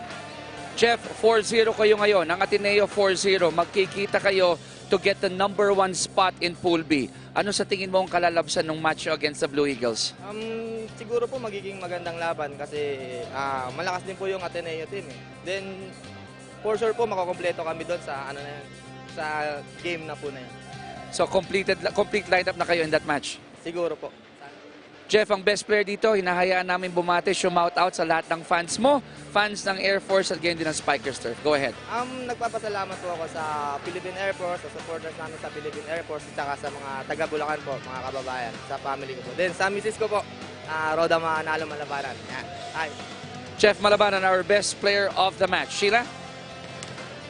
Speaker 2: Jeff, 4-0 kayo ngayon. Ang Ateneo 4-0. Magkikita kayo to get the number 1 spot in Pool B. Ano sa tingin mo ang kalalabsan ng match against the Blue Eagles?
Speaker 10: Siguro po magiging magandang laban kasi malakas din po yung Ateneo team. Then, for sure po, makakompleto kami doon sa, sa game na po na yun.
Speaker 2: So, complete lineup na kayo in that match?
Speaker 10: Siguro po.
Speaker 2: Jeff, ang best player dito, hinahayaan namin bumate, shout out sa lahat ng fans mo, fans ng Air Force at ganyan din ng Spikers Turf. Go ahead.
Speaker 10: Nagpapasalamat po ako sa Philippine Air Force, sa supporters namin sa Philippine Air Force, at saka sa mga taga-Bulacan po, mga kababayan, sa family ko po. Then sa misis ko po, Roda Manalo Malabanan. Yan. Hi.
Speaker 2: Jeff Malabanan, our best player of the match. Sheila?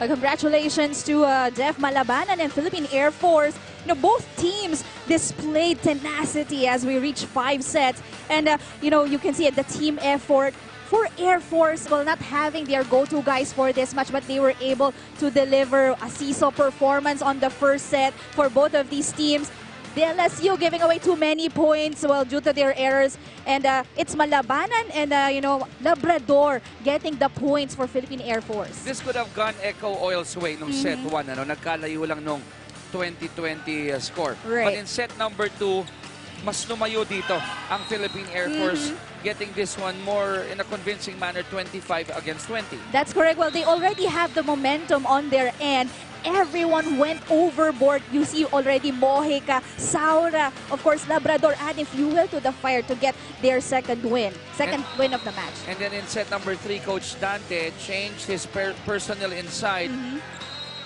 Speaker 5: Congratulations to Jeff Malabanan and Philippine Air Force. You know, both teams displayed tenacity as we reach 5 sets. And, you can see the team effort for Air Force, well, not having their go-to guys for this match, but they were able to deliver a seesaw performance on the first set for both of these teams. The LSU giving away too many points, well, due to their errors. And it's Malabanan and, Labrador getting the points for Philippine Air Force.
Speaker 2: This could have gone Echo Oil's way nung set 1. Nagkalayo lang nung 2020 score.
Speaker 5: Right.
Speaker 2: But in set number 2, mas lumayo dito ang Philippine Air Force, getting this one more in a convincing manner, 25 against 20.
Speaker 5: That's correct. Well, they already have the momentum on their end. Everyone went overboard. You see already Mojica, Saura, of course Labrador adding fuel to the fire to get their second win of the match.
Speaker 2: And then in set number 3, Coach Dante changed his personnel inside.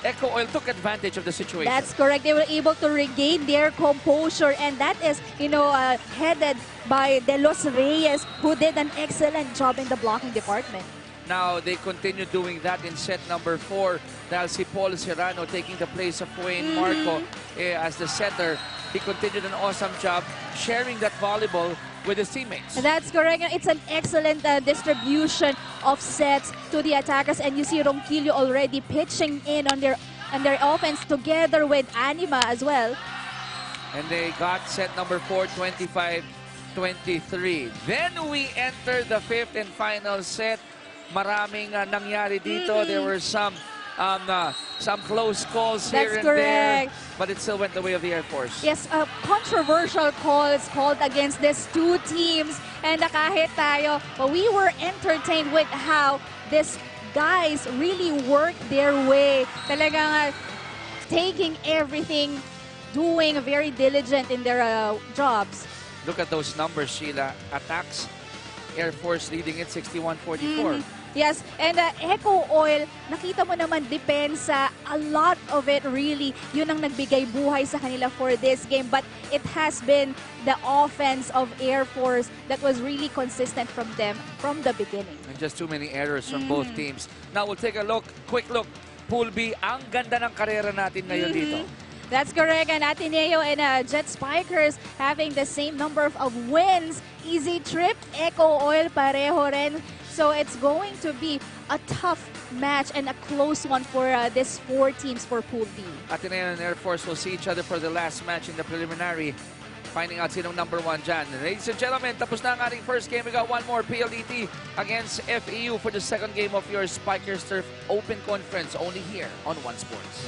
Speaker 2: Echo Oil took advantage of the situation.
Speaker 5: That's correct. They were able to regain their composure, and that is, headed by De Los Reyes, who did an excellent job in the blocking department.
Speaker 2: Now, they continue doing that in set number 4. Dahil si Paul Serrano taking the place of Wayne Marco as the setter. He continued an awesome job sharing that volleyball with his teammates.
Speaker 5: That's correct. It's an excellent distribution of sets to the attackers. And you see Ronquillo already pitching in on their offense together with Anima as well.
Speaker 2: And they got set number 4, 25-23. Then we enter the 5th and final set. Maraming nangyari dito. There were some close calls here and there, but it still went the way of the Air Force.
Speaker 5: Yes, controversial calls called against these two teams. And kahit tayo, we were entertained with how these guys really worked their way. Talagang taking everything, doing very diligent in their jobs.
Speaker 2: Look at those numbers, Sheila. Attacks, Air Force leading it 61-44.
Speaker 5: Yes, and Echo Oil, nakita mo naman depensa, a lot of it really, yun ang nagbigay buhay sa kanila for this game. But it has been the offense of Air Force that was really consistent from them from the beginning.
Speaker 2: And just too many errors from both teams. Now we'll take a quick look. Pool B, ang ganda ng karera natin ngayon dito.
Speaker 5: That's correct. And Ateneo and Jet Spikers having the same number of wins. Easy trip, Echo Oil pareho rin. So it's going to be a tough match and a close one for these 4 teams for Pool B.
Speaker 2: Ateneo and Air Force will see each other for the last match in the preliminary. Finding out sinong number 1 dyan. Ladies and gentlemen, tapos na ang ating first game. We got one more PLDT against FEU for the second game of your Spikers Turf Open Conference. Only here on One Sports.